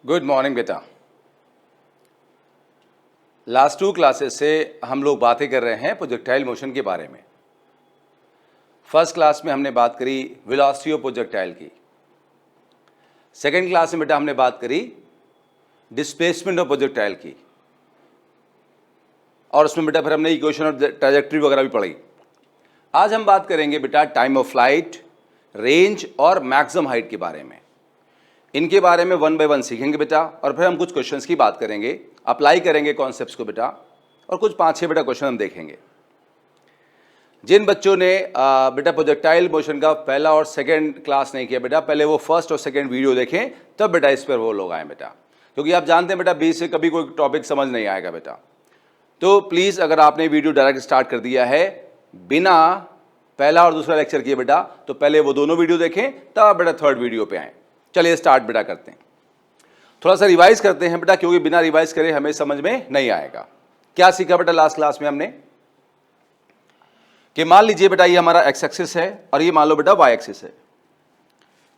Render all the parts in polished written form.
Good morning बेटा। Last 2 classes से हम लोग बातें कर रहे हैं प्रोजेक्टाइल मोशन के बारे में। फर्स्ट क्लास में हमने बात करी वेलोसिटी ऑफ प्रोजेक्टाइल की। सेकेंड क्लास में बेटा हमने बात करी डिस्प्लेसमेंट ऑफ प्रोजेक्टाइल की, और उसमें बेटा फिर हमने इक्वेशन ऑफ ट्रैजेक्टरी वगैरह भी पढ़ी। आज हम बात करेंगे बेटा टाइम ऑफ फ्लाइट, रेंज और मैक्सिमम हाइट के बारे में। इनके बारे में 1 बाय 1 सीखेंगे बेटा, और फिर हम कुछ क्वेश्चंस की बात करेंगे, अप्लाई करेंगे कॉन्सेप्ट्स को बेटा, और कुछ 5-6 बेटा क्वेश्चन हम देखेंगे। जिन बच्चों ने बेटा प्रोजेक्टाइल मोशन का पहला और सेकंड क्लास नहीं किया बेटा, पहले वो फर्स्ट और सेकंड वीडियो देखें, तब बेटा इस पर वो लोग आए बेटा, क्योंकि आप जानते हैं बेटा बीच से कभी कोई टॉपिक समझ नहीं आएगा बेटा। तो प्लीज़ अगर आपने वीडियो डायरेक्ट स्टार्ट कर दिया है बिना पहला और दूसरा लेक्चर किए बेटा, तो पहले वो दोनों वीडियो देखें, तब बेटा थर्ड वीडियो पे आएँ। चलिए स्टार्ट बेटा करते हैं। थोड़ा सा रिवाइज करते हैं बेटा, क्योंकि बिना रिवाइज करे हमें समझ में नहीं आएगा। क्या सीखा बेटा लास्ट क्लास में हमने? कि मान लीजिए बेटा ये हमारा एक्स एक्सिस है और ये मान लो बेटा वाई एक्सिस है,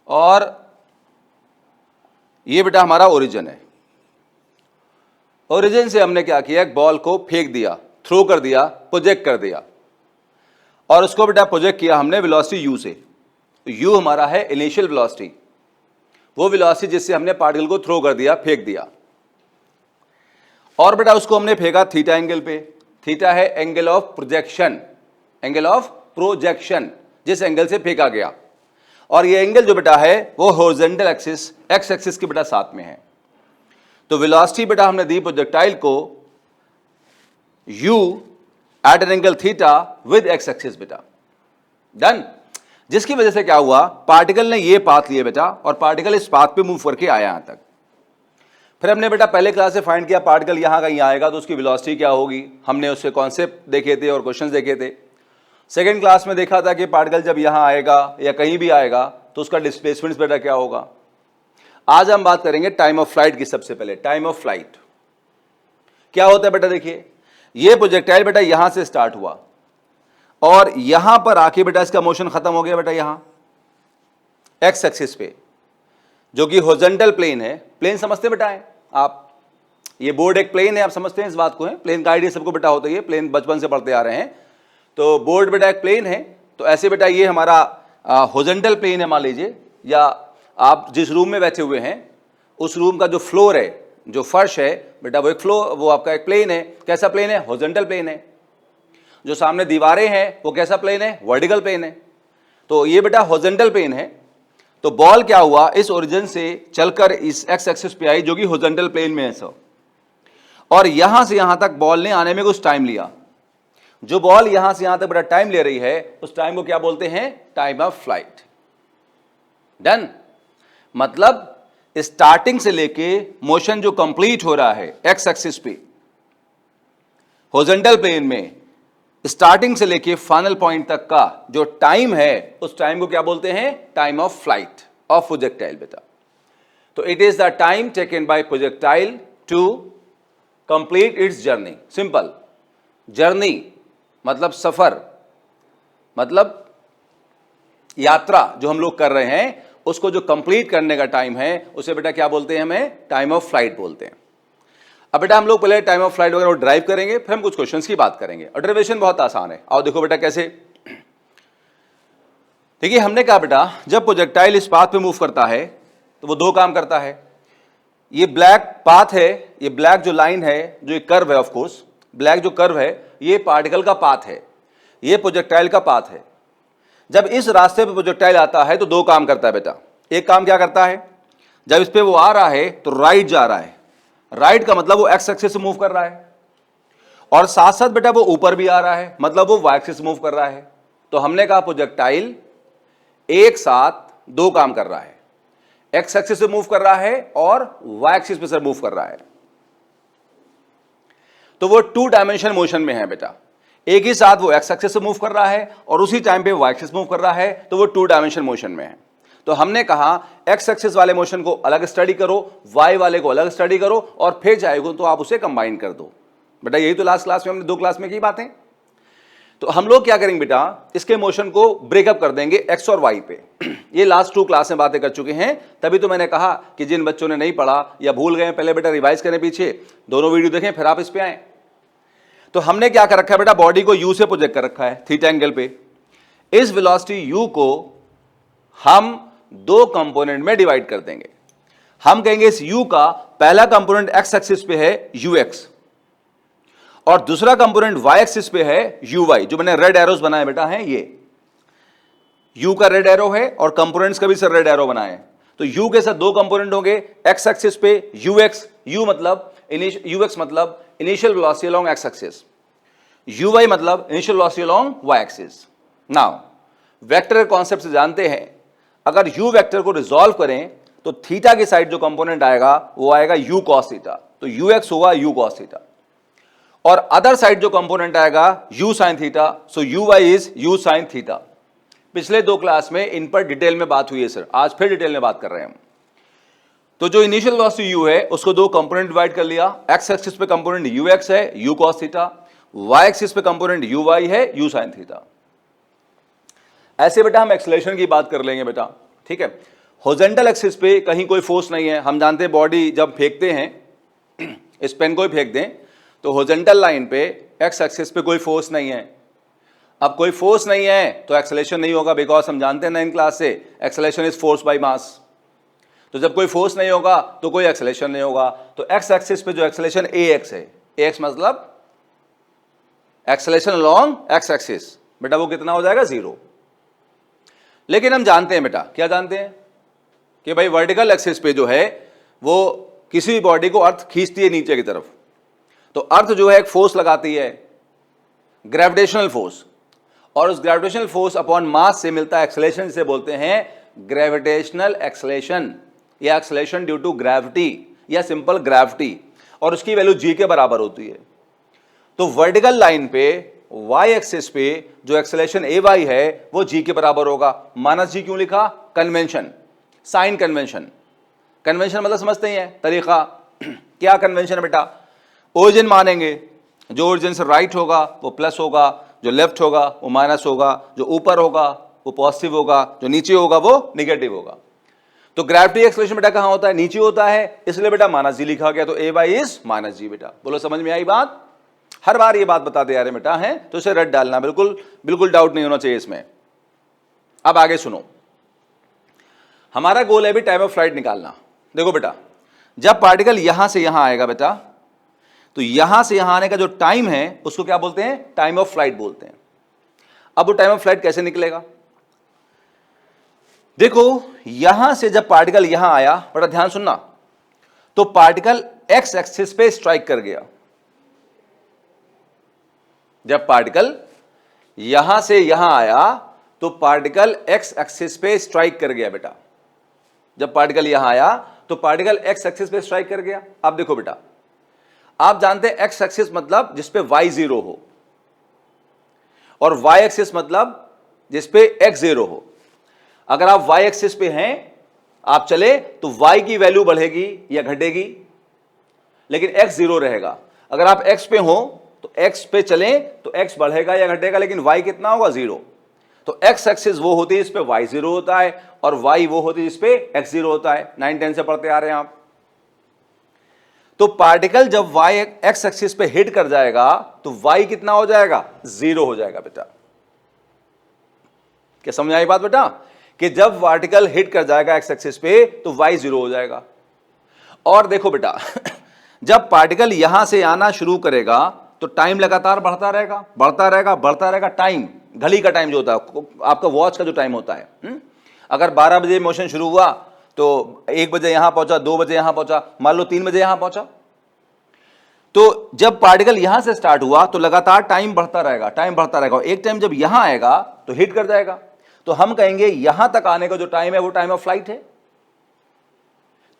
और ये बेटा हमारा ओरिजिन है। ओरिजिन से हमने क्या किया, एक बॉल को फेंक दिया, थ्रो कर दिया, प्रोजेक्ट कर दिया, और उसको बेटा प्रोजेक्ट किया हमने वेलोसिटी u से। u हमारा है इनिशियल वेलोसिटी, वो वेलोसिटी जिससे हमने पार्टिकल को थ्रो कर दिया, फेंक दिया। और बेटा उसको हमने फेंका थीटा एंगल पे। थीटा है angle of projection, angle of projection, जिस एंगल से फेंका गया। और ये एंगल जो बेटा है वो हॉरिजॉन्टल एक्सिस, एक्स एक्सिस के बेटा साथ में है। तो वेलोसिटी बेटा हमने दी प्रोजेक्टाइल को u at an angle theta with x axis बेटा। डन। जिसकी वजह से क्या हुआ, पार्टिकल ने ये पाथ लिए बेटा, और पार्टिकल इस पाथ पे मूव करके आया यहां तक। फिर हमने बेटा पहले क्लास से फाइंड किया पार्टिकल यहां कहीं आएगा तो उसकी वेलोसिटी क्या होगी। हमने उससे कॉन्सेप्ट देखे थे और क्वेश्चंस देखे थे। सेकंड क्लास में देखा था कि पार्टिकल जब यहां आएगा या कहीं भी आएगा तो उसका डिस्प्लेसमेंट बेटा क्या होगा। आज हम बात करेंगे टाइम ऑफ फ्लाइट की। सबसे पहले टाइम ऑफ फ्लाइट क्या होता है बेटा, देखिए ये प्रोजेक्टाइल बेटा यहां से स्टार्ट हुआ और यहां पर आके बेटा इसका मोशन खत्म हो गया बेटा यहां एक्स एक्सिस पे, जो कि हॉरिजॉन्टल प्लेन है। प्लेन समझते बेटा है आप, ये बोर्ड एक प्लेन है, आप समझते हैं इस बात को है। प्लेन का आइडिया सबको बेटा होता है, प्लेन बचपन से पढ़ते आ रहे हैं। तो बोर्ड बेटा एक प्लेन है, तो ऐसे बेटा ये हमारा हॉरिजॉन्टल प्लेन है मान लीजिए, या आप जिस रूम में बैठे हुए हैं उस रूम का जो फ्लोर है, जो फर्श है बेटा, वो एक फ्लोर, वो आपका एक प्लेन है। कैसा प्लेन है? हॉरिजॉन्टल प्लेन है। जो सामने दीवारें हैं वो कैसा प्लेन है? वर्टिकल प्लेन है। तो ये बेटा हॉरिजॉन्टल प्लेन है। तो बॉल क्या हुआ, इस ओरिजिन से चलकर इस एक्स एक्सिस पे आई, जो कि हॉरिजॉन्टल प्लेन में है सब, और यहां से यहां तक बॉल ने आने में कुछ टाइम लिया। जो बॉल यहां से यहां तक बेटा टाइम ले रही है, उस टाइम को क्या बोलते हैं? Time of flight. डन। मतलब स्टार्टिंग से लेके मोशन जो कंप्लीट हो रहा है एक्स एक्सिस पे हॉरिजॉन्टल प्लेन में, स्टार्टिंग से लेके फाइनल पॉइंट तक का जो टाइम है, उस टाइम को क्या बोलते हैं? Time of flight of projectile बेटा। तो it is the time taken by projectile to complete its journey. Simple. Journey मतलब सफर, मतलब यात्रा जो हम लोग कर रहे हैं, उसको जो कंप्लीट करने का टाइम है उसे बेटा क्या बोलते हैं? हमें टाइम ऑफ फ्लाइट बोलते हैं। अब बेटा हम लोग पहले टाइम ऑफ फ्लाइट वगैरह ड्राइव करेंगे, फिर हम कुछ क्वेश्चंस की बात करेंगे। और डेरिवेशन बहुत आसान है। आओ देखो बेटा कैसे। देखिए हमने कहा बेटा जब प्रोजेक्टाइल इस पाथ पे मूव करता है तो वो 2 काम करता है। ये ब्लैक पाथ है, ये ब्लैक जो लाइन है, जो एक कर्व है, ऑफ कोर्स ब्लैक जो कर्व है ये पार्टिकल का पाथ है, ये प्रोजेक्टाइल का पाथ है। जब इस रास्ते पे प्रोजेक्टाइल आता है तो 2 काम करता है बेटा। एक काम क्या करता है, जब इस पे वो आ रहा है तो राइट जा रहा है। राइट का मतलब वो एक्स एक्सिस से मूव कर रहा है, और साथ साथ बेटा वो ऊपर भी आ रहा है, मतलब वो वाई एक्सिस से मूव कर रहा है। तो हमने कहा प्रोजेक्टाइल एक साथ 2 काम कर रहा है, एक्स एक्सिस से मूव कर रहा है और वाई एक्सिस पे से मूव कर रहा है। तो वो 2 डायमेंशन मोशन में है बेटा। एक ही साथ वो एक्स एक्सिस से मूव कर रहा है और उसी टाइम पे वाई एक्सिस मूव कर रहा है, तो वो 2 डायमेंशन मोशन में है। तो हमने कहा एक्स एक्सिस वाले मोशन को अलग स्टडी करो, वाई वाले को अलग स्टडी करो, और फिर जाएगा तो आप उसे कंबाइन कर दो। बेटा यही तो लास्ट क्लास में हमने 2 क्लास में की बातें। तो हम लोग क्या करेंगे बेटा, इसके मोशन को ब्रेकअप कर देंगे एक्स और वाई पे। ये लास्ट 2 क्लास में बातें कर चुके हैं, तभी तो मैंने कहा कि जिन बच्चों ने नहीं पढ़ा या भूल गए पहले बेटा रिवाइज करें, पीछे दोनों वीडियो देखें फिर आप इस पे आए। तो हमने क्या कर रखा है बेटा, बॉडी को यू से प्रोजेक्ट कर रखा है थीटा एंगल पे। इस वेलोसिटी यू को हम 2 कंपोनेंट में डिवाइड कर देंगे। हम कहेंगे इस u का पहला कंपोनेंट x एक्सिस पे है ux और दूसरा कंपोनेंट y एक्सिस पे है uy। जो मैंने रेड एरोस बनाए बेटा है, ये u का रेड एरो है और कंपोनेंट्स का भी सर रेड एरो बनाए। तो u के साथ 2 कंपोनेंट होंगे x एक्सिस पे ux, u मतलब ux मतलब initial velocity along x axis, uy मतलब initial velocity along y axis. Now vector के कॉन्सेप्ट से जानते हैं, अगर u वेक्टर को रिजॉल्व करें तो थीटा की साइड जो कंपोनेंट आएगा वो आएगा u cos थीटा, तो ux होगा u cos थीटा, और अदर साइड जो कंपोनेंट आएगा u sin theta, so uy is u sin theta. पिछले 2 क्लास में इन पर डिटेल में बात हुई है सर, आज फिर डिटेल में बात कर रहे हैं हम। तो जो इनिशियल वेलोसिटी u है उसको 2 कंपोनेंट डिवाइड कर लिया। x एक्सिस पे कंपोनेंट ux है u cos theta, y axis पे कंपोनेंट uy है u sin थीटा। ऐसे बेटा हम एक्सेलरेशन की बात कर लेंगे बेटा, ठीक है। हॉरिजॉन्टल एक्सिस पे कहीं कोई फोर्स नहीं है। हम जानते हैं बॉडी जब फेंकते हैं, इस पेन को ही फेंक दें तो हॉरिजॉन्टल लाइन पे एक्स एक्सिस पे कोई फोर्स नहीं है। अब कोई फोर्स नहीं है तो एक्सेलरेशन नहीं होगा, बिकॉज हम जानते हैं 9th क्लास से acceleration is force by mass. तो जब कोई फोर्स नहीं होगा तो कोई एक्सेलरेशन नहीं होगा। तो एक्स एक्सिस पे जो एक्सेलरेशन ax है, ax मतलब एक्सेलरेशन अलोंग एक्स एक्सिस, बेटा वो कितना हो जाएगा 0। लेकिन हम जानते हैं बेटा, क्या जानते हैं कि भाई वर्टिकल एक्सिस पे जो है वो किसी भी बॉडी को अर्थ खींचती है नीचे की तरफ। तो अर्थ जो है एक फोर्स लगाती है, ग्रेविटेशनल फोर्स, और उस ग्रेविटेशनल फोर्स अपॉन मास से मिलता है एक्सेलरेशन, जिसे बोलते हैं ग्रेविटेशनल एक्सेलरेशन या एक्सेलरेशन ड्यू टू ग्रेविटी या सिंपल ग्रेविटी, और उसकी वैल्यू g के बराबर होती है। तो वर्टिकल लाइन पे y एक्सिस पे जो एक्सेलरेशन ay है वो g के बराबर होगा। माइनस g क्यों लिखा? Convention, sign convention. कन्वेंशन मतलब समझते ही हैं तरीका। क्या कन्वेंशन है बेटा? ओरिजिन मानेंगे, जो ओरिजिन से राइट होगा वो प्लस होगा, जो लेफ्ट होगा वो माइनस होगा, जो ऊपर होगा वो पॉजिटिव होगा, जो नीचे होगा वो निगेटिव होगा। तो ग्रेविटी एक्सेलरेशन बेटा कहां होता है? नीचे होता है, इसलिए बेटा माइनस जी लिखा गया। तो ए बाई इज माइनस जी। बेटा बोलो समझ में आई बात? हर बार ये बात बताते आ रहे बेटा हैं, तो इसे रट डालना, बिल्कुल बिल्कुल डाउट नहीं होना चाहिए इसमें। अब आगे सुनो, हमारा गोल है भी टाइम ऑफ फ्लाइट निकालना। देखो बेटा, जब पार्टिकल यहां से यहां आएगा बेटा, तो यहां से यहां आने का जो टाइम है उसको क्या बोलते हैं? टाइम ऑफ फ्लाइट बोलते हैं। अब वो टाइम ऑफ फ्लाइट कैसे निकलेगा? देखो, यहां से जब पार्टिकल यहां आया, बड़ा ध्यान सुनना, तो पार्टिकल एक्स एक्सिस पे स्ट्राइक कर गया। जब पार्टिकल यहां से यहां आया तो पार्टिकल एक्स एक्सिस पे स्ट्राइक कर गया बेटा। जब पार्टिकल यहां आया तो पार्टिकल एक्स एक्सिस पे स्ट्राइक कर गया। अब देखो बेटा, आप जानते हैं एक्स एक्सिस मतलब जिस पे y 0 हो, और y एक्सिस मतलब जिस पे x 0 हो। अगर आप y एक्सिस पे हैं, आप चले तो y की वैल्यू बढ़ेगी या घटेगी, लेकिन x 0 रहेगा। अगर आप x पे हो तो x पे चलें तो x बढ़ेगा या घटेगा, लेकिन y कितना होगा? 0। तो x एक्सिस वो होती है इस पे y 0 होता है, और y वो होती है जिस पे x 0 होता है। 9-10 से पढ़ते आ रहे हैं आप। तो पार्टिकल जब y x एक्सिस पे हिट कर जाएगा तो y कितना हो जाएगा? 0 हो जाएगा बेटा। क्या समझ आई बात बेटा? कि जब पार्टिकल हिट कर जाएगा x एक्सिस पे तो y 0 हो जाएगा। और देखो बेटा, जब पार्टिकल यहां से आना शुरू करेगा तो टाइम लगातार बढ़ता रहेगा, बढ़ता रहेगा, बढ़ता रहेगा। टाइम, घड़ी का टाइम जो होता है, आपका वॉच का जो टाइम होता है, अगर 12 बजे मोशन शुरू हुआ तो 1 बजे यहां पहुंचा, 2 बजे यहां पहुंचा, मान लो 3 बजे यहां पहुंचा। तो जब पार्टिकल यहां से स्टार्ट हुआ तो लगातार टाइम बढ़ता रहेगा, टाइम बढ़ता रहेगा। एक टाइम जब यहां आएगा तो हिट कर जाएगा, तो हम कहेंगे यहां तक आने का जो टाइम है वो टाइम ऑफ फ्लाइट है।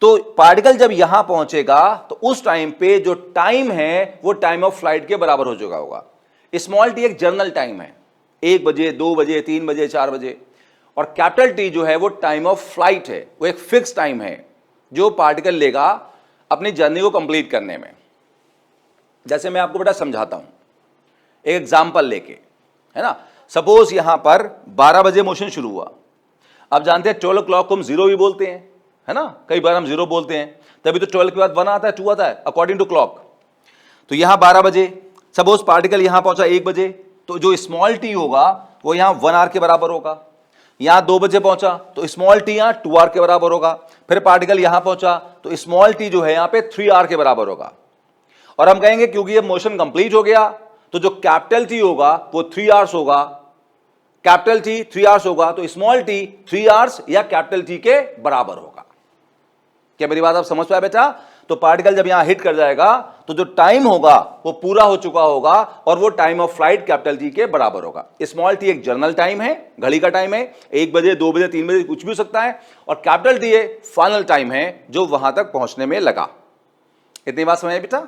तो पार्टिकल जब यहां पहुंचेगा तो उस टाइम पे जो टाइम है वो टाइम ऑफ फ्लाइट के बराबर हो चुका होगा। स्मॉल टी एक जर्नल टाइम है, 1 बजे, 2 बजे, 3 बजे, 4 बजे, और कैपिटल टी जो है वो टाइम ऑफ फ्लाइट है। वो एक फिक्स टाइम है जो पार्टिकल लेगा अपनी जर्नी को कंप्लीट करने में। जैसे मैं आपको बेटा समझाता हूं एक एग्जाम्पल लेके। है ना। सपोज यहां पर 12 बजे मोशन शुरू हुआ, आप जानते हैं 12 o'clock को हम 0 भी बोलते हैं, है ना, कई बार हम 0 बोलते हैं, तभी तो 12 के बाद 1 आता है, 2 आता है अकॉर्डिंग टू क्लॉक। तो यहां 12 बजे, सपोज पार्टिकल यहां पहुंचा 1 बजे, तो जो स्मॉल टी होगा वो यहां 1 आवर के बराबर होगा। यहां 2 बजे पहुंचा तो स्मॉल टी यहां 2 आवर के बराबर होगा। फिर पार्टिकल यहां पहुंचा तो स्मॉल टी जो है यहां पे 3 आवर के बराबर होगा। और हम कहेंगे क्योंकि ये मोशन कंप्लीट हो गया तो जो कैपिटल टी होगा वो 3 आवर्स होगा, कैपिटल टी 3 आवर्स होगा, तो स्मॉल टी 3 आवर्स या कैपिटल टी के बराबर होगा। क्या मेरी बात आप समझ पाए बेटा? तो पार्टिकल जब यहां हिट कर जाएगा तो जो टाइम होगा वो पूरा हो चुका होगा और वो time of flight capital T के बराबर होगा। स्मॉल टी एक जर्नल टाइम है, घड़ी का टाइम है, 1 बजे 2 बजे 3 बजे कुछ भी हो सकता है, और कैपिटल टी एक फाइनल टाइम है जो वहां तक पहुंचने में लगा। इतनी बात समझ बेटा?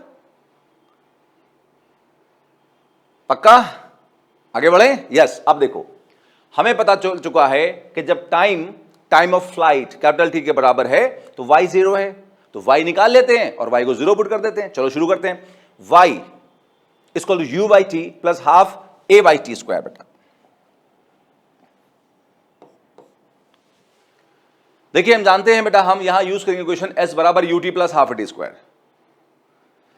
पक्का? आगे बढ़े? यस। अब देखो हमें पता चल चुका है कि जब time of flight capital T के बराबर है तो y 0 है, तो y निकाल लेते हैं और y को 0 पुट कर देते हैं। चलो शुरू करते हैं। y equal to u by t plus half a by t square. बेटा देखिए हम जानते हैं बेटा, हम यहां यूज करेंगे इक्वेशन s बराबर u T plus half T square.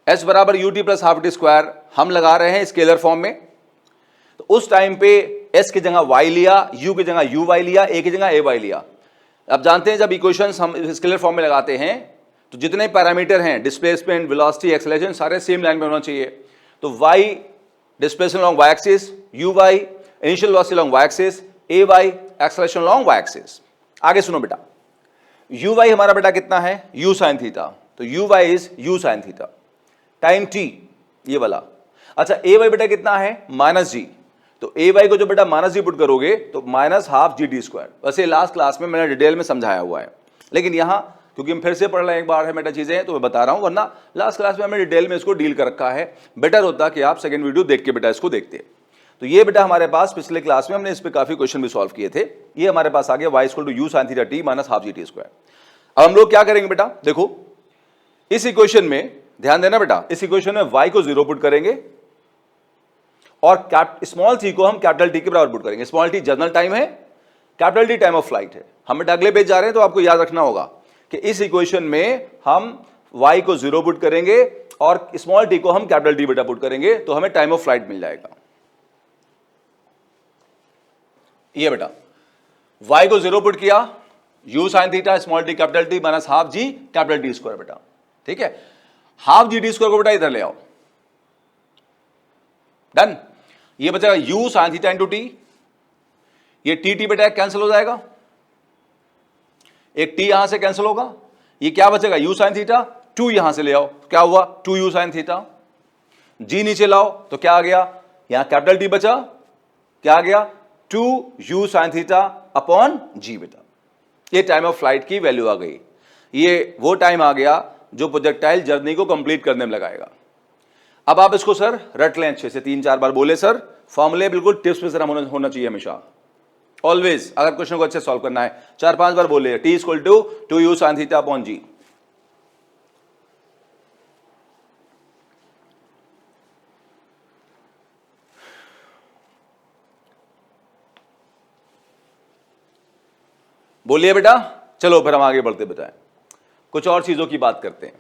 s बराबर u T plus half T square हम लगा रहे हैं स्केलर फॉर्म में, तो उस टाइम पे s की जगह y लिया, u की जगह uy लिया, a की जगह ay लिया। अब जानते हैं जब इक्वेशंस हम स्केलर फॉर्म में लगाते हैं तो जितने पैरामीटर हैं, डिस्प्लेसमेंट, वेलोसिटी, एक्सेलरेशन, सारे सेम लाइन में होना चाहिए। तो y displacement along y axis, uy initial velocity along y axis, ay acceleration along y axis. आगे सुनो बेटा, uy हमारा बेटा कितना है? u sin थीटा, तो uy is u sin theta time t, ये वाला। अच्छा ay बेटा कितना है? माइनस जी, तो ay को जो बेटा माइनस जी पुट करोगे तो minus half G D square. वैसे लास्ट क्लास में मैंने डिटेल में समझाया हुआ है, लेकिन यहां क्योंकि हम फिर से पढ़ रहे हैं एक बार है बेटा चीजें, तो मैं बता रहा हूं, वरना लास्ट क्लास में हमने डिटेल में इसको डील कर रखा है। बेटर होता कि आप सेकंड वीडियो देख के बेटा इसको देखते। तो ये बेटा हमारे पास पिछले क्लास में हमने इस पर काफी क्वेश्चन भी सॉल्व किए थे। ये हमारे पास आ गया y equal to u sine theta t minus half g t square. अब हम लोग क्या करेंगे बेटा? देखो इस इक्वेशन में ध्यान देना बेटा, इस इक्वेशन में y को 0 पुट करेंगे और स्मॉल टी को हम कैपिटल टी के बराबर पुट करेंगे। स्मॉल टी जर्नल टाइम है, capital T time of flight है। हम बेटा अगले पेज जा रहे हैं तो आपको याद रखना होगा कि इस इक्वेशन में हम y को 0 पुट करेंगे और स्मॉल टी को हम कैपिटल टी बेटा पुट करेंगे, तो हमें टाइम ऑफ फ्लाइट मिल जाएगा। ये बेटा y को 0 पुट किया, u sin theta small T capital T minus half G capital T square बेटा, ठीक है। हाफ जी डी स्क्वायर को बेटा इधर ले आओ, डन। ये बचेगा u sin theta into T, ये टी बेटा कैंसिल हो जाएगा, एक टी यहां से कैंसिल होगा, ये क्या बचेगा? u sin थीटा, 2 यहां से ले आओ, क्या हुआ? 2u sin theta. g नीचे लाओ तो क्या आ गया? यहां कैपिटल टी बचा, क्या आ गया? 2u sin theta upon g बेटा। ये टाइम ऑफ फ्लाइट की वैल्यू आ गई। ये वो टाइम आ गया जो प्रोजेक्टाइल जर्नी को कंप्लीट करने में लगाएगा। अब आप इसको सर रट लें अच्छे से, 3-4 बार बोले सर, फॉर्मूले बिल्कुल टिप्स पे जरा होना चाहिए हमेशा, ऑलवेज। अगर क्वेश्चन को अच्छे सॉल्व करना है 4-5 बार बोले, T equal to 2u sin theta upon G. बोलिए बेटा। चलो फिर हम आगे बढ़ते बताएं, कुछ और चीजों की बात करते हैं।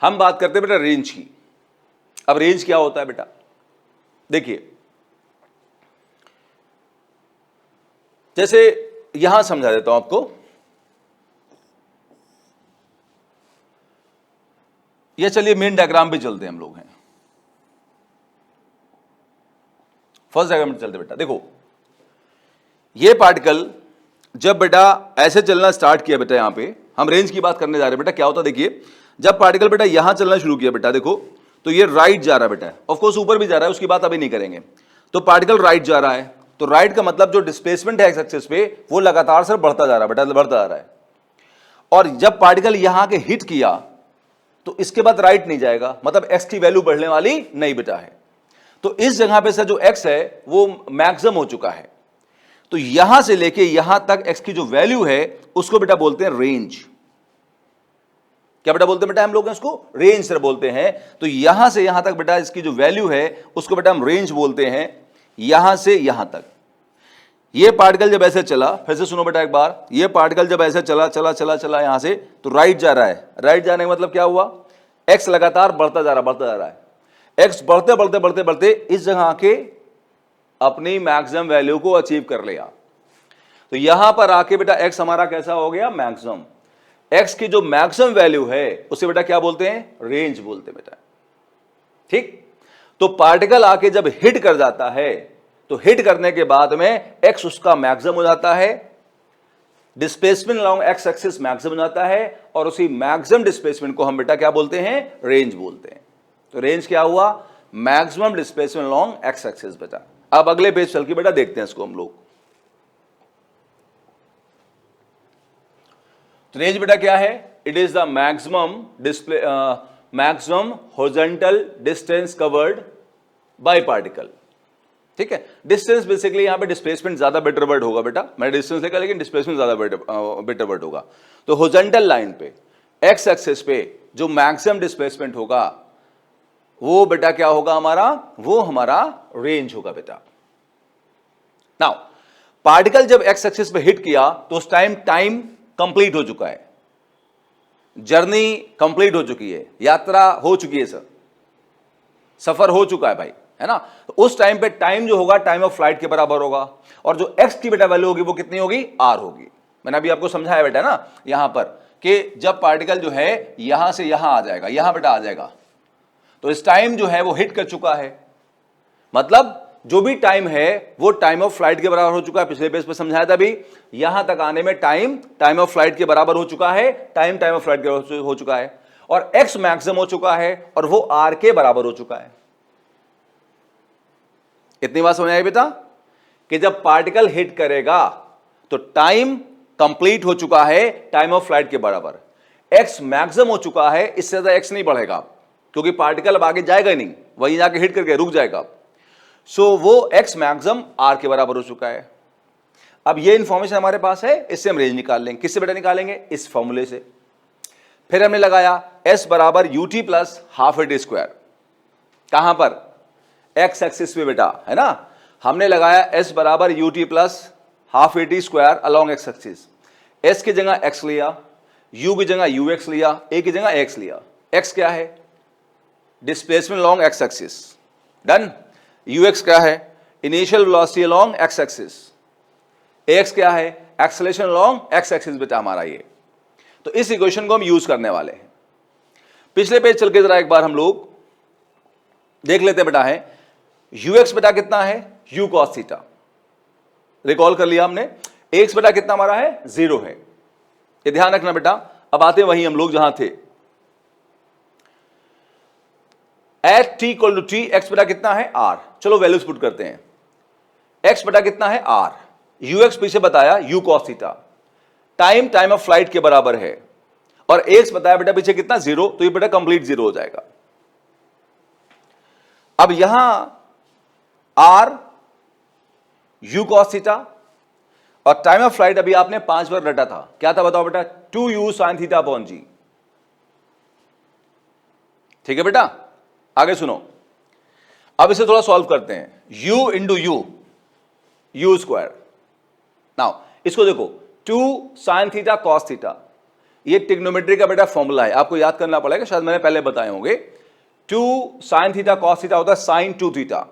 हम बात करते हैं बेटा रेंज की। अब रेंज क्या होता है बेटा? देखिए जैसे यहां समझा देता हूं आपको, ये चलिए मेन डायग्राम पे चलते हैं हम लोग हैं, फर्स्ट डायग्राम पे चलते बेटा। देखो ये पार्टिकल जब बेटा ऐसे चलना स्टार्ट किया बेटा, यहां पे हम रेंज की बात करने जा रहे हैं बेटा। क्या होता है देखिए, जब पार्टिकल बेटा यहां चलना शुरू किया बेटा, देखो तो ये राइट जा रहा है बेटा, ऑफ कोर्स ऊपर भी जा रहा है, उसकी बात अभी नहीं करेंगे। तो पार्टिकल राइट जा रहा है, तो राइट का मतलब जो डिस्प्लेसमेंट है एक्स एक्सिस पे वो लगातार सर बढ़ता जा रहा है बेटा, बढ़ता जा रहा है। और जब पार्टिकल यहां के हिट किया तो इसके बाद राइट नहीं जाएगा, मतलब एक्स की वैल्यू बढ़ने वाली नहीं बेटा है। तो इस जगह पे सर जो एक्स है वो मैक्सिमम हो चुका है, तो यहां से लेके यहां तक एक्स की जो वैल्यू है उसको बेटा बोलते हैं रेंज। क्या बेटा बोलते हैं बेटा हम लोग इसको? रेंज सर बोलते हैं। तो यहां से यहां तक बेटा इसकी जो वैल्यू है उसको बेटा हम रेंज बोलते हैं। यहां से यहां तक, ये पार्टिकल जब ऐसे चला, फिर से सुनो बेटा एक बार, ये पार्टिकल जब ऐसे चला चला चला चला यहां से, तो राइट जा रहा है। राइट जाने का मतलब क्या हुआ, एक्स लगातार बढ़ता जा रहा है। एक्स बढ़ते बढ़ते बढ़ते बढ़ते इस जगह आके अपनी मैक्सिमम वैल्यू को अचीव कर लिया। तो यहां पर आके बेटा एक्स हमारा कैसा हो गया, मैक्सिमम। एक्स की जो मैक्सिमम वैल्यू है उसे बेटा क्या बोलते हैं, रेंज बोलते हैं बेटा। ठीक, तो पार्टिकल आके जब हिट कर जाता है, तो हिट करने के बाद में एक्स उसका मैक्सिमम हो जाता है, displacement along x axis maximum हो जाता है, और उसी मैक्सिमम डिस्प्लेसमेंट को हम बेटा क्या बोलते हैं, रेंज बोलते हैं। तो रेंज क्या हुआ, maximum displacement along x axis बेटा। अब अगले पेज चल के बेटा देखते हैं इसको हम लोग। तो रेंज बेटा क्या है, it is the maximum horizontal distance covered by particle. ठीक है, डिस्टेंस बेसिकली यहां पे डिस्प्लेसमेंट ज्यादा बेटर वर्ड होगा बेटा, मैंने डिस्टेंस लिखा लेकिन डिस्प्लेसमेंट ज्यादा बेटर वर्ड होगा। तो हॉरिजॉन्टल लाइन पे एक्स एक्सिस पे जो मैक्सिमम डिस्प्लेसमेंट होगा वो बेटा क्या होगा हमारा, वो हमारा रेंज होगा बेटा। नाउ पार्टिकल जब एक्स एक्सिस पे हिट किया तो उस टाइम कंप्लीट हो चुका है, जर्नी कंप्लीट हो चुकी है, यात्रा हो चुकी है सर, सफर हो चुका है भाई, है ना। तो उस टाइम पे टाइम जो होगा टाइम ऑफ फ्लाइट के बराबर होगा, और जो एक्स की बेटा वैल्यू होगी वो कितनी होगी, आर होगी। मैंने अभी आपको समझाया बेटा ना यहां पर कि जब पार्टिकल जो है यहां से यहां आ जाएगा, यहां बेटा आ जाएगा, तो इस टाइम जो है वो हिट कर चुका है, मतलब जो भी टाइम है वो टाइम ऑफ फ्लाइट के बराबर हो चुका है। पिछले पेज पे समझाया था अभी, यहां तक आने में टाइम ऑफ फ्लाइट के बराबर हो चुका है, टाइम ऑफ फ्लाइट के हो चुका है, और एक्स मैक्सिमम हो चुका है और वो आर के बराबर हो चुका है। इतनी बात समझ आई बेटा कि जब पार्टिकल हिट करेगा तो टाइम कंप्लीट हो चुका है, टाइम ऑफ फ्लाइट के बराबर, एक्स मैक्सिमम हो चुका है, इससे ज्यादा एक्स नहीं बढ़ेगा क्योंकि पार्टिकल अब आगे जाएगा ही नहीं, वहीं जाके हिट करके रुक जाएगा। सो वो एक्स मैक्सिमम आर के बराबर हो चुका है। अब ये इंफॉर्मेशन हमारे पास है, इससे हम रेंज निकाल लेंगे। किससे बेटा निकालेंगे, इस फॉर्मूले से। फिर हमने लगाया एस बराबर UT plus half A T square, कहां पर, एक्स एक्सिस पे बेटा, है ना। हमने लगाया एस बराबर UT plus half A T square along x axis. S की जगह एक्स लिया, यू की जगह यू एक्स लिया, ए की जगह एक्स लिया। एक्स क्या है, displacement along x axis, done. You x क्या है, initial velocity along x axis. X क्या है, एक्सेलरेशन अलोंग एक्स एक्सिस बेटा हमारा ये। तो इस इक्वेशन को हम यूज करने वाले हैं। पिछले पेज चल के जरा एक बार हम लोग देख लेते बेटा है, यू एक्स बेटा कितना है, यू कॉस थीटा, रिकॉल कर लिया हमने। एक्स बेटा कितना हमारा है, 0 है, ये ध्यान रखना बेटा। अब आते वहीं हम लोग जहां थे, at t equal to t x बेटा कितना है, आर। चलो वैल्यूज पुट करते हैं। एक्स बेटा कितना है, आर, यू एक्स पीछे बताया you cos theta, time of flight के बराबर है, और एक्स बताया बेटा पीछे कितना, 0, तो ये बेटा कंप्लीट 0 हो जाएगा। अब यहां आर यू कॉस थीटा, और टाइम ऑफ फ्लाइट अभी आपने 5 बार रटा था, क्या था बताओ बेटा, 2u sin थीटा अपॉन जी। ठीक है बेटा, आगे सुनो। अब इसे थोड़ा सॉल्व करते हैं, u into you square. Now इसको देखो, 2 sin थीटा कॉस थीटा, ये ट्रिग्नोमेट्री का बेटा फॉर्मूला है, आपको याद करना पड़ेगा, शायद मैंने पहले बताए होंगे। 2 sin थीटा कॉस थीटा होता है sin 2 थीटा,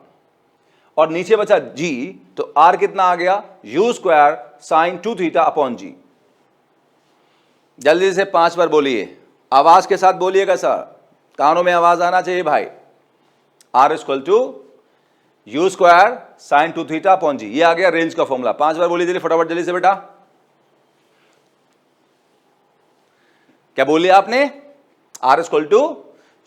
और नीचे बचा g, तो r कितना आ गया, u square sin 2 theta upon G. जल्दी से 5 बार बोलिए, आवाज के साथ बोलिएगा सर, कानों में आवाज आना चाहिए भाई। r equal to you square sine 2 theta upon G, ये आ गया रेंज का फॉर्मूला। 5 बार बोलिए जल्दी फटाफट, जल्दी से बेटा। क्या बोलिए आपने, r equal to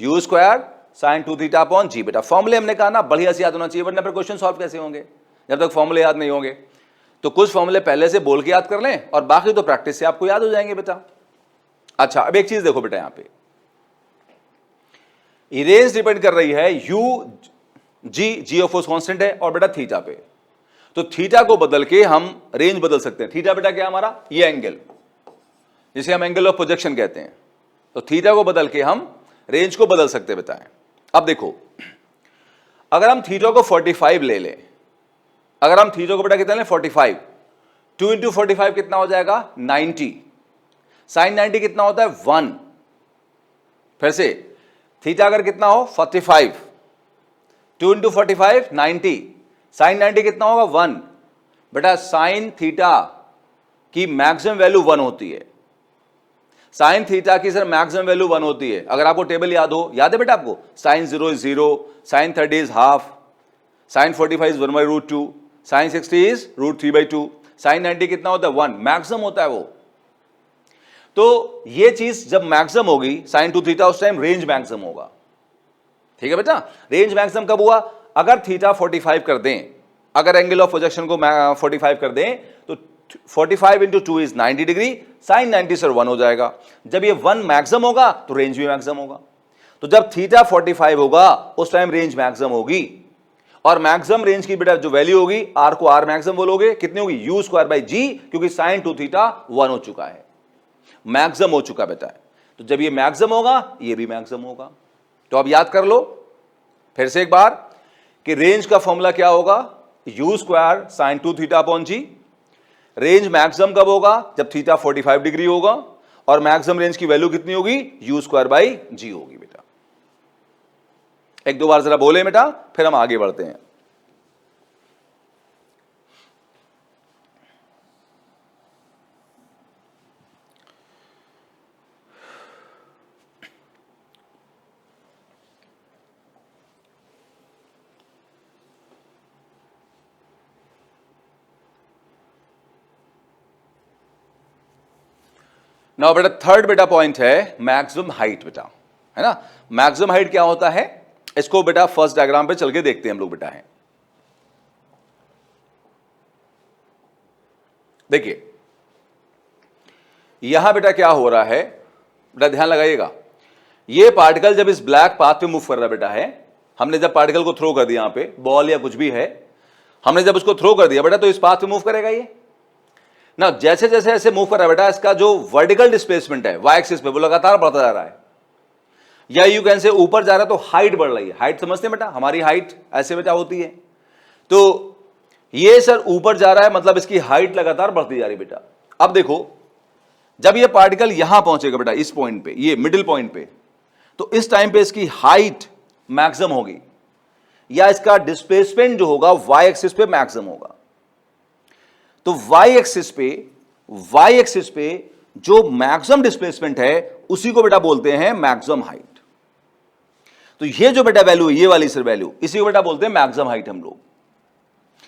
you square sine 2 theta upon G. बेटा फॉर्मूले हमने कहा ना बढ़िया से याद होना चाहिए, वरना फिर क्वेश्चन सॉल्व कैसे होंगे जब तक फॉर्मूले याद नहीं होंगे। तो कुछ फॉर्मूले पहले से बोल के याद कर लें, और बाकी तो प्रैक्टिस से आपको याद हो जाएंगे बेटा। अच्छा अब एक चीज देखो बेटा, यहां पे रेंज डिपेंड कर रही है u g of force constant है, और बेटा थीटा पे। तो थीटा को बदल के हम रेंज बदल सकते हैं। थीटा बेटा क्या हमारा, ये एंगल जिसे हम एंगल ऑफ प्रोजेक्शन कहते हैं। तो थीटा को बदल के हम रेंज को बदल सकते हैं बेटा। अब देखो, अगर हम थीटा को 45 ले लें, अगर हम थीटा को बेटा कितना लें 45, 2 इंटू 45 कितना हो जाएगा 90, साइन 90 कितना होता है 1। फिर से थीटा अगर कितना हो 45, 2 इंटू 45 90, साइन 90 कितना होगा 1। बेटा साइन थीटा की मैक्सिमम वैल्यू 1 होती है, साइन थीटा की सर मैक्सिमम वैल्यू 1 होती है। अगर आपको टेबल याद हो, याद है बेटा आपको, sine 0 is 0, sine 30 is half, sine 45 is 1/√2, sine 60 is √3/2, sine 90 कितना होता है 1, मैक्सिमम होता है वो। तो ये चीज जब मैक्सिमम होगी साइन 2 थीटा, उस टाइम रेंज मैक्सिमम होगा। ठीक है बेटा, रेंज मैक्सिमम कब हुआ, अगर थीटा 45 कर दें, अगर एंगल ऑफ प्रोजेक्शन को 45 कर दें तो 45 into 2 is 90 degree, sine 90 sir 1 हो जाएगा। जब ये 1 मैक्सिमम होगा तो रेंज भी मैक्सिमम होगा। तो जब थीटा 45 होगा उस टाइम रेंज मैक्सिमम होगी, और मैक्सिमम रेंज की बेटा जो वैल्यू होगी, आर को आर मैक्सिमम बोलोगे, कितनी होगी u²/g, क्योंकि साइन 2 थीटा 1 हो चुका है, मैक्सिमम हो चुका बेटा। तो जब ये मैक्सिमम होगा ये भी मैक्सिमम होगा। तो अब याद कर लो फिर से एक बार कि रेंज का फॉर्मूला क्या होगा, u² sin 2 θ/g। Range maximum कब होगा, जब थीटा 45 डिग्री होगा, और मैक्सिमम रेंज की वैल्यू कितनी होगी u²/g होगी बेटा। एक दो बार जरा बोले बेटा, फिर हम आगे बढ़ते हैं। नाउ बेटा थर्ड बेटा पॉइंट है मैक्सिमम हाइट बेटा, है ना। मैक्सिमम हाइट क्या होता है, इसको बेटा फर्स्ट डायग्राम पे चल के देखते हैं हम लोग बेटा। है देखिए यहां बेटा क्या हो रहा है बेटा, ध्यान लगाइएगा। ये पार्टिकल जब इस ब्लैक पाथ पे मूव कर रहा बेटा है, हमने जब पार्टिकल को थ्रो कर दिया, यहां पे बॉल या कुछ भी है, हमने जब उसको थ्रो कर दिया बेटा, तो इस पाथ पे मूव करेगा ये ना। जैसे जैसे ऐसे मूव कर रहा है बेटा, इसका जो वर्टिकल डिस्प्लेसमेंट है वाई एक्सिस पे, वो लगातार बढ़ता जा रहा है, या यू कैन से ऊपर जा रहा है, तो हाइट बढ़ रही है। हाइट समझते हैं बेटा, हमारी हाइट ऐसे बेटा होती है, तो ये सर ऊपर जा रहा है, मतलब इसकी हाइट लगातार बढ़ती जा रही बेटा। अब देखो जब ये पार्टिकल यहां पहुंचेगा बेटा, इस पॉइंट पे, ये मिडिल पॉइंट पे, तो इस टाइम पे इसकी हाइट मैक्सिमम होगी, या इसका डिस्प्लेसमेंट जो होगा वाई एक्सिस पे मैक्सिमम होगा। तो वाई एक्सिस पे जो मैक्सिमम डिस्प्लेसमेंट है उसी को बेटा बोलते हैं मैक्सिमम हाइट। तो ये जो बेटा वैल्यू है, ये वाली सर वैल्यू, इसी को बेटा बोलते हैं मैक्सिमम हाइट हम लोग।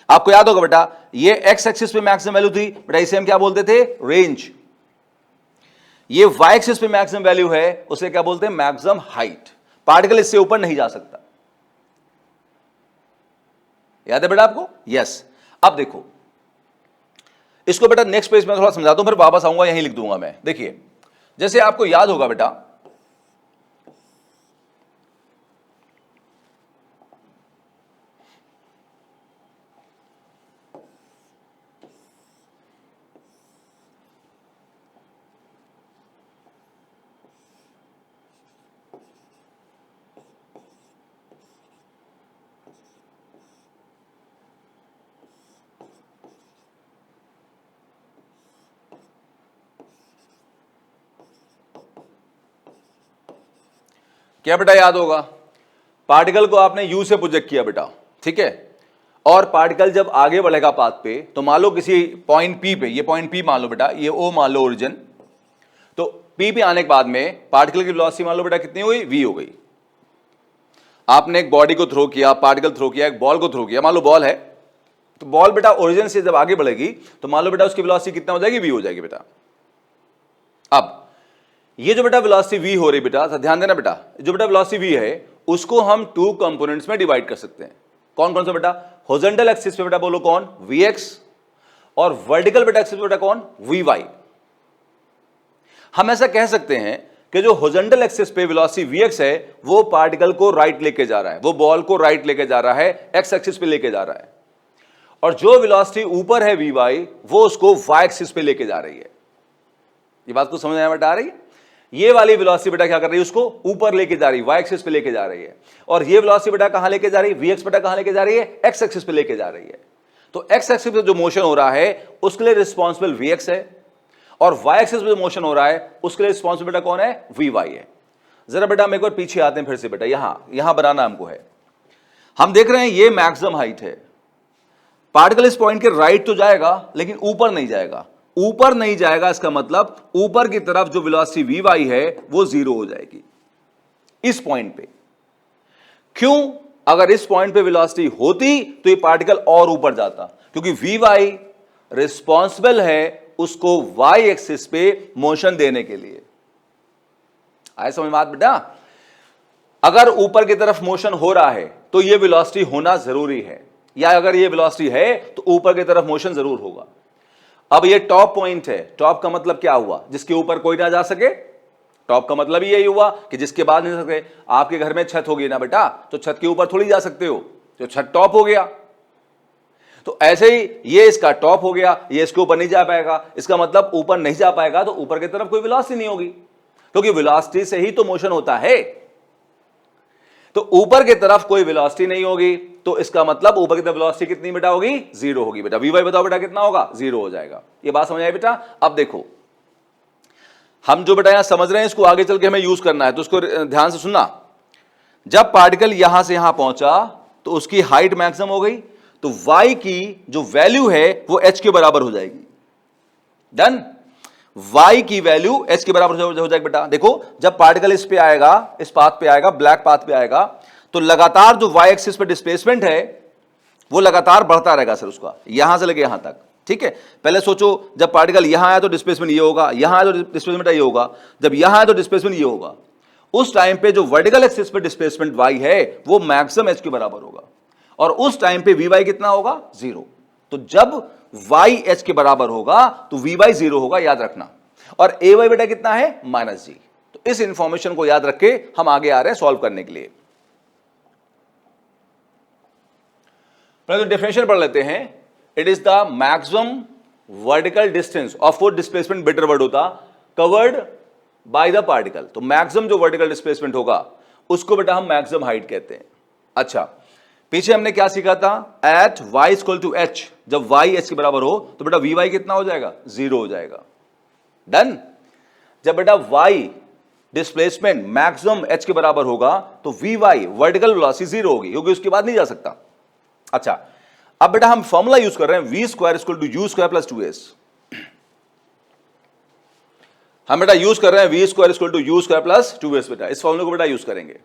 आपको याद होगा बेटा, ये एक्स एक्सिस पे मैक्सिमम वैल्यू थी बेटा, इसे हम क्या बोलते थे रेंज। ये वाई एक्सिस पे मैक्सिमम वैल्यू है, उसे क्या बोलते हैं मैक्सिमम हाइट। पार्टिकल इससे ऊपर नहीं जा सकता, याद है बेटा आपको, यस। अब देखो इसको बेटा नेक्स्ट पेज में थोड़ा समझाता हूं, फिर वापस आऊंगा, यहीं लिख दूंगा मैं। देखिए जैसे आपको याद होगा बेटा, क्या बेटा याद होगा, पार्टिकल को आपने यू से प्रोजेक्ट किया बेटा, ठीक है, और पार्टिकल जब आगे बढ़ेगा पाथ पे, तो मान लो किसी पॉइंट पी पे, ये पॉइंट पी मान लो बेटा, ये ओ मान लो ओरिजिन, तो पी पे आने के बाद में पार्टिकल की वेलोसिटी मान लो बेटा कितनी हुई, वी हो गई। आपने एक बॉडी को थ्रो किया, पार्टिकल थ्रो किया, एक बॉल को थ्रो किया, मान लो बॉल है, तो बॉल बेटा ओरिजिन से जब आगे बढ़ेगी तो मान लो बेटा उसकी वेलोसिटी कितना हो जाएगी, वी हो जाएगी बेटा। अब ये जो बेटा वेलोसिटी v हो रही बेटा, तो ध्यान देना बेटा, जो बेटा वेलोसिटी v है उसको हम 2 कंपोनेंट्स में डिवाइड कर सकते हैं। कौन कौन सा बेटा, हॉरिजॉन्टल एक्सिस पे बेटा बोलो कौन, vx, और वर्टिकल बेटा एक्सिस पे बेटा कौन, vy। हम ऐसा कह सकते हैं कि जो हॉरिजॉन्टल एक्सिस पे वेलोसिटी vx है, वो पार्टिकल को राइट लेके जा रहा है, वो बॉल को राइट लेके जा रहा है, x एक्सिस पे लेके जा रहा है, और जो वेलोसिटी ऊपर है vy, वो उसको y एक्सिस पे लेके जा रही है। ये बात को समझ में आ रही है। ये वाली वेलोसिटी बेटा क्या कर रही है, उसको ऊपर लेके जा रही है, y एक्सिस पे लेके जा रही है, और ये वेलोसिटी बेटा कहां लेके जा रही है, vx बेटा कहां लेके जा रही है, x एक्सिस पे लेके जा रही है। तो एक्स एक्सिस पे जो मोशन हो रहा है उसके लिए रिस्पॉन्सिबल वी एक्स है, और वाई एक्सिस पे जो मोशन हो रहा है उसके लिए रिस्पॉन्सिबल बेटा कौन है, वी वाई है। जरा बेटा हम एक बार पीछे आते हैं फिर से बेटा, यहां बनाना हमको है। हम देख रहे हैं ये मैक्सिमम हाइट है, पार्टिकल इस पॉइंट के राइट तो जाएगा लेकिन ऊपर नहीं जाएगा। ऊपर नहीं जाएगा इसका मतलब ऊपर की तरफ जो वेलोसिटी वी वाई है वो जीरो हो जाएगी इस पॉइंट पे। क्यों? अगर इस पॉइंट पे वेलोसिटी होती तो ये पार्टिकल और ऊपर जाता, क्योंकि वी वाई रिस्पॉन्सिबल है उसको वाई एक्सिस पे मोशन देने के लिए। आए समझ में बात बेटा? अगर ऊपर की तरफ मोशन हो रहा है तो ये वेलोसिटी होना जरूरी है, या अगर ये वेलोसिटी है तो ऊपर की तरफ मोशन जरूर होगा। अब ये टॉप पॉइंट है, टॉप का मतलब क्या हुआ, जिसके ऊपर कोई ना जा सके। टॉप का मतलब यही हुआ कि जिसके बाद नहीं सके। आपके घर में छत होगी ना बेटा, तो छत के ऊपर थोड़ी जा सकते हो, तो छत टॉप हो गया। तो ऐसे ही ये इसका टॉप हो गया, ये इसके ऊपर नहीं जा पाएगा, इसका मतलब ऊपर नहीं जा पाएगा तो ऊपर की तरफ कोई वेलोसिटी नहीं होगी, क्योंकि वेलोसिटी से ही तो मोशन होता है। तो ऊपर की तरफ कोई वेलोसिटी नहीं होगी, तो इसका मतलब ऊपर की तरफ वेलोसिटी कितनी बेटा होगी, जीरो होगी बेटा। वी वाई बताओ बेटा कितना होगा, जीरो हो जाएगा। ये बात समझ आई बेटा? अब देखो हम जो बेटा यहां समझ रहे हैं इसको आगे चल के हमें यूज करना है, तो उसको ध्यान से सुनना। जब पार्टिकल यहां से यहां पहुंचा तो उसकी हाइट मैक्सिमम हो गई, तो y की जो वैल्यू है वो h के बराबर हो जाएगी। डन? y की वैल्यू h के बराबर हो जाएगी बेटा। देखो जब पार्टिकल इस पे आएगा, इस पाथ पे आएगा, ब्लैक पाथ पे आएगा, तो लगातार जो y एक्सिस पे डिस्प्लेसमेंट है वो लगातार बढ़ता रहेगा सर, उसका यहां से लेके यहां तक। ठीक है, पहले सोचो जब पार्टिकल यहां आया तो डिस्प्लेसमेंट ये होगा, यहां आया तो डिस्प्लेसमेंट ये होगा, जब यहां आया तो डिस्प्लेसमेंट ये होगा। उस टाइम पे जो वर्टिकल एक्सिस पे डिस्प्लेसमेंट y है वो मैक्सिमम h के बराबर होगा, और उस टाइम पे वी वाई कितना होगा, जीरो। तो जब y h के बराबर होगा तो वी वाई जीरो होगा, याद रखना। और ए वाई बेटा कितना है, माइनस जी। तो इस इंफॉर्मेशन को याद रख के हम आगे आ रहे हैं सॉल्व करने के लिए। पहले तो डिफरेंशियल पढ़ लेते हैं। It is the maximum vertical distance of वो डिस्प्लेसमेंट बेटर वर्ड होता, कवर्ड बाय द पार्टिकल। तो मैक्सिमम जो वर्टिकल डिस्प्लेसमेंट होगा उसको बेटा हम मैक्सिमम हाइट कहते हैं। अच्छा, पीछे हमने क्या सीखा था, at y equal to h, जब y h के बराबर हो तो बेटा वी वाई कितना हो जाएगा, जीरो हो जाएगा। डन? जब बेटा y डिस्प्लेसमेंट मैक्सिमम h के बराबर होगा तो V Y vertical velocity zero होगी, क्योंकि उसके बाद नहीं जा सकता। अच्छा, अब बेटा हम फॉर्मूला यूज कर रहे हैं V square equal to you square plus 2s। हम बेटा यूज कर रहे हैं V square equal to you square plus 2s। बेटा इस फॉर्मूले को बेटा यूज करेंगे।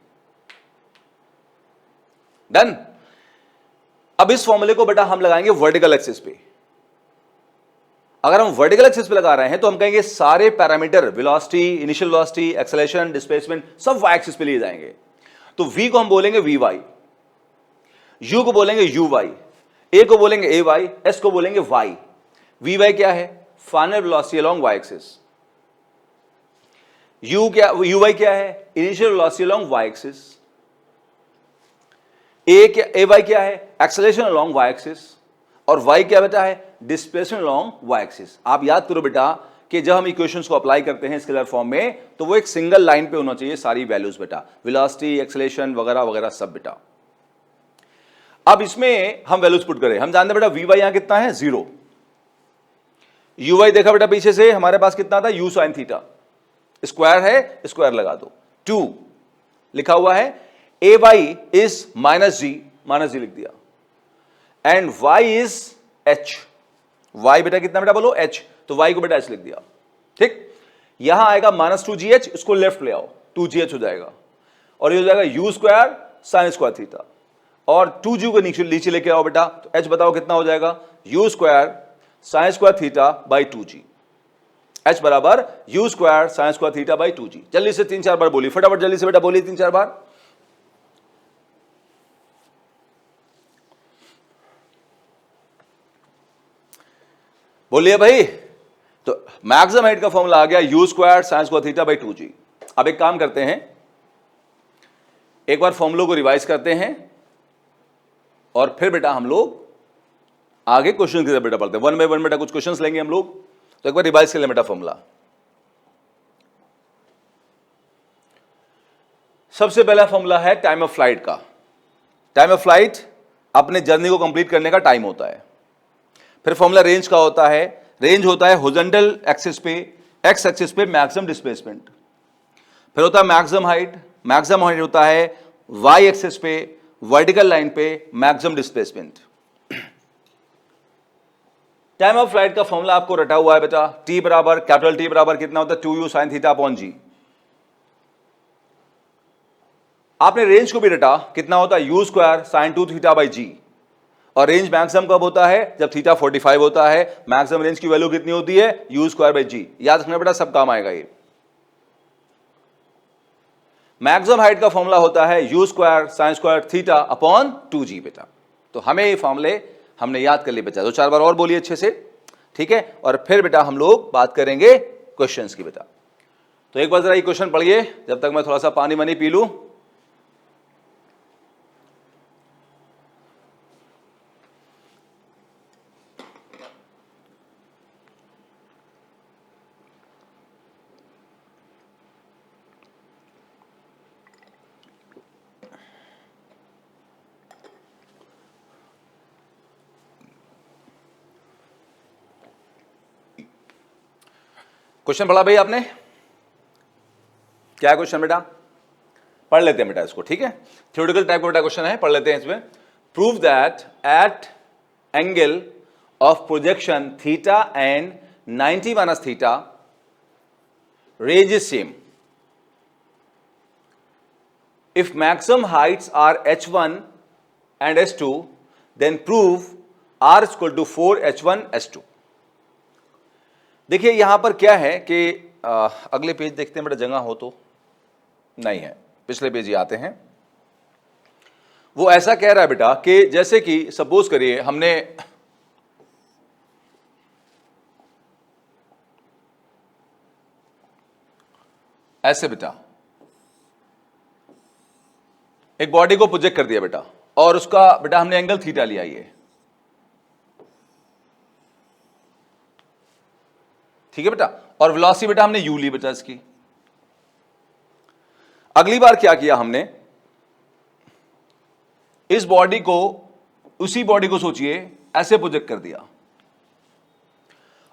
डन? अब इस फॉर्मूले को बेटा हम लगाएंगे वर्टिकल एक्सिस पे। अगर हम वर्टिकल एक्सिस पे लगा रहे हैं तो हम कहेंगे सारे parameter, velocity, initial velocity, acceleration, displacement, सब वाई एक्सिस पे लिए जाएंगे। तो v को हम बोलेंगे वी वाई, u को बोलेंगे यू वाई, a को बोलेंगे ए वाई, s को बोलेंगे y। वी वाई क्या है, final velocity along y axis. U Y क्या है, initial velocity along y axis. A Y क्या है, एक्सेलरेशन अलोंग y एक्सिस। और y क्या बेटा है, डिस्प्लेसमेंट अलोंग y एक्सिस। आप याद करो बेटा कि जब हम इक्वेशंस को अप्लाई करते हैं स्केलर फॉर्म में तो वो एक सिंगल लाइन पे होना चाहिए सारी वैल्यूज बेटा, वेलोसिटी, एक्सेलरेशन वगैरह वगैरह सब बेटा। अब इसमें हम वैल्यूज पुट करें, हम जानते हैं बेटा वी वाई यहां कितना है, जीरो। यू वाई देखा बेटा पीछे से हमारे पास कितना था, यू साइन थीटा, स्क्वायर है, स्क्वायर लगा दो, 2 लिखा हुआ है। A Y is minus G लिख दिया, and Y is H. Y बेटा कितना बेटा बोलो, एच, तो वाई को बेटा एच लिख दिया। ठीक, यहां आएगा माइनस 2gh, इसको लेफ्ट ले आओ, 2gh हो जाएगा, और ये हो जाएगा you square sine square theta, और 2g को नीचे लेके आओ बेटा, तो h बताओ कितना हो जाएगा, you square sine square theta by 2g। h बराबर you square sine square theta by 2g। जल्दी से 3-4 बार बोली, फटाफट जल्दी से बेटा बोली 3-4 बार। बोलिए भाई। तो मैक्सिमम हाइट का फॉर्मूला आ गया u square sine square theta by 2g। अब एक काम करते हैं, एक बार फॉर्मूले को रिवाइज करते हैं और फिर बेटा हम लोग आगे क्वेश्चन की तरफ बेटा पढ़ते हैं। 1 बाय 1 बेटा कुछ क्वेश्चंस लेंगे हम लोग, तो एक बार रिवाइज कर लें बेटा फॉर्मूला। सबसे पहला फॉर्मूला है टाइम ऑफ फ्लाइट का। टाइम ऑफ फ्लाइट अपने जर्नी को कंप्लीट करने का टाइम होता है। फिर फॉर्मूला रेंज का होता है, रेंज होता है हॉरिजॉन्टल एक्सिस पे, एक्स एक्सिस पे मैक्सिमम डिस्प्लेसमेंट। फिर होता है मैक्सिमम हाइट, मैक्सिमम हाइट होता है वाई एक्सिस पे, वर्टिकल लाइन पे maximum displacement. Time of flight का फॉर्मूला आपको रटा हुआ है बेटा, टी बराबर कैपिटल टी बराबर कितना होता है 2u sin थीटा अपॉन जी। आपने रेंज को भी रटा, कितना होता है u square sin 2 theta by G. और रेंज मैक्सिमम कब होता है, जब थीटा 45 होता है। मैक्सिमम रेंज की वैल्यू कितनी होती है, u स्क्वायर बाई जी। याद रखना बेटा, सब काम आएगा ये। मैक्सिमम हाइट का फॉर्मूला होता है u square sin square theta upon 2g बेटा। तो हमें ये फॉर्मूले हमने याद कर लिए बच्चा, दो चार बार और बोलिए अच्छे से, ठीक है। और फिर बेटा हम लोग बात करेंगे क्वेश्चंस की बेटा। तो एक बार जरा ये क्वेश्चन पढ़िए जब तक मैं थोड़ा सा पानी वानी पी लूं। क्वेश्चन पढ़ा भाई आपने, क्या क्वेश्चन बेटा, पढ़ लेते हैं बेटा इसको, ठीक है। थ्योरेटिकल टाइप का बेटा क्वेश्चन है, पढ़ लेते हैं इसमें। Prove that at angle of projection theta and 90 minus theta range is same if maximum heights are h1 and h2 then prove r equal to 4h1 h2। देखिए यहां पर क्या है कि अगले पेज देखते हैं बेटा, जगह हो तो, नहीं है, पिछले पेज ही आते हैं। वो ऐसा कह रहा है बेटा कि जैसे कि सपोज करिए हमने ऐसे बेटा एक बॉडी को प्रोजेक्ट कर दिया बेटा, और उसका बेटा हमने एंगल थीटा लिया, ये ठीक है बेटा, और वेलोसिटी बेटा हमने u ली बेटा इसकी। अगली बार क्या किया हमने, इस बॉडी को, उसी बॉडी को सोचिए ऐसे प्रोजेक्ट कर दिया,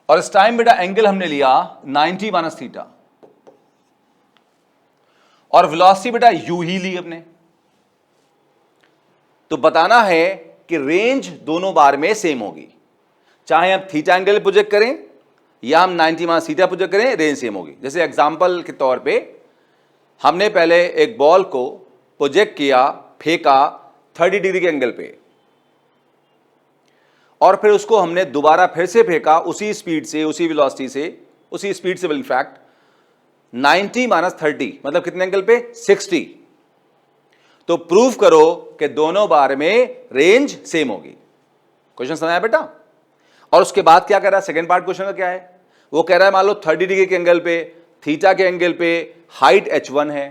और इस टाइम बेटा एंगल हमने लिया 90 माइनस थीटा, और वेलोसिटी बेटा u ही ली अपने। तो बताना है कि रेंज दोनों बार में सेम होगी, चाहे हम थीटा एंगल प्रोजेक्ट करें या हम 90 माइनस थीटा प्रोजेक्ट करें, रेंज सेम होगी। जैसे एग्जांपल के तौर पे हमने पहले एक बॉल को प्रोजेक्ट किया, फेंका 30 डिग्री के एंगल पे, और फिर उसको हमने दोबारा फिर से फेंका उसी स्पीड से, उसी वेलोसिटी से, उसी स्पीड से इनफैक्ट 90 माइनस 30 मतलब कितने एंगल पे, 60। तो प्रूव करो कि दोनों बार में रेंज सेम होगी। क्वेश्चन समझाया बेटा। और उसके बाद क्या कह रहा है, सेकंड पार्ट क्वेश्चन का क्या है, वो कह रहा है मान लो 30 डिग्री के एंगल पे, थीटा के एंगल पे हाइट h1 है,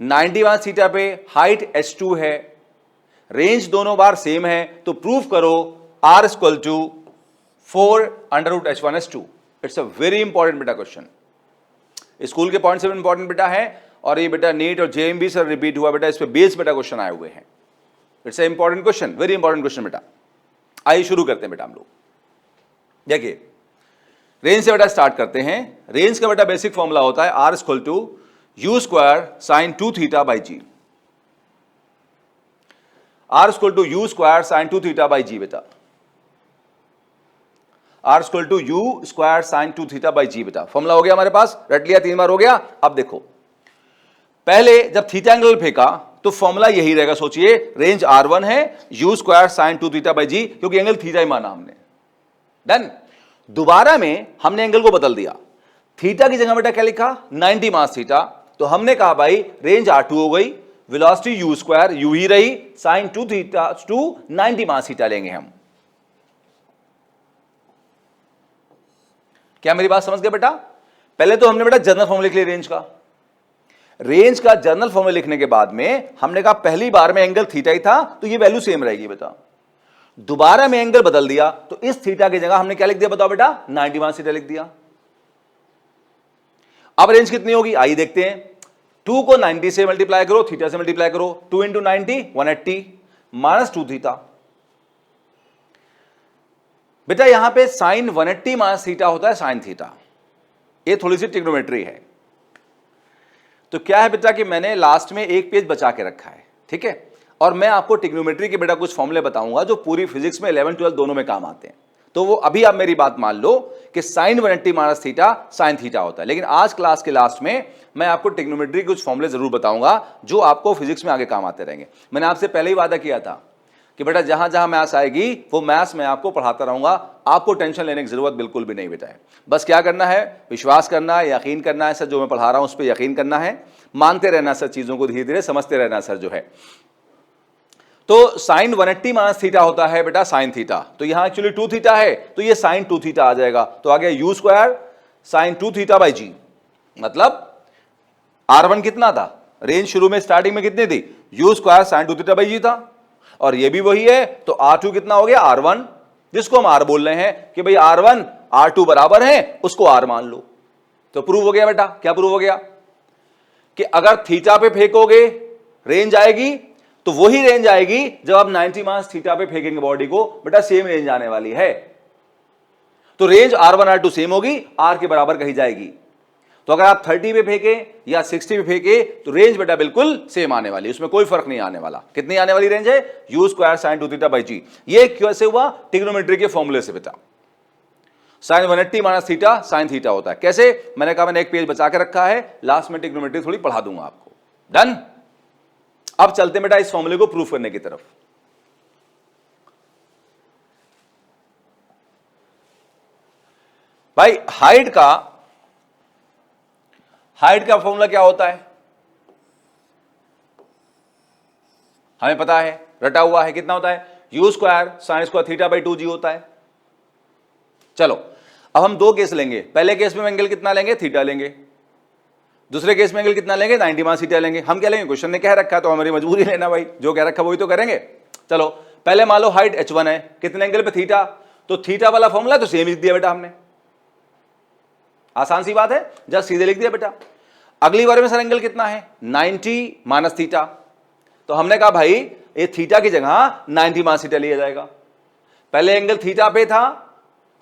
90 माइनस थीटा पे हाइट h2 है, रेंज दोनों बार सेम है, तो प्रूव करो r equal to 4 under root h1 h2। It's a very important बेटा क्वेश्चन, स्कूल के पॉइंट से भी इंपॉर्टेंट बेटा है, और ये बेटा नीट और जेएमबी से रिपीट हुआ बेटा, इस पे बेस बेटा क्वेश्चन आए हुए हैं। It's a important question, very important question बेटा। आइए शुरू करते हैं बेटा हम लोग। देखिए रेंज से बेटा स्टार्ट करते हैं। रेंज का बेटा बेसिक फॉर्मूला होता है r equal to u square sine 2 theta by g. r equal to u square sine 2 theta by g बेटा, r equal to u square sine 2 theta by g बेटा। Formula हो गया हमारे पास, रट लिया, 3 बार हो गया। अब देखो पहले जब थीटा एंगल फेंका तो फॉर्मूला यही रहेगा, सोचिए रेंज r1 है, u square sine 2 theta by g, क्योंकि एंगल थीटा ही माना हमने। डन। दोबारा में हमने एंगल को बदल दिया, थीटा की जगह बेटा क्या लिखा, 90 माइनस थीटा। तो हमने कहा भाई रेंज r2 हो गई, वेलोसिटी u स्क्वायर u ही रही, sine 2 theta to 90 minus theta लेंगे हम। क्या मेरी बात समझ गए बेटा। पहले तो हमने बेटा जनरल फॉर्मूला लिख लिया रेंज का, रेंज का जनरल फॉर्मूला लिखने के बाद में हमने कहा पहली बार में एंगल थीटा ही था, तो ये वैल्यू सेम रहेगी बेटा। दोबारा में एंगल बदल दिया, तो इस थीटा की जगह हमने क्या लिख दिया बताओ बेटा, 90 माइनस थीटा लिख दिया। अब रेंज कितनी होगी आइए देखते हैं। 2 को 90 से मल्टीप्लाई करो, थीटा से मल्टीप्लाई करो, 2 इंटू 90 180 माइनस 2 थीटा। बेटा यहां पे साइन 180 माइनस थीटा होता है साइन थीटा, ये थोड़ी सी ट्रिग्नोमेट्री है। तो क्या है बेटा कि मैंने लास्ट में एक पेज बचा के रखा है, ठीक है, और मैं आपको ट्रिग्नोमेट्री के बेटा कुछ फॉर्मूले बताऊंगा जो पूरी फिजिक्स में 11 12 दोनों में काम आते हैं। तो वो अभी आप मेरी बात मान लो कि sine 180 minus theta sine theta होता है, लेकिन आज क्लास के लास्ट में मैं आपको ट्रिग्नोमेट्री के कुछ फॉर्मूले जरूर बताऊंगा जो आपको फिजिक्स में आगे काम आते रहेंगे। मैंने आपसे पहले ही वादा किया था कि बेटा जहां जहां मैथ्स आएगी वो मैथ्स मैं आपको पढ़ाता रहूंगा, आपको टेंशन लेने की जरूरत बिल्कुल भी नहीं बेटा है। बस क्या करना है, विश्वास करना है, यकीन करना है सर, जो मैं पढ़ा रहा हूं उस पर यकीन करना है, मानते रहना सर, चीजों को धीरे धीरे समझते रहना सर जो है। तो साइन 180 माइनस थीटा होता है बेटा साइन थीटा, तो यहां एक्चुअली 2 थीटा है तो ये साइन 2 थीटा आ जाएगा, तो आ गया u square sine 2 theta by g. मतलब R1 कितना था, रेंज शुरू में स्टार्टिंग में कितनी थी, u square sine 2 theta by g था, और ये भी वही है, तो R2 कितना हो गया R1, जिसको हम R बोल रहे हैं कि भाई R1 R2 बराबर है, उसको R मान लो। तो प्रूव हो गया बेटा, क्या प्रूव हो गया कि अगर थीटा पे फेंकोगे रेंज आएगी, तो वही रेंज आएगी जब आप 90 माइनस थीटा पे फेंकेंगे बॉडी को, बेटा सेम रेंज आने वाली है। तो रेंज R1 R2 सेम होगी, R के बराबर कही जाएगी। तो अगर आप 30 पे फेंके या 60 पे फेंके तो रेंज बेटा बिल्कुल सेम आने वाली, उसमें कोई फर्क नहीं आने वाला। कितनी आने वाली रेंज है, you square sine 2 theta by g. ये कैसे हुआ, ट्रिग्नोमेट्री के फॉर्मूले से बेटा। Sine 180 minus theta sine theta होता है, कैसे, मैंने कहा मैंने एक पेज बचा के रखा है, लास्ट में ट्रिग्नोमेट्री थोड़ी पढ़ा दूंगा आपको। डन। अब चलते बेटा इस फॉर्मूले को प्रूफ करने की तरफ। भाई हाइट का फॉर्मूला क्या होता है, हमें पता है, रटा हुआ है, कितना होता है, you square sine square theta by 2 जी होता है। चलो अब हम दो केस लेंगे, पहले केस में एंगल कितना लेंगे, थीटा लेंगे, दूसरे केस में एंगल कितना लेंगे, 90 माइनस थीटा लेंगे। हम क्या लेंगे, क्वेश्चन ने कह रखा है तो हमारी मजबूरी लेना भाई, जो कह रखा है वही तो करेंगे। चलो पहले मान लो हाइट h1 है, कितने एंगल पे, थीटा, तो थीटा वाला फॉर्मूला तो सेम लिख दिया बेटा हमने, आसान सी बात है, जस्ट सीधे लिख दिया बेटा। अगली बार में सर एंगल कितना है, 90 माइनस थीटा, तो हमने कहा भाई ये थीटा की जगह 90 माइनस थीटा लिया जाएगा। पहले एंगल थीटा पे था,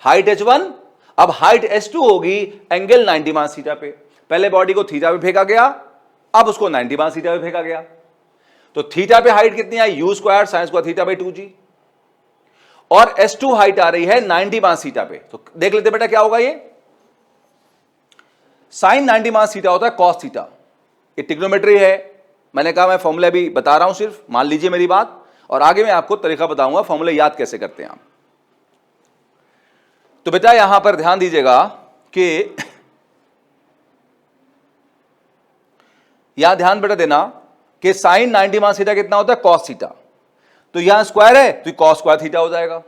हाइट h1, अब हाइट h2 होगी एंगल 90 माइनस थीटा पे। पहले बॉडी को थीटा पे फेंका गया, अब उसको 90 माइनस थीटा पे फेंका गया, तो थीटा पे हाइट कितनी आई, u square sine square theta by 2 g, और h2 हाइट आ रही है 90 माइनस थीटा पे। तो देख लेते बेटा क्या होगा, ये साइन 90 माइनस थीटा होता है कॉस थीटा, ये ट्रिग्नोमेट्री है। मैंने कहा मैं फॉर्मूला भी बता रहा हूं, सिर्फ मान लीजिए मेरी बात, और आगे मैं आपको तरीका बताऊंगा फॉर्मूले याद कैसे करते हैं आप। तो बेटा यहां पर ध्यान दीजिएगा कि यहां ध्यान बेटा देना कि साइन 90 माइनस थीटा कितना होता है, कॉस थीटा, तो यहां स्क्वायर है तो कॉस स्क्वायर थीटा हो जाएगा।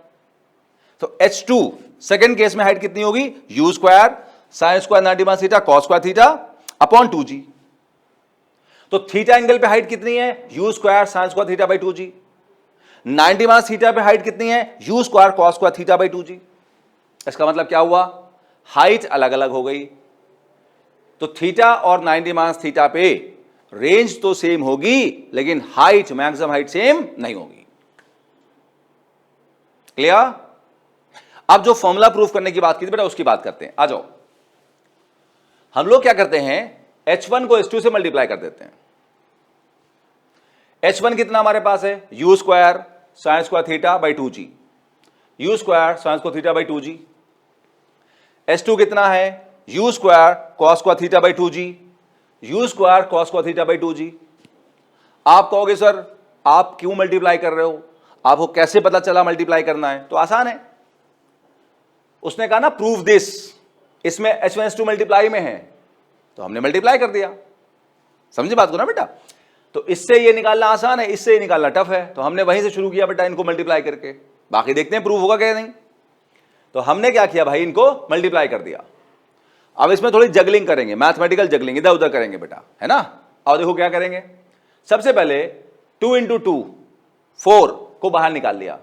तो h2 सेकंड केस में हाइट कितनी होगी, U square sine square 90 minus theta cos square theta upon 2 G. तो थीटा एंगल पे हाइट कितनी है, you square sine square theta by 2 G. 90 minus theta पे हाइट कितनी है, you square cos square theta by 2 G. इसका मतलब क्या हुआ, हाइट अलग अलग हो गई, तो थीटा और 90 माइनस थीटा पे रेंज तो सेम होगी, लेकिन हाइट, मैक्सिमम हाइट सेम नहीं होगी। क्लियर। अब जो फॉर्मूला प्रूफ करने की बात की थी बेटा उसकी बात करते हैं, आ जाओ। हम लोग क्या करते हैं, h1 को h2 से मल्टीप्लाई कर देते हैं। h1 कितना हमारे पास है, you square sine square theta by 2 G, U square sine square theta by 2 G. h2 कितना है, you square cos square theta by 2 G, U square cos square theta by 2 G. आप कहोगे सर आप क्यों मल्टीप्लाई कर रहे हो, आपको कैसे पता चला मल्टीप्लाई करना है, तो आसान है, उसने कहा ना प्रूव दिस, इसमें h1 h2 मल्टीप्लाई में है तो हमने मल्टीप्लाई कर दिया। समझे बात को ना बेटा, तो इससे ये निकालना आसान है, इससे ये निकालना टफ है, तो हमने वहीं से शुरू किया बेटा इनको मल्टीप्लाई करके, बाकी देखते हैं प्रूव होगा क्या नहीं। तो हमने क्या किया भाई, इनको मल्टीप्लाई कर दिया। अब इसमें थोड़ी जगलिंग करेंगे, मैथमेटिकल जगलिंग इधर उधर करेंगे बेटा, है ना। और देखो क्या करेंगे, सबसे पहले 2 इंटू 2 4 को बाहर निकाल लिया,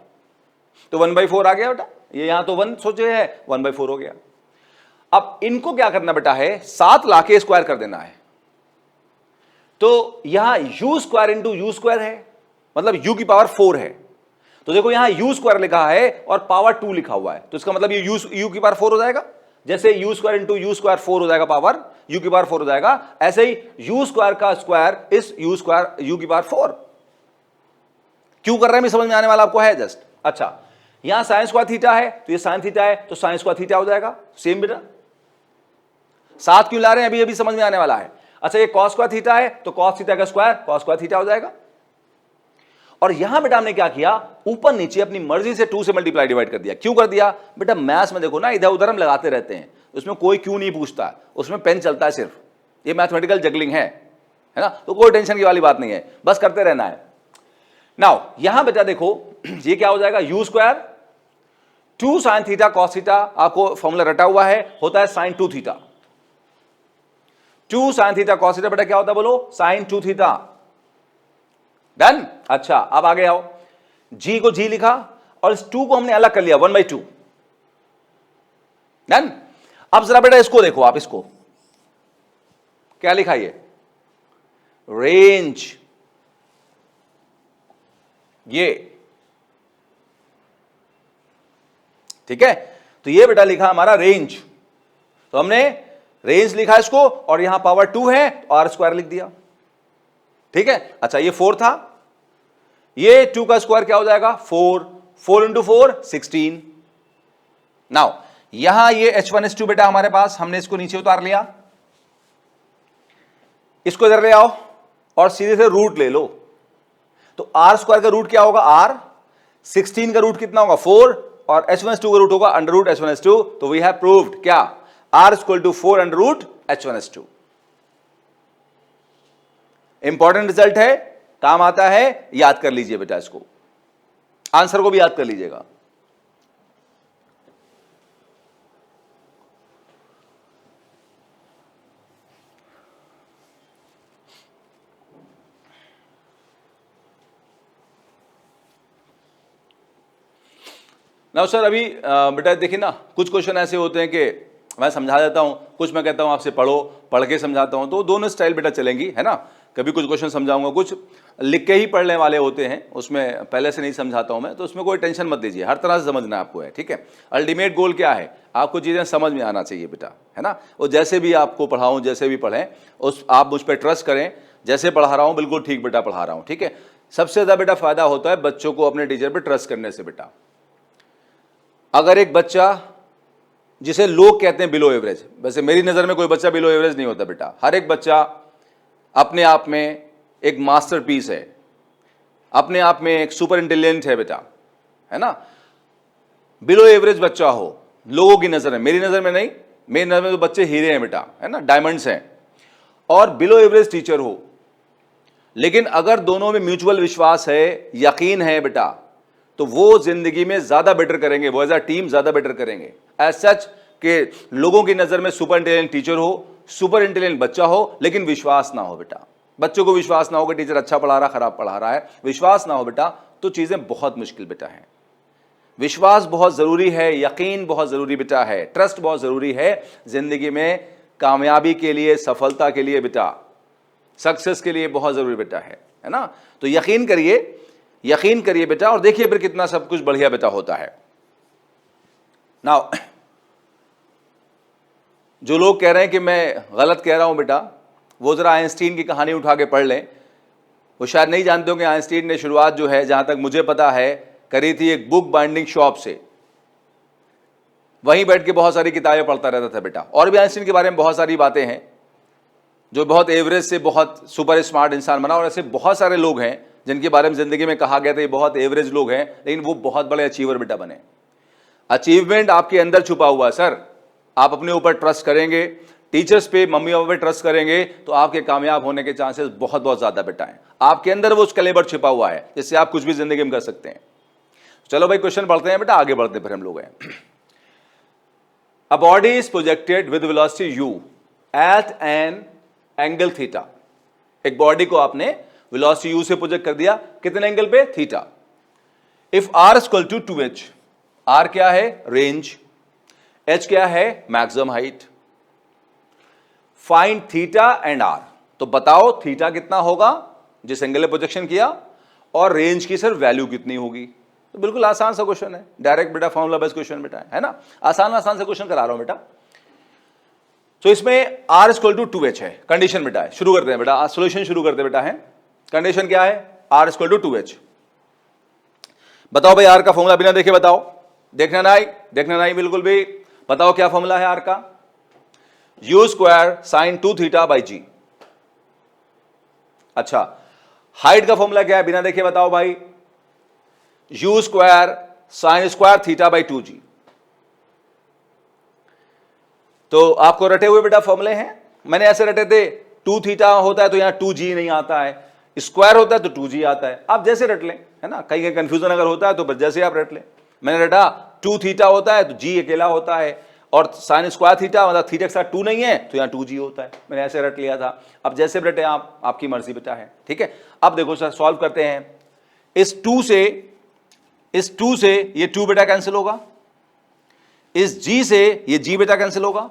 तो 1/4 आ गया बेटा, ये यहां तो 1 सोचे है, 1/4 हो गया। अब इनको क्या करना बेटा है, 7 लाके स्क्वायर कर देना है, तो यहां you square into you square है, मतलब u की पावर 4 है, तो देखो यहां u स्क्वायर लिखा है और पावर 2 लिखा हुआ है, तो इसका मतलब ये u की पावर 4 हो जाएगा। जैसे u square into u square 4 हो जाएगा, पावर u की पावर 4 हो जाएगा, ऐसे ही u स्क्वायर का स्क्वायर इस u स्क्वायर u की पावर 4। क्यों कर रहे हैं मैं समझ में आने वाला आपको है जस्ट। अच्छा, यहां साइन स्क्वायर थीटा है तो ये साइन थीटा है, तो साइन स्क्वायर थीटा हो जाएगा सेम बेटा। साथ क्यों ला रहे हैं अभी अभी समझ में आने वाला है। अच्छा, ये कॉस स्क्वायर थीटा है तो कॉस थीटा का स्क्वायर कॉस स्क्वायर थीटा हो जाएगा। और यहां बेटा हमने क्या किया, ऊपर नीचे अपनी मर्जी से 2 से मल्टीप्लाई डिवाइड कर दिया। क्यों कर दिया बेटा, मैथ्स में देखो ना इधर उधर हम लगाते रहते हैं, उसमें कोई क्यों नहीं पूछता, उसमें पेन चलता है सिर्फ। ये मैथमेटिकल जगलिंग है ना, तो कोई टेंशन की वाली बात नहीं है, बस करते रहना है। नाउ यहां बेटा देखो ये क्या हो जाएगा, u square 2 sine theta cos theta, आपको फॉर्मूला रटा हुआ है, होता है sine 2 theta. 2 sine theta cos theta बेटा क्या होता है बोलो, साइन 2 थीटा। डन। अच्छा, अब आगे आओ, g को g लिखा और इस 2 को हमने अलग कर लिया 1/2। डन। अब जरा बेटा इसको देखो, आप इसको क्या लिखा, ये रेंज, ये ठीक है, तो ये बेटा लिखा हमारा रेंज, तो हमने रेंज लिखा इसको और यहां पावर 2 है तो आर स्क्वायर लिख दिया। ठीक है। अच्छा, ये 4 था, ये 2 का स्क्वायर क्या हो जाएगा 4, 4 इंटू 4 16। नाउ यहां ये h1s2 बेटा हमारे पास, हमने इसको नीचे उतार लिया, इसको इधर ले आओ और सीधे से रूट ले लो। तो आर स्क्वायर का रूट क्या होगा r, 16 का रूट कितना होगा 4 और h1s2 का रूट होगा अंडर रूट h1s2। तो वी हैव प्रूव्ड क्या, r equal to 4 under root h1s2। Important result है, काम आता है, याद कर लीजिए बेटा, इसको आंसर को भी याद कर लीजिएगा। ना सर अभी बेटा देखिए ना, कुछ क्वेश्चन ऐसे होते हैं कि मैं समझा देता हूं, कुछ मैं कहता हूं आपसे पढ़ो, पढ़ के समझाता हूं, तो दोनों स्टाइल बेटा चलेंगी, है ना। कभी कुछ क्वेश्चन समझाऊंगा, कुछ लिख के ही पढ़ने वाले होते हैं, उसमें पहले से नहीं समझाता हूं मैं, तो उसमें कोई टेंशन मत दीजिए, हर तरह से समझना आपको है। ठीक है, अल्टीमेट गोल क्या है, आपको चीज़ें समझ में आना चाहिए बेटा, है ना। वो जैसे भी आपको पढ़ाऊँ, जैसे भी पढ़ें, उस आप मुझ पर ट्रस्ट करें, जैसे पढ़ा रहा हूँ बिल्कुल ठीक बेटा पढ़ा रहा हूँ। ठीक है, सबसे ज़्यादा बेटा फायदा होता है बच्चों को अपने टीचर पर ट्रस्ट करने से बेटा। अगर एक बच्चा जिसे लोग कहते हैं बिलो एवरेज, वैसे मेरी नज़र में कोई बच्चा बिलो एवरेज नहीं होता बेटा, हर एक बच्चा अपने आप में एक मास्टरपीस है, अपने आप में एक सुपर इंटेलिजेंट है बेटा, है ना। बिलो एवरेज बच्चा हो लोगों की नज़र में, मेरी नज़र में नहीं, मेरी नज़र में तो बच्चे हीरे हैं बेटा, है ना, डायमंड्स हैं। और बिलो एवरेज टीचर हो, लेकिन अगर दोनों में म्यूचुअल विश्वास है, यकीन है बेटा, तो वो जिंदगी में ज्यादा बेटर करेंगे, वो एज अ टीम ज्यादा बेटर करेंगे। एज सच के लोगों की नजर में सुपर इंटेलिजेंट टीचर हो, सुपर इंटेलिजेंट बच्चा हो, लेकिन विश्वास ना हो बेटा, बच्चों को विश्वास ना हो कि टीचर अच्छा पढ़ा रहा खराब पढ़ा रहा है, विश्वास ना हो बेटा, तो चीजें बहुत मुश्किल बेटा है। विश्वास बहुत जरूरी है, यकीन बहुत जरूरी बेटा है, ट्रस्ट बहुत जरूरी है जिंदगी में कामयाबी के लिए, सफलता के लिए बेटा, सक्सेस के लिए बहुत जरूरी बेटा है ना। तो यकीन करिए बेटा, और देखिए फिर कितना सब कुछ बढ़िया बेटा होता है। नाउ जो लोग कह रहे हैं कि मैं गलत कह रहा हूं बेटा, वो जरा आइंस्टीन की कहानी उठा के पढ़ लें। वो शायद नहीं जानते हो कि आइंस्टीन ने शुरुआत जो है, जहां तक मुझे पता है, करी थी एक बुक बाइंडिंग शॉप से। वहीं बैठ के बहुत सारी किताबें पढ़ता रहता था बेटा। और भी आइंस्टीन के बारे में बहुत सारी बातें हैं, जो बहुत एवरेज से बहुत सुपर स्मार्ट इंसान बना, और ऐसे बहुत सारे लोग हैं जिनके बारे में जिंदगी में कहा गया था ये बहुत एवरेज लोग हैं, लेकिन वो बहुत बड़े अचीवर बेटा बने। अचीवमेंट आपके अंदर छुपा हुआ है सर, आप अपने ऊपर ट्रस्ट करेंगे, टीचर्स पे, मम्मी पापा पे ट्रस्ट करेंगे, तो आपके कामयाब होने के चांसेस बहुत बहुत ज्यादा बेटा है। आपके अंदर वो कैलिबर छिपा हुआ है, जिससे आप कुछ भी जिंदगी में कर सकते हैं। चलो भाई क्वेश्चन पढ़ते हैं बेटा, आगे बढ़ते फिर हम लोग हैं। A body is projected with velocity u at an angle theta. एक बॉडी को आपने वेलोसिटी u से प्रोजेक्ट कर दिया, कितने एंगल पे, theta. If r equal to 2h, r क्या है, रेंज, h क्या है, maximum height, find theta and r। तो बताओ थीटा कितना होगा जिस एंगल पे प्रोजेक्शन किया, और रेंज की सर वैल्यू कितनी होगी। तो बिल्कुल आसान सा क्वेश्चन है, डायरेक्ट बेटा फॉर्मूला बेस्ड क्वेश्चन बेटा है ना, आसान से क्वेश्चन करा रहा हूं बेटा। तो इसमें R इक्वल टू 2H है, कंडीशन बेटा है, शुरू करते हैं बेटा, सोल्यूशन शुरू करते हैं बेटा है। कंडीशन क्या है? R equal to 2H। बताओ भाई R का फॉर्मूला बिना देखे बताओ, देखना नहीं बिल्कुल भी, बताओ क्या फॉर्मूला है R का? U square sine 2 theta by g. अच्छा, हाइट का फॉर्मूला क्या है बिना देखे बताओ भाई? U square sine square theta by 2g। तो आपको रटे हुए बेटा फॉर्मूले हैं, मैंने ऐसे रटे थे, 2 थीटा होता है तो यहां 2g नहीं आता है, स्क्वायर होता है तो 2g आता है, आप जैसे रट लें, है ना, कहीं कंफ्यूजन अगर होता है तो बस जैसे आप रट लें। मैंने रटा 2 थीटा होता है तो g अकेला होता है, और साइन स्क्वायर थीटा मतलब थीटा के साथ 2 नहीं है तो यहां 2g होता है, मैंने ऐसे रट लिया था। अब जैसे रटे आप, आपकी मर्जी बेटा है, ठीक है। अब देखो सर सॉल्व करते हैं, इस 2 से ये 2 बेटा कैंसिल होगा, इस g से ये g बेटा कैंसिल होगा,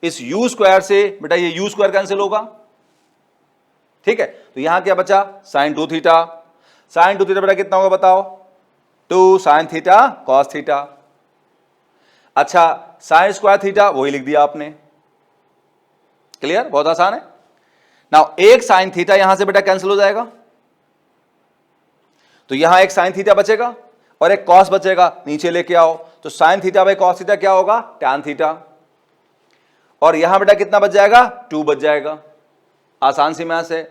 इस u स्क्वायर से बेटा ये u स्क्वायर कैंसिल होगा, ठीक है। तो यहां क्या बचा? Sign 2 theta. साइन 2 थीटा बेटा कितना होगा बताओ? 2 साइन थीटा कॉस थीटा। अच्छा, साइन स्क्वायर थीटा वही लिख दिया आपने, क्लियर, बहुत आसान है। नाउ एक साइन थीटा यहां से बेटा कैंसिल हो जाएगा, तो यहां एक साइन थीटा बचेगा और एक कॉस बचेगा, नीचे लेके आओ, तो sine theta by cos theta क्या होगा? Tan theta. और यहां बेटा कितना बच जाएगा? 2 बच जाएगा, आसान सी मैथ्स है।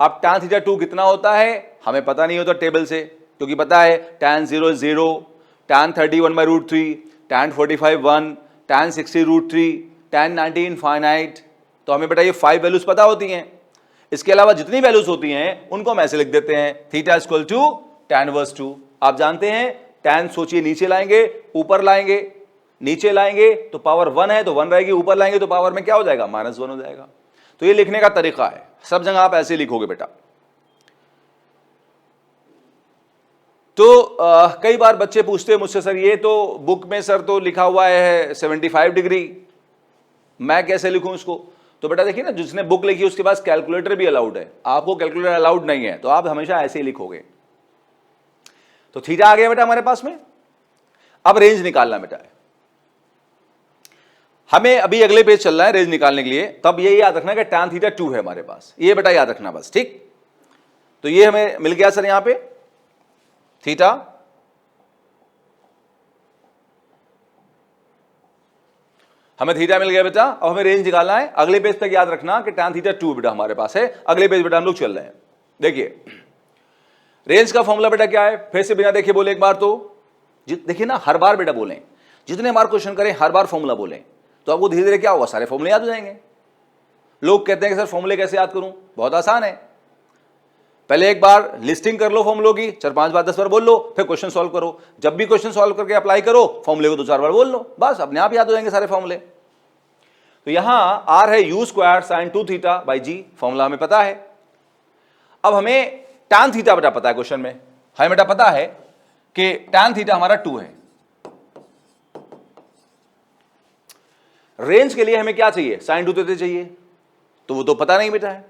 अब टैन थीटा 2 कितना होता है हमें पता नहीं होता टेबल से, क्योंकि पता है tan 0 0, tan 31 by root 3, tan 45 1, tan 60 root 3, tan 90 infinite. तो हमें बेटा ये 5 वैल्यूज पता होती हैं, इसके अलावा जितनी वैल्यूज होती हैं उनको हम ऐसे लिख देते हैं, theta equal to tan inverse 2। आप जानते हैं टैन सोचिए नीचे लाएंगे ऊपर लाएंगे, नीचे लाएंगे तो पावर 1 है तो 1 रहेगी, ऊपर लाएंगे तो पावर में क्या हो जाएगा? -1 हो जाएगा। तो ये लिखने का तरीका है, सब जगह आप ऐसे लिखोगे बेटा। तो कई बार बच्चे पूछते हैं मुझसे, सर ये तो बुक में सर तो लिखा हुआ है 75 डिग्री, मैं कैसे लिखूं इसको? तो बेटा देखिए ना, जिसने बुक लिखी उसके पास कैलकुलेटर भी अलाउड है, आपको कैलकुलेटर अलाउड नहीं है तो आप हमेशा ऐसे ही लिखोगे। तो थीटा आ गया बेटा हमारे पास में, अब रेंज निकालना बेटा है हमें, अभी अगले पेज चल रहा है रेंज निकालने के लिए। तब ये याद रखना कि टैन थीटा 2 है हमारे पास, ये बेटा याद रखना बस, ठीक। तो ये हमें मिल गया सर यहां पे थीटा, हमें थीटा मिल गया बेटा। अब हमें रेंज निकालना है, अगले पेज तक याद रखना कि टैन थीटा 2 बेटा हमारे पास है। अगले पेज बेटा हम लोग चल रहे हैं, देखिए रेंज का फॉर्मूला बेटा क्या है, फिर से बिना देखे बोले एक बार तो, देखिए ना हर बार बेटा बोलें, जितने बार क्वेश्चन करें हर बार फॉर्मूला बोलें, तो आपको धीरे धीरे क्या होगा, सारे फॉर्मूले याद हो जाएंगे। लोग कहते हैं कि सर फॉर्मूले कैसे याद करूं? बहुत आसान है, पहले एक बार लिस्टिंग कर लो फॉर्मूलों की, 4-5 बार 10 बार बोल लो, फिर क्वेश्चन सॉल्व करो। जब भी क्वेश्चन सॉल्व करके अप्लाई करो फॉर्मूले को 2-4 बार बोल लो, बस अपने आप याद हो जाएंगे सारे फॉर्मूले। तो यहां आर है u square sine 2 theta by G, formula हमें पता है। अब हमें टैन थीटा बेटा पता है, क्वेश्चन में हमें बेटा पता है कि टैन थीटा हमारा 2 है। रेंज के लिए हमें क्या चाहिए? साइन 2 थीटा चाहिए, तो वो तो पता नहीं बेटा है,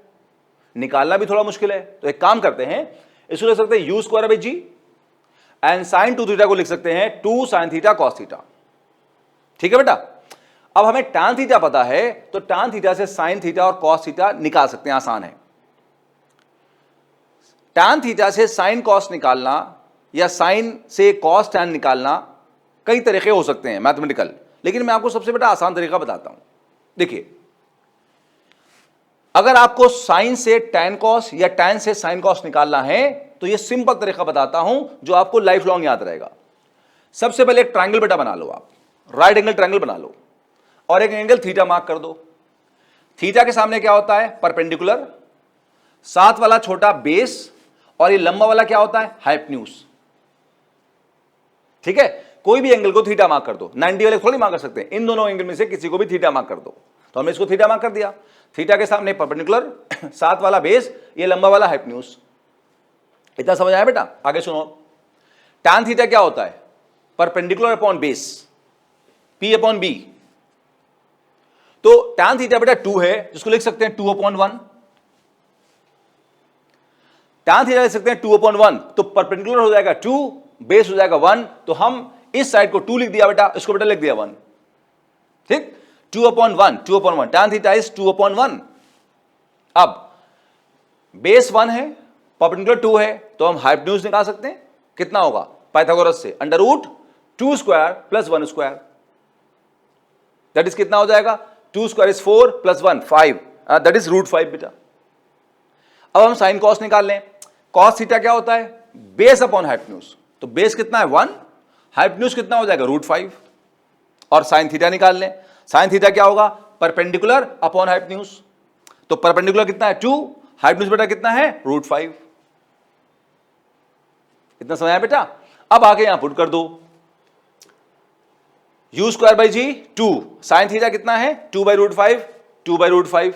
निकालना भी थोड़ा मुश्किल है। तो एक काम करते हैं, इसको लिख सकते हैं u square by G, and sine 2 theta को लिख सकते हैं 2 साइन थीटा कॉस थीटा, ठीक है बेटा। अब हमें टैन थीटा पता है, तो टैन थीटा से साइन थीटा और कॉस थीटा निकाल सकते हैं, आसान है। टैन थीटा से साइन कॉस निकालना या साइन से कॉस टैन निकालना कई तरीके हो सकते हैं मैथमेटिकल, लेकिन मैं आपको सबसे बेटा आसान तरीका बताता हूं। देखिए, अगर आपको साइन से टैन कॉस या टैन से साइन कॉस निकालना है तो यह सिंपल तरीका बताता हूं जो आपको लाइफ लॉन्ग याद रहेगा। सबसे पहले एक ट्रायंगल बेटा बना लो, आप राइट एंगल ट्रायंगल बना लो और एक एंगल थीटा मार्क कर दो। थीटा के सामने क्या होता है? परपेंडिकुलर, साथ वाला छोटा बेस, और ये लंबा वाला क्या होता है? हाइपोटेन्यूज, ठीक है। कोई भी एंगल को थीटा मार्क कर दो, 90 वाले थोड़ी मार्क कर सकते हैं, इन दोनों एंगल में से किसी को भी थीटा मार्क कर दो। तो हमने इसको थीटा मार्क कर दिया, थीटा के सामने परपेंडिकुलर, साथ वाला बेस, ये लंबा वाला हाइपोटेन्यूज। इतना समझ आया बेटा? आगे सुनो, टैन थीटा क्या होता है? Perpendicular upon base, P upon B। तो टैन थीटा बेटा 2 है, जिसको लिख सकते हैं 2/1। टैन थीटा लिख सकते हैं 2/1, तो परपेंडिकुलर हो जाएगा 2 बेस हो जाएगा 1, तो हम इस साइड को 2 लिख दिया बेटा, इसको बेटा लिख दिया 1, ठीक, 2/1, 2/1, tan थीटा इज 2/1। अब बेस 1 है, परपेंडिकुलर 2 है, तो हम हाइपोटेन्यूज निकाल सकते हैं, कितना होगा पाइथागोरस से, √2 square plus 1 square, that is कितना हो जाएगा, 2 square is 4 plus 1 5, that is √5 बेटा। अब हम साइन कॉस निकाल लें, कॉस थीटा क्या होता है, बेस अपॉन हाइपोटेन्यूज, तो बेस कितना है 1, हाइपोटेन्यूज कितना हो जाएगा √5, और साइन थीटा निकाल लें, साइन थीटा क्या होगा, परपेंडिकुलर अपॉन हाइपोटेन्यूज, तो परपेंडिकुलर कितना है 2, हाइपोटेन्यूज बेटा कितना है √5, इतना समझ आया बेटा। अब आगे यहां पुट कर दो, u square by G 2, sine theta कितना है 2/√5, 2/√5,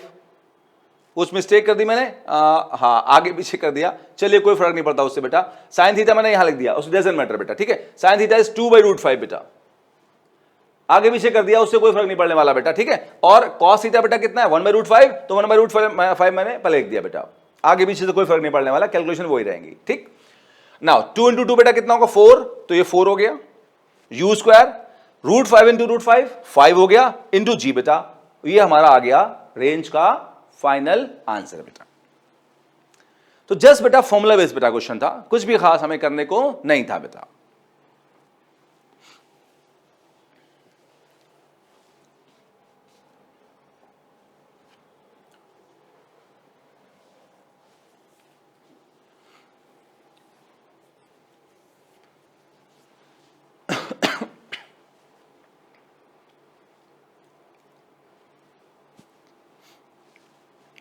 कुछ मिस्टेक कर दी मैंने, हाँ आगे पीछे कर दिया, चलिए कोई फर्क नहीं पड़ता उससे बेटा, साइन थीटा मैंने यहां लिख दिया, उससे डजंट मैटर बेटा, ठीक है, साइन थीटा इज 2/√5 बेटा, आगे पीछे कर दिया उससे कोई फर्क नहीं पड़ने वाला बेटा, ठीक है। और cos थीटा बेटा कितना है 1/√5, तो 1/√5 मैंने पहले लिख दिया बेटा, आगे पीछे से कोई फर्क नहीं पड़ने वाला, कैलकुलेशन वही रहेंगी, ठीक। नाउ 2 × 2 बेटा कितना होगा 4, तो ये 4 हो गया, u स्क्वायर √5 × √5 5 हो गया, इंटू जी बेटा, ये हमारा आ गया रेंज का फाइनल आंसर बेटा। तो जस्ट बेटा फॉर्मूला बेस्ड बेटा क्वेश्चन था, कुछ भी खास हमें करने को नहीं था बेटा।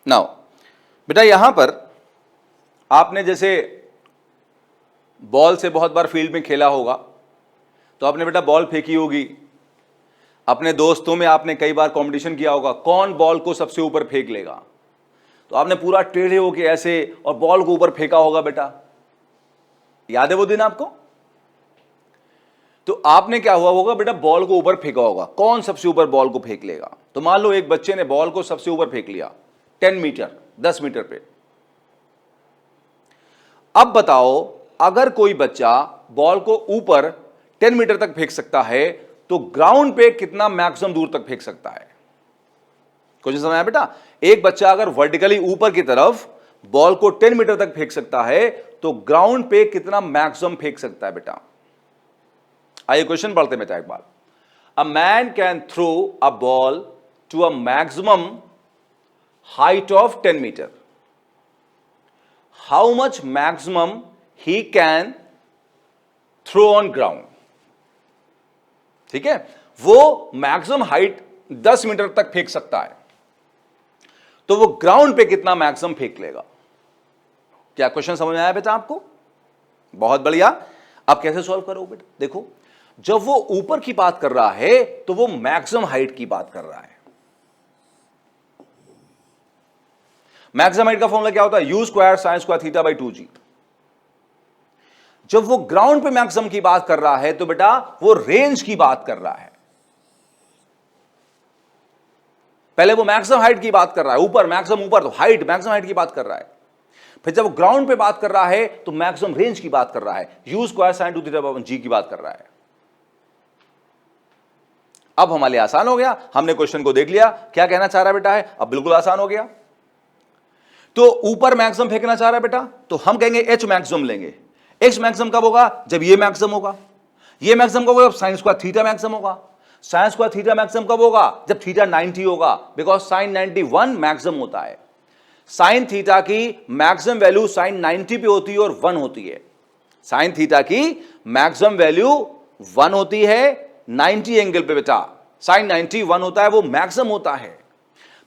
नाउ बेटा यहां पर आपने जैसे बॉल से बहुत बार फील्ड में खेला होगा, तो आपने बेटा बॉल फेंकी होगी, अपने दोस्तों में आपने कई बार कंपटीशन किया होगा कौन बॉल को सबसे ऊपर फेंक लेगा, तो आपने पूरा टेढ़े होके ऐसे और बॉल को ऊपर फेंका होगा बेटा, याद है वो दिन आपको। तो आपने क्या हुआ होगा बेटा, बॉल को ऊपर फेंका होगा, कौन सबसे ऊपर बॉल को फेंक लेगा। तो मान लो एक बच्चे ने बॉल को सबसे ऊपर फेंक लिया 10 मीटर 10 मीटर पे। अब बताओ अगर कोई बच्चा बॉल को ऊपर 10 मीटर तक फेंक सकता है तो ग्राउंड पे कितना मैक्सिमम दूर तक फेंक सकता है। कुछ समझ आया बेटा, एक बच्चा अगर वर्टिकली ऊपर की तरफ बॉल को 10 मीटर तक फेंक सकता है तो ग्राउंड पे कितना मैक्सिमम फेंक सकता है बेटा। आइए क्वेश्चन पढ़ते हैं बेटा एक बार। A man can throw a ball to a maximum height of 10 meter. How much maximum he can throw on ground? ठीक है, वो मैक्सिमम हाइट 10 मीटर तक फेंक सकता है, तो वो ग्राउंड पे कितना मैक्सिमम फेंक लेगा। क्या क्वेश्चन समझ में आया बेटा आपको? बहुत बढ़िया। अब कैसे सॉल्व करोगे बेटा, देखो जब वो ऊपर की बात कर रहा है तो वो मैक्सिमम हाइट की बात कर रहा है। मैक्सिमम हाइट का फॉर्मूला क्या होता है, u square sine square theta by 2g। जब वो ग्राउंड पे मैक्सिमम की बात कर रहा है तो बेटा वो रेंज की बात कर रहा है। पहले वो मैक्सिमम हाइट की बात कर रहा है, ऊपर मैक्सिमम ऊपर, तो हाइट मैक्सिमम हाइट की बात कर रहा है। फिर जब वो ग्राउंड पे बात कर रहा है तो मैक्सिमम रेंज की बात कर रहा है, u square sine 2 theta by g की बात कर रहा है। अब हमारे लिए आसान हो गया, हमने क्वेश्चन को देख लिया क्या कहना चाह रहा है बेटा है, अब बिल्कुल आसान हो गया। तो ऊपर मैक्सिमम फेंकना चाह रहा है बेटा, तो हम कहेंगे h मैक्सिमम लेंगे। x मैक्सिमम कब होगा, जब ये मैक्सिमम होगा। ये मैक्सिमम कब होगा, जब साइन स्क्वायर थीटा मैक्सिमम होगा। साइन स्क्वायर थीटा मैक्सिमम कब होगा, जब थीटा 90 होगा, बिकॉज साइन 91 मैक्सिमम होता है। साइन थीटा की मैक्सिमम वैल्यू साइन 90 पे होती है और 1 होती है। साइन थीटा की मैक्सिमम वैल्यू 1 होती है 90 एंगल पे बेटा, साइन 90 1 होता है, वो मैक्सिमम होता है।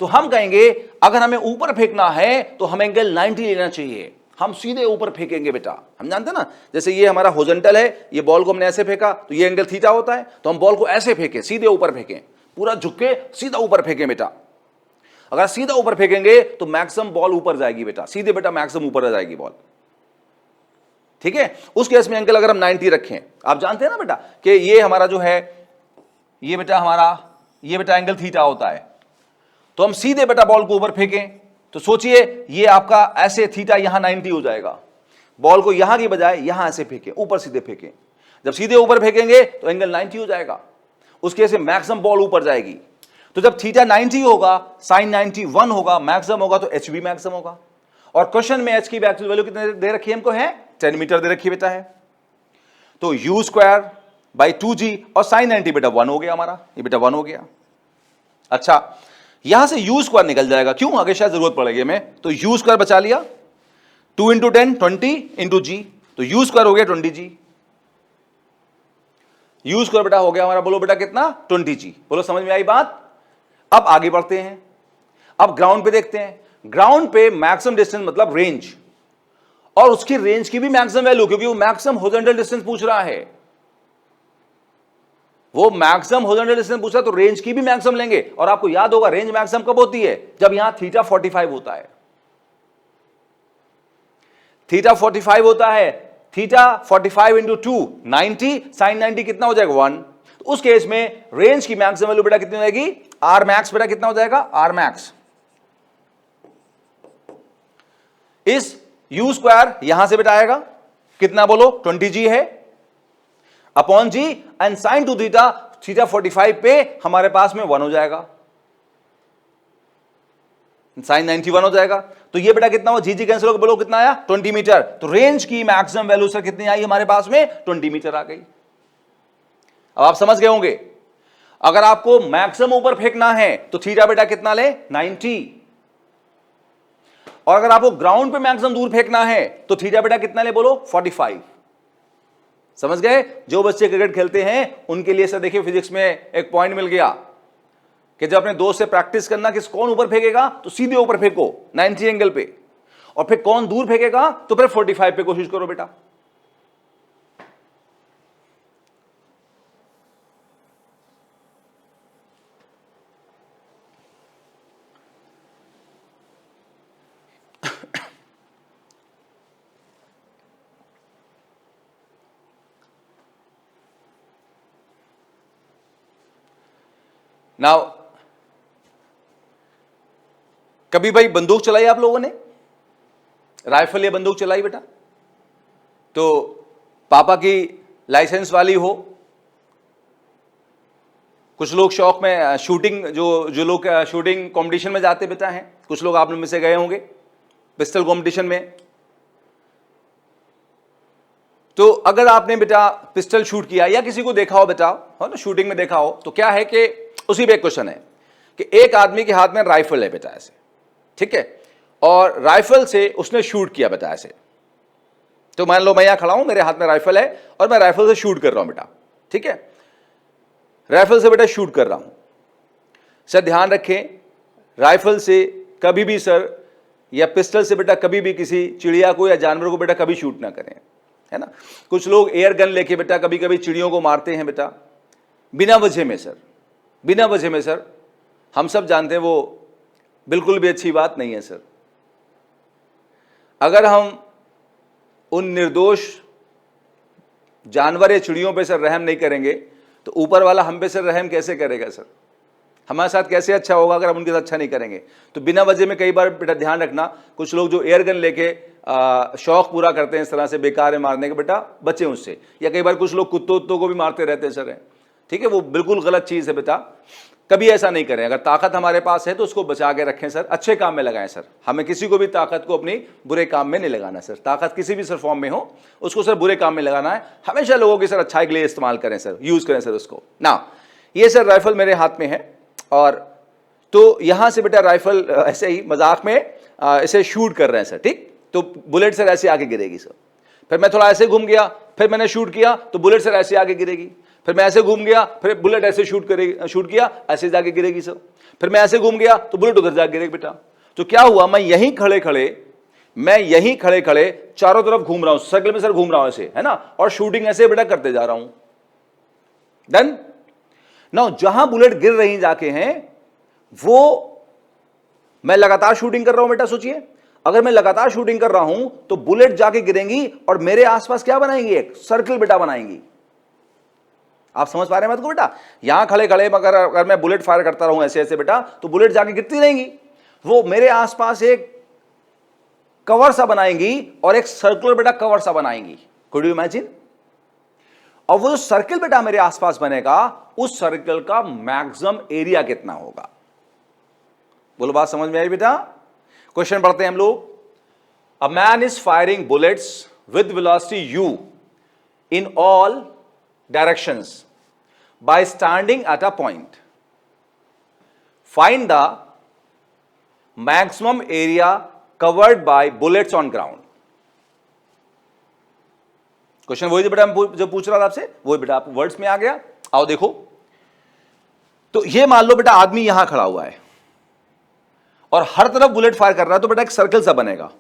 तो हम कहेंगे अगर हमें ऊपर फेंकना है तो हम एंगल 90 लेना चाहिए, हम सीधे ऊपर फेंकेंगे बेटा। हम जानते हैं ना, जैसे ये हमारा हॉरिजॉन्टल है, ये बॉल को हमने ऐसे फेंका तो ये एंगल थीटा होता है, तो हम बॉल को ऐसे फेंके, सीधे ऊपर फेंकें, पूरा झुक के सीधा ऊपर फेंकें बेटा। अगर सीधा ऊपर फेंकेंगे तो मैक्सिमम बॉल ऊपर जाएगी बेटा, सीधे बेटा मैक्सिमम ऊपर आ जाएगी बॉल, ठीक है। उस केस में एंगल अगर हम 90 रखें, आप जानते हैं ना बेटा कि ये हमारा जो है ये बेटा हमारा ये बेटा एंगल थीटा होता है, तो हम सीधे बेटा बॉल को ऊपर फेंकें तो सोचिए ये आपका ऐसे थीटा यहां 90 हो जाएगा, बॉल को यहां की बजाय यहां ऐसे फेंकें, ऊपर सीधे फेंकें। जब सीधे ऊपर फेंकेंगे तो एंगल 90 हो जाएगा, उस केस में मैक्सिमम बॉल ऊपर जाएगी। तो जब थीटा 90 होगा, साइन 91 होगा, मैक्सिमम होगा, तो एच भी मैक्सिमम होगा। और क्वेश्चन में एच की वैल्यू कितने दे रखी है हमको, है 10 मीटर दे रखी है बेटा, है तो u स्क्वायर बाई 2g और साइन 90 बेटा 1 हो गया हमारा, ये बेटा 1 हो गया। अच्छा, यहां से u स्क्वायर निकल जाएगा, क्यों, आगे शायद जरूरत पड़ेगी हमें, तो u स्क्वायर बचा लिया, 2 इंटू 10 20 इंटू जी, तो u स्क्वायर हो गया 20g। u स्क्वायर बेटा हो गया हमारा, बोलो बेटा कितना, 20g। बोलो समझ में आई बात। अब आगे बढ़ते हैं, अब ग्राउंड पे देखते हैं। ग्राउंड पे मैक्सिमम डिस्टेंस मतलब रेंज, और उसकी रेंज की भी मैक्सिमम वैल्यू, क्योंकि वो मैक्सिमम हॉरिजॉन्टल डिस्टेंस पूछ रहा है, वो मैक्सिमम हॉरिजॉन्टल डिस्टेंस पूछ रहा है, तो रेंज की भी मैक्सिमम लेंगे। और आपको याद होगा रेंज मैक्सिमम कब होती है, जब यहां थीटा 45 होता है, थीटा 45 होता है, थीटा 45 इंटू 2 90, साइन 90 कितना हो जाएगा 1। तो उस केस में रेंज की मैक्सिमम वैल्यू बेटा कितनी हो जाएगी, आर मैक्स बेटा कितना हो जाएगा, आर मैक्स इस u स्क्वायर यहां से बेटा आएगा कितना, बोलो 20g है upon G, and sine 2 theta, theta 45 पे हमारे पास में 1 हो जाएगा, साइन 91 हो जाएगा। तो ये बेटा कितना हुआ, जी कैंसिल होकर बोलो कितना आया, 20 मीटर। तो रेंज की मैक्सिमम वैल्यू सर कितनी आई हमारे पास में, 20 मीटर आ गई। अब आप समझ गए होंगे, अगर आपको मैक्सिमम ऊपर फेंकना है तो थीटा बेटा कितना ले, 90, और अगर आपको ग्राउंड पे मैक्सिमम दूर फेंकना है तो थीटा बेटा कितना ले, बोलो 45। समझ गए, जो बच्चे क्रिकेट खेलते हैं उनके लिए सर देखिए फिजिक्स में एक पॉइंट मिल गया कि जब अपने दोस्त से प्रैक्टिस करना कि कौन ऊपर फेंकेगा तो सीधे ऊपर फेंको 90 एंगल पे, और फिर कौन दूर फेंकेगा तो फिर 45 पे कोशिश करो बेटा। नाउ कभी भाई बंदूक चलाई आप लोगों ने, राइफल या बंदूक चलाई बेटा, तो पापा की लाइसेंस वाली हो, कुछ लोग शौक में शूटिंग, जो लोग शूटिंग कंपटीशन में जाते बेटा हैं, कुछ लोग आप लोग में से गए होंगे पिस्टल कंपटीशन में। तो अगर आपने बेटा पिस्टल शूट किया या किसी को देखा हो बेटा, हो ना, शूटिंग में देखा हो, तो क्या है कि उसी पे एक क्वेश्चन है कि एक आदमी के हाथ में राइफल है बेटा ऐसे, ठीक है, और राइफल से उसने शूट किया बेटा ऐसे। तो मान लो मैं यहां खड़ा हूं, मेरे हाथ में राइफल है और मैं राइफल से शूट कर रहा हूं बेटा, ठीक है, राइफल से बेटा शूट कर रहा हूं। सर ध्यान रखें, राइफल से कभी भी सर या पिस्टल से बेटा कभी भी किसी चिड़िया को या जानवर को बेटा कभी शूट ना करें, है ना। कुछ लोग एयर गन लेके बेटा कभी कभी चिड़ियों को मारते हैं बेटा, बिना वजह में सर, बिना वजह में सर। हम सब जानते हैं वो बिल्कुल भी अच्छी बात नहीं है सर। अगर हम उन निर्दोष जानवर या चिड़ियों पे सर रहम नहीं करेंगे तो ऊपर वाला हम पे सर रहम कैसे करेगा सर, हमारे साथ कैसे अच्छा होगा अगर हम उनके साथ अच्छा नहीं करेंगे। तो बिना वजह में कई बार बेटा ध्यान रखना, कुछ लोग जो एयर गन लेके शौक पूरा करते हैं इस तरह से बेकार है मारने के, बेटा बचे उससे। या कई बार कुछ लोग कुत्तों को भी मारते रहते हैं सर, ठीक है, वो बिल्कुल गलत चीज़ है बेटा, कभी ऐसा नहीं करें। अगर ताकत हमारे पास है तो उसको बचा के रखें सर, अच्छे काम में लगाएं सर। हमें किसी को भी ताकत को अपनी बुरे काम में नहीं लगाना सर, ताकत किसी भी सर फॉर्म में हो उसको सर बुरे काम में लगाना है। हमेशा लोगों की सर अच्छाई के लिए इस्तेमाल करें सर, यूज़ करें सर उसको ना। ये सर राइफल मेरे हाथ में है, और तो यहां से बेटा राइफल ऐसे ही मजाक में ऐसे शूट कर रहे हैं सर, ठीक। तो बुलेट सर ऐसे आगे गिरेगी सर, फिर मैं थोड़ा ऐसे घूम गया, फिर मैंने शूट किया तो बुलेट सर ऐसे आगे गिरेगी, फिर मैं ऐसे घूम गया, फिर बुलेट ऐसे शूट किया ऐसे जाके गिरेगी सर, फिर मैं ऐसे घूम गया तो बुलेट उधर जाके गिरेगी बेटा। तो क्या हुआ, मैं यहीं खड़े खड़े चारों तरफ घूम रहा हूं, सर्कल में सर घूम रहा हूं ऐसे, है ना, और शूटिंग ऐसे बेटा करते जा रहा हूं। डन ना। जहां बुलेट गिर रही जाके हैं वो मैं लगातार शूटिंग कर रहा हूं बेटा। सोचिए, अगर मैं लगातार शूटिंग कर रहा हूं तो बुलेट जाके गिरेंगी और मेरे आसपास क्या बनाएंगी, एक सर्कल बेटा बनाएंगी। आप समझ पा रहे हैं बात को बेटा। यहां खड़े खड़े मगर अगर मैं बुलेट फायर करता रहूं ऐसे ऐसे बेटा, तो बुलेट जाके गिरती रहेंगी, वो मेरे आसपास एक कवर सा बनाएंगी और एक सर्कुलर बेटा कवर सा बनाएंगी। Could you imagine? और वो जो सर्कल बेटा मेरे आसपास बनेगा, उस सर्कल का मैक्सिमम एरिया कितना होगा? बोलो, बात समझ में आई बेटा? क्वेश्चन पढ़ते हैं हम लोग। A man is firing bullets with velocity u in all directions by standing at a point. Find the maximum area covered by bullets on ground. Question वही बेटा हम जो पूछ रहा था आपसे, वही बेटा आप वर्ड्स में आ गया। आओ देखो, तो ये मान लो बेटा आदमी यहां खड़ा हुआ है और हर तरफ बुलेट फायर कर रहा है, तो बेटा एक सर्कल सा बनेगा।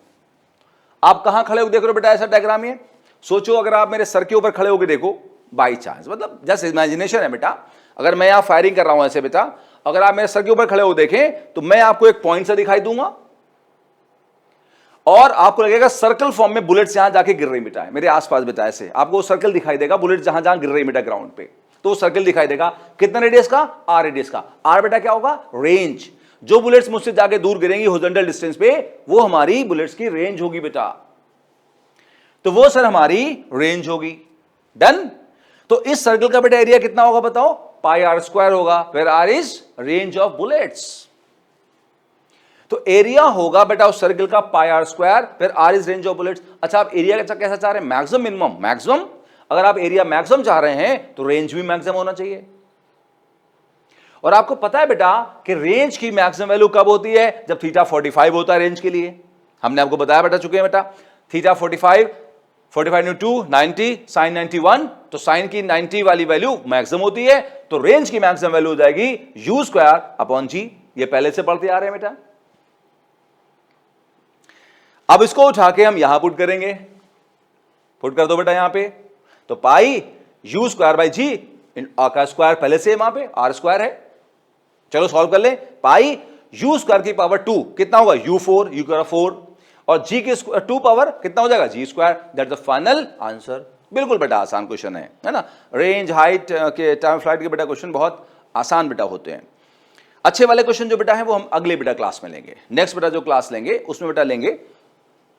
आप कहां खड़े हो देख रहे हो बेटा? ऐसा डायग्राम है। सोचो अगर आप मेरे सर के ऊपर खड़े होकर देखो, बाई चांस, मतलब जस्ट इमेजिनेशन है बेटा, अगर मैं यहां फायरिंग कर रहा हूं ऐसे बेटा, अगर आप मेरे सर के ऊपर खड़े हो देखें तो मैं आपको एक पॉइंट से दिखाई दूंगा और आपको लगेगा सर्कल फॉर्म में बुलेट्स यहां जाके गिर रही बेटा मेरे आसपास बेटा। ऐसे आपको सर्कल दिखाई देगा, बुलेट जहां जहां गिर रही बेटा ग्राउंड पे, तो वो सर्कल दिखाई देगा। कितना रेडियस का? आर रेडियस का। आर बेटा क्या होगा? रेंज। जो बुलेट्स मुझसे जाके दूर गिरेंगी हॉरिजॉन्टल डिस्टेंस पे, वो हमारी बुलेट्स की रेंज होगी बेटा। तो वो सर हमारी रेंज होगी। डन? तो इस सर्कल का बेटा एरिया कितना होगा बताओ? पाई आर स्क्वायर होगा, where R is range of bullets. तो एरिया होगा बेटा उस सर्कल का पाई आर स्क्वायर, फिर R is range of bullets. अच्छा, आप एरिया कैसा चाह रहे हैं? Maximum minimum? मैक्सिमम। अगर आप एरिया मैक्सिमम चाह रहे हैं तो रेंज भी मैक्सिमम होना चाहिए। और आपको पता है बेटा कि रेंज की मैक्सिमम वैल्यू कब होती है? जब थीटा 45 होता है रेंज के लिए। हमने आपको बताया बेटा चुके हैं बेटा, थीटा 45 × 2 90, साइन 91, तो साइन की 90 वाली वैल्यू मैक्सिमम होती है, तो रेंज की मैक्सिमम वैल्यू हो जाएगी u²/g। ये पहले से पढ़ते आ रहे हैं बेटा। अब इसको उठा के हम यहां पुट करेंगे। पुट कर दो बेटा यहां पे, तो पाई u²/g का स्क्वायर पहले से वहां पे r² है। चलो सॉल्व कर ले। पाई u²⁴ कितना होगा? u4, u⁴, और g के 2 पावर कितना हो जाएगा? g²। That the final answer. बिल्कुल बेटा आसान क्वेश्चन है ना। रेंज हाइट के टाइम फ्लाइट के बेटा क्वेश्चन बहुत आसान बेटा होते हैं। अच्छे वाले क्वेश्चन जो बेटा है वो हम अगले बेटा क्लास में लेंगे। नेक्स्ट बेटा जो क्लास लेंगे उसमें बेटा लेंगे,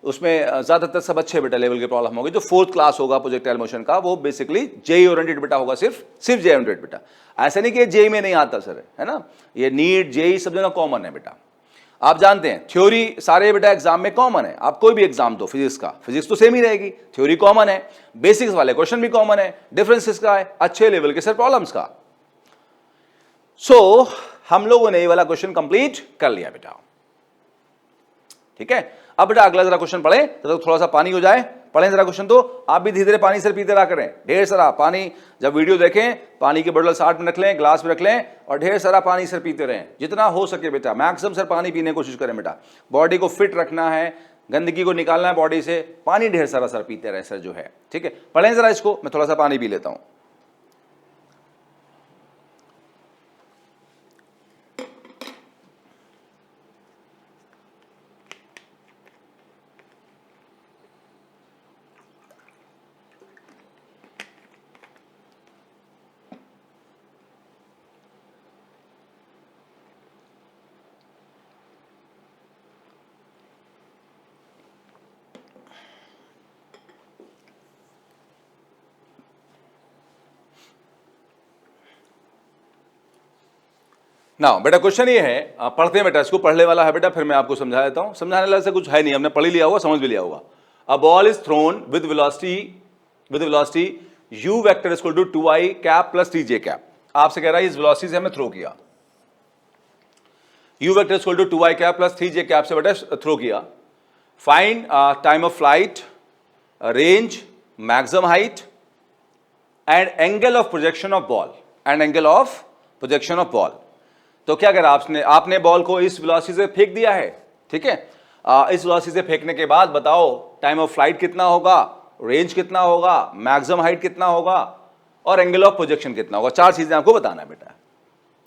उसमें ज्यादातर सब अच्छे बेटा लेवल के प्रॉब्लम होगी। जो 4th क्लास होगा प्रोजेक्टाइल मोशन का, वो बेसिकली जेई ओरिएंटेड बेटा होगा, सिर्फ जेई ओरिएंटेड बेटा। ऐसा नहीं कि जेई में नहीं आता सर, है ना। ये नीट जेई सब जगह कॉमन है बेटा। आप जानते हैं थ्योरी सारे बेटा एग्जाम में कॉमन है। आप कोई भी एग्जाम दो फिजिक्स का, फिजिक्स तो सेम ही रहेगी, थ्योरी कॉमन है, बेसिक्स वाले क्वेश्चन भी कॉमन है, डिफरेंस किसका है? अच्छे लेवल के सर प्रॉब्लम्स का। सो हम लोगों ने ये वाला क्वेश्चन कंप्लीट कर लिया बेटा, ठीक है। अब बेटा अगला जरा क्वेश्चन पढ़े, तो थोड़ा सा पानी हो जाए, पढ़ें जरा क्वेश्चन। तो आप भी धीरे धीरे पानी सर पीते रहा करें, ढेर सारा पानी। जब वीडियो देखें पानी की बोतल साथ में रख लें, ग्लास में रख लें, और ढेर सारा पानी सर पीते रहें, जितना हो सके बेटा। मैक्सिमम सर पानी पीने की कोशिश करें बेटा। बॉडी को फिट रखना है, गंदगी को निकालना है बॉडी से, पानी ढेर सारा सर पीते रहे सर जो है, ठीक है। पढ़ें जरा इसको, मैं थोड़ा सा पानी पी लेता हूं। ना बेटा क्वेश्चन ये है, आप पढ़ते हैं बेटा, इसको पढ़ने वाला है बेटा, फिर मैं आपको समझा देता हूं। समझाने वाला से कुछ है नहीं, हमने पढ़ ही लिया होगा, समझ भी लिया होगा। A ball is thrown with velocity u vector is equal to 2i cap plus 3j cap. आपसे कह रहा है इस वेलोसिटी से हमें थ्रो किया, u vector is equal to 2i cap plus 3j cap से बेटा थ्रो किया। Find time of flight, range, maximum height and angle of projection of ball. तो क्या करा आपने बॉल को इस वेलोसिटी से फेंक दिया है, ठीक है। इस वेलोसिटी से फेंकने के बाद बताओ टाइम ऑफ फ्लाइट कितना होगा, रेंज कितना होगा, मैक्सिमम हाइट कितना होगा, और एंगल ऑफ प्रोजेक्शन कितना होगा। 4 चीजें आपको बताना है बेटा।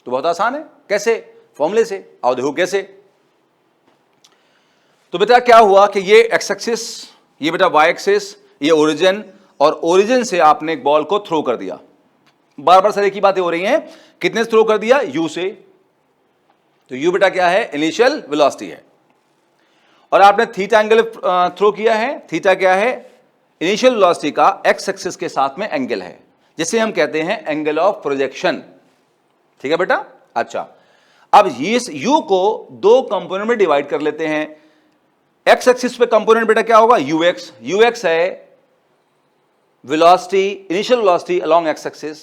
तो बहुत आसान है। कैसे? फॉर्मूले से। आओ देखो कैसे। तो बेटा क्या हुआ कि ये एक्स एक्सिस, ये बेटा वाई एक्सिस, ये ओरिजिन, और ओरिजिन से आपने एक बॉल को थ्रो कर दिया। बार बार सर एक ही बातें हो रही हैं। कितने से थ्रो कर दिया? यू से। तो यू बेटा क्या है? इनिशियल वेलोसिटी है। और आपने थीटा एंगल थ्रो किया है। थीटा क्या है? इनिशियल वेलोसिटी का एक्स एक्सिस के साथ में एंगल है, जिसे हम कहते हैं एंगल ऑफ प्रोजेक्शन। ठीक है बेटा? अच्छा, अब इस u को दो कंपोनेंट में डिवाइड कर लेते हैं। एक्स एक्सिस पे कंपोनेंट बेटा क्या होगा? ux। ux है velocity, initial velocity along x axis.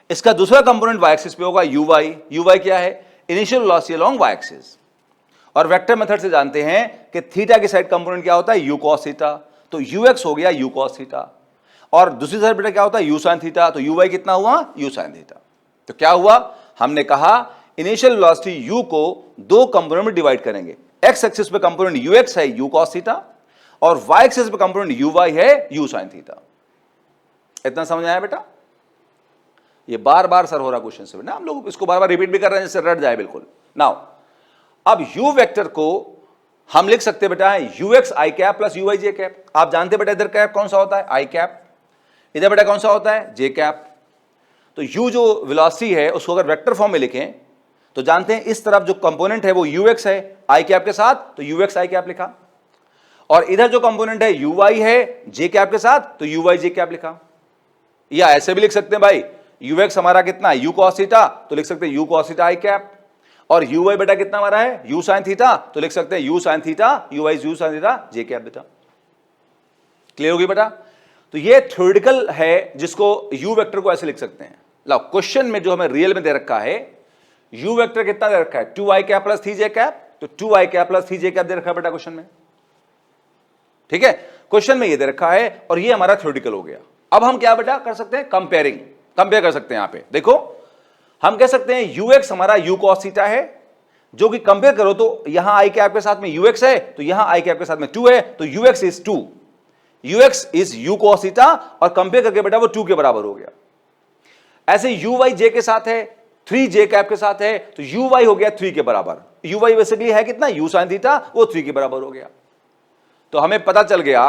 इसका दूसरा कंपोनेंट y एक्सिस पे होगा uy। uy क्या है? Initial velocity along y axis. और वेक्टर मेथड से जानते हैं कि थीटा की साइड कंपोनेंट क्या होता है? u cos theta. तो ux हो गया u cos थीटा, और दूसरी साइड बेटा क्या होता है? u sin theta. तो uy कितना हुआ? u sin theta. तो क्या हुआ? हमने कहा इनिशियल वेलोसिटी u को दो कंपोनेंट में डिवाइड करेंगे। एक्स एक्सिस पे कंपोनेंट ux है u cos थीटा, और y एक्सिस पे कंपोनेंट uy है u sin थीटा। इतना समझ आया बेटा? ये बार बार सर हो रहा क्वेश्चन से ना, हम लोग इसको बार बार रिपीट भी कर रहे हैं जिससे रट जाए बिल्कुल। नाउ अब u वेक्टर को हम लिख सकते बेटा है ux i cap plus uy j cap. आप जानते बेटा इधर कैप कौन सा होता है? i cap. इधर बेटा कौन सा होता है? j cap. तो u जो वेलोसिटी है उसको अगर वेक्टर फॉर्म में लिखें तो जानते हैं इस तरफ जो कंपोनेंट है वो ux है i कैप के साथ, तो ux i कैप लिखा, और इधर जो कंपोनेंट है uy है j कैप के साथ, तो uy j कैप लिखा। या ऐसे भी लिख सकते हैं भाई, ux हमारा कितना है? u cos थीटा, तो लिख सकते हैं u cos theta i cap, और uy बेटा कितना हमारा है? u sin थीटा, तो लिख सकते हैं u sin theta uy u sin theta j cap बेटा। क्लियर होगी बेटा? तो ये थ्योरेटिकल है जिसको u वेक्टर को ऐसे लिख सकते हैं। लो क्वेश्चन में जो हमें रियल में दे रखा है u वेक्टर कितना दे रखा है? 2i cap plus 3j cap. तो 2i cap plus 3j cap दे रखा है बेटा क्वेश्चन में। ठीक है, क्वेश्चन में ये दे रखा है और ये हमारा थ्योरेटिकल हो गया। अब हम क्या बेटा कर सकते हैं? कंपेयरिंग, कंपेयर कर सकते हैं। यहां पे देखो, हम कह सकते हैं ux हमारा u cos थीटा है, जो कि कंपेयर करो तो यहां i कैप के साथ में ux है, तो यहां i कैप के साथ में 2 है, तो ux is 2, ux is u cos theta, और कंपेयर करके बेटा वो 2 के बराबर हो गया। ऐसे uy j के साथ है, 3j कैप के साथ है, तो uy हो गया 3 के बराबर। uy बेसिकली है कितना? u sin थीटा, वो 3 के बराबर हो गया। तो हमें पता चल गया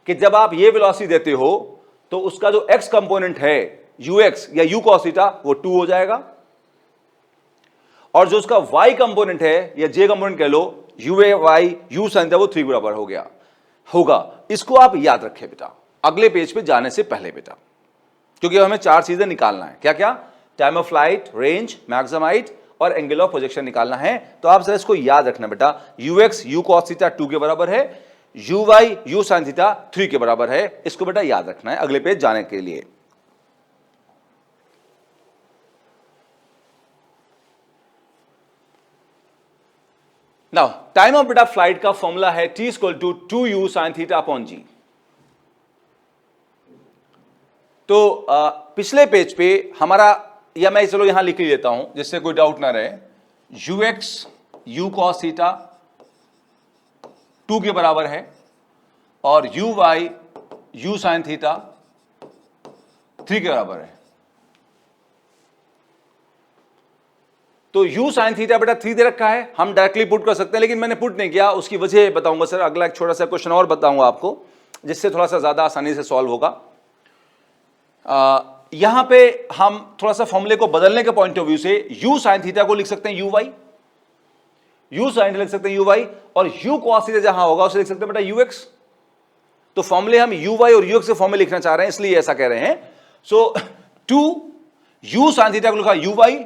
कि जब आप ये वेलोसिटी देते हो तो उसका जो x कंपोनेंट है ux या u cos थीटा वो 2 हो जाएगा, और जो उसका y कंपोनेंट है या j कंपोनेंट कह लो uy u sin थीटा वो 3 के बराबर हो गया होगा। इसको आप याद रखें बेटा अगले पेज पे जाने से पहले बेटा, क्योंकि हमें 4 चीजें निकालना है। क्या क्या? Time of flight, range, maximum height और एंगल ऑफ प्रोजेक्शन निकालना है। तो आप जरा इसको याद रखना बेटा, ux u cos थीटा 2 के बराबर है, uy u sin थीटा 3 के बराबर है। इसको बेटा याद रखना है अगले पेज जाने के लिए। नाउ टाइम ऑफ बेटा फ्लाइट का फॉर्मूला है t equal to 2u sin theta upon g। तो पिछले पेज पे हमारा, या मैं चलो यहां लिख ही लेता हूं जिससे कोई डाउट ना रहे, ux u cos थीटा 2 के बराबर है, और uy u sin थीटा 3 के बराबर है। तो u sin थीटा बेटा 3 दे रखा है, हम डायरेक्टली पुट कर सकते हैं, लेकिन मैंने पुट नहीं किया, उसकी वजह बताऊंगा सर। अगला एक छोटा सा क्वेश्चन और बताऊंगा आपको जिससे थोड़ा सा ज्यादा आसानी से सॉल्व होगा। यहां पे हम थोड़ा सा फॉर्मूले को बदलने के पॉइंट ऑफ व्यू से u sin थीटा को लिख सकते हैं uy, u sin लिख सकते हैं uy, और u cos थीटा जहां होगा उसे लिख सकते हैं बेटा ux। तो फॉर्मूले हम uy और ux के फॉर्म में लिखना चाह रहे हैं, इसलिए ऐसा कह रहे हैं। सो 2 u sin थीटा को लिखा uy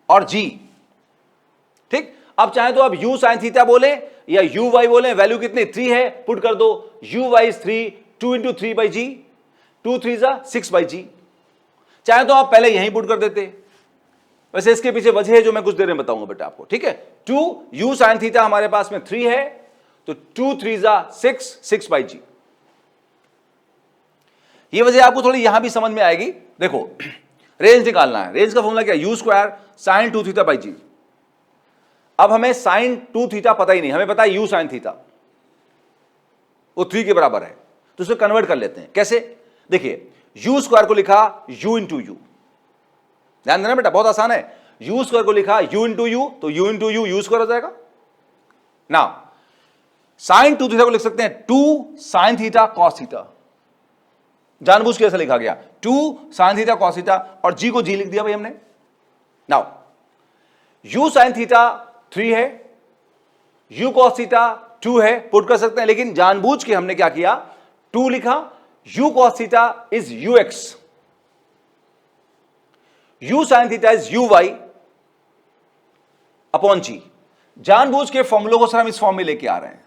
और g। ठीक, अब चाहे तो आप u sin थीटा बोले या uy बोले, वैल्यू कितनी 3 है, पुट कर दो uy is 3, 2 into 3 by G, 2 3 जा 6 बाई जी। चाहे तो आप पहले यहीं पुट कर देते, वैसे इसके पीछे वजह है जो मैं कुछ देर में बताऊंगा बेटा आपको। ठीक है, 2 u sin थीटा हमारे पास में 3 है, तो 2 3 जा 6, 6 बाई जी। ये वजह आपको थोड़ी यहां भी समझ में आएगी। देखो रेंज निकालना है, रेंज का फॉर्मूला क्या है? u square sin 2 theta by g. अब हमें sin 2 थीटा पता ही नहीं, हमें पता है u sin थीटा वो 3 के बराबर है, तो उसे कन्वर्ट कर लेते हैं। कैसे? देखिए u स्क्वायर को लिखा u इंटू यू, ध्यान देना बेटा बहुत आसान है। u स्क्वायर को लिखा u इंटू यू, तो u into you u square हो जाएगा ना। sin 2 थीटा को लिख सकते हैं 2 sin थीटा cos थीटा, जानबूझ के ऐसा लिखा गया 2 sin थीटा cos थीटा, और g को g लिख दिया भाई हमने। नाउ u sin थीटा 3 है, u cos थीटा 2 है, पुट कर सकते हैं, लेकिन जानबूझ के हमने क्या किया, 2 लिखा। u cos theta is ux, u sin theta is uy upon g। जानबूझ के फॉर्मूलों को सर हम इस फॉर्म में लेके आ रहे हैं।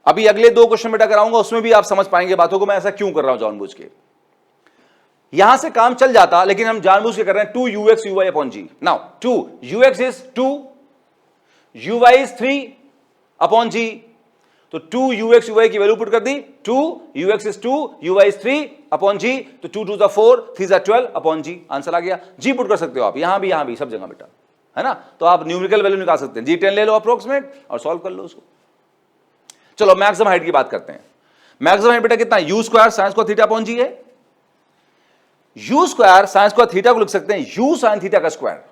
अभी अगले 2 क्वेश्चन बेटा कराऊंगा, उसमें भी आप समझ पाएंगे बातों को, मैं ऐसा क्यों कर रहा हूं जानबूझ के। यहां से काम चल जाता, लेकिन हम जानबूझ के कर रहे हैं 2ux uy upon g। Now 2ux is 2, uy is 3 upon g, तो 2ux uy की वैल्यू पुट कर दी, 2ux is 2, uy is 3 upon g, तो 2 2 4, 3 12 अपॉन g, आंसर आ गया। g पुट कर सकते हो आप यहां भी सब जगह बेटा, है ना। तो आप न्यूमेरिकल वैल्यू निकाल सकते हैं, g10 ले लो अप्रोक्सीमेट और सॉल्व कर लो उसको। चलो मैक्सिमम हाइट की बात करते हैं। मैक्सिमम हाइट बेटा कितना, u square sine square theta upon g है। u square sine square theta को लिख सकते हैं u साइन थीटा का स्क्वायर।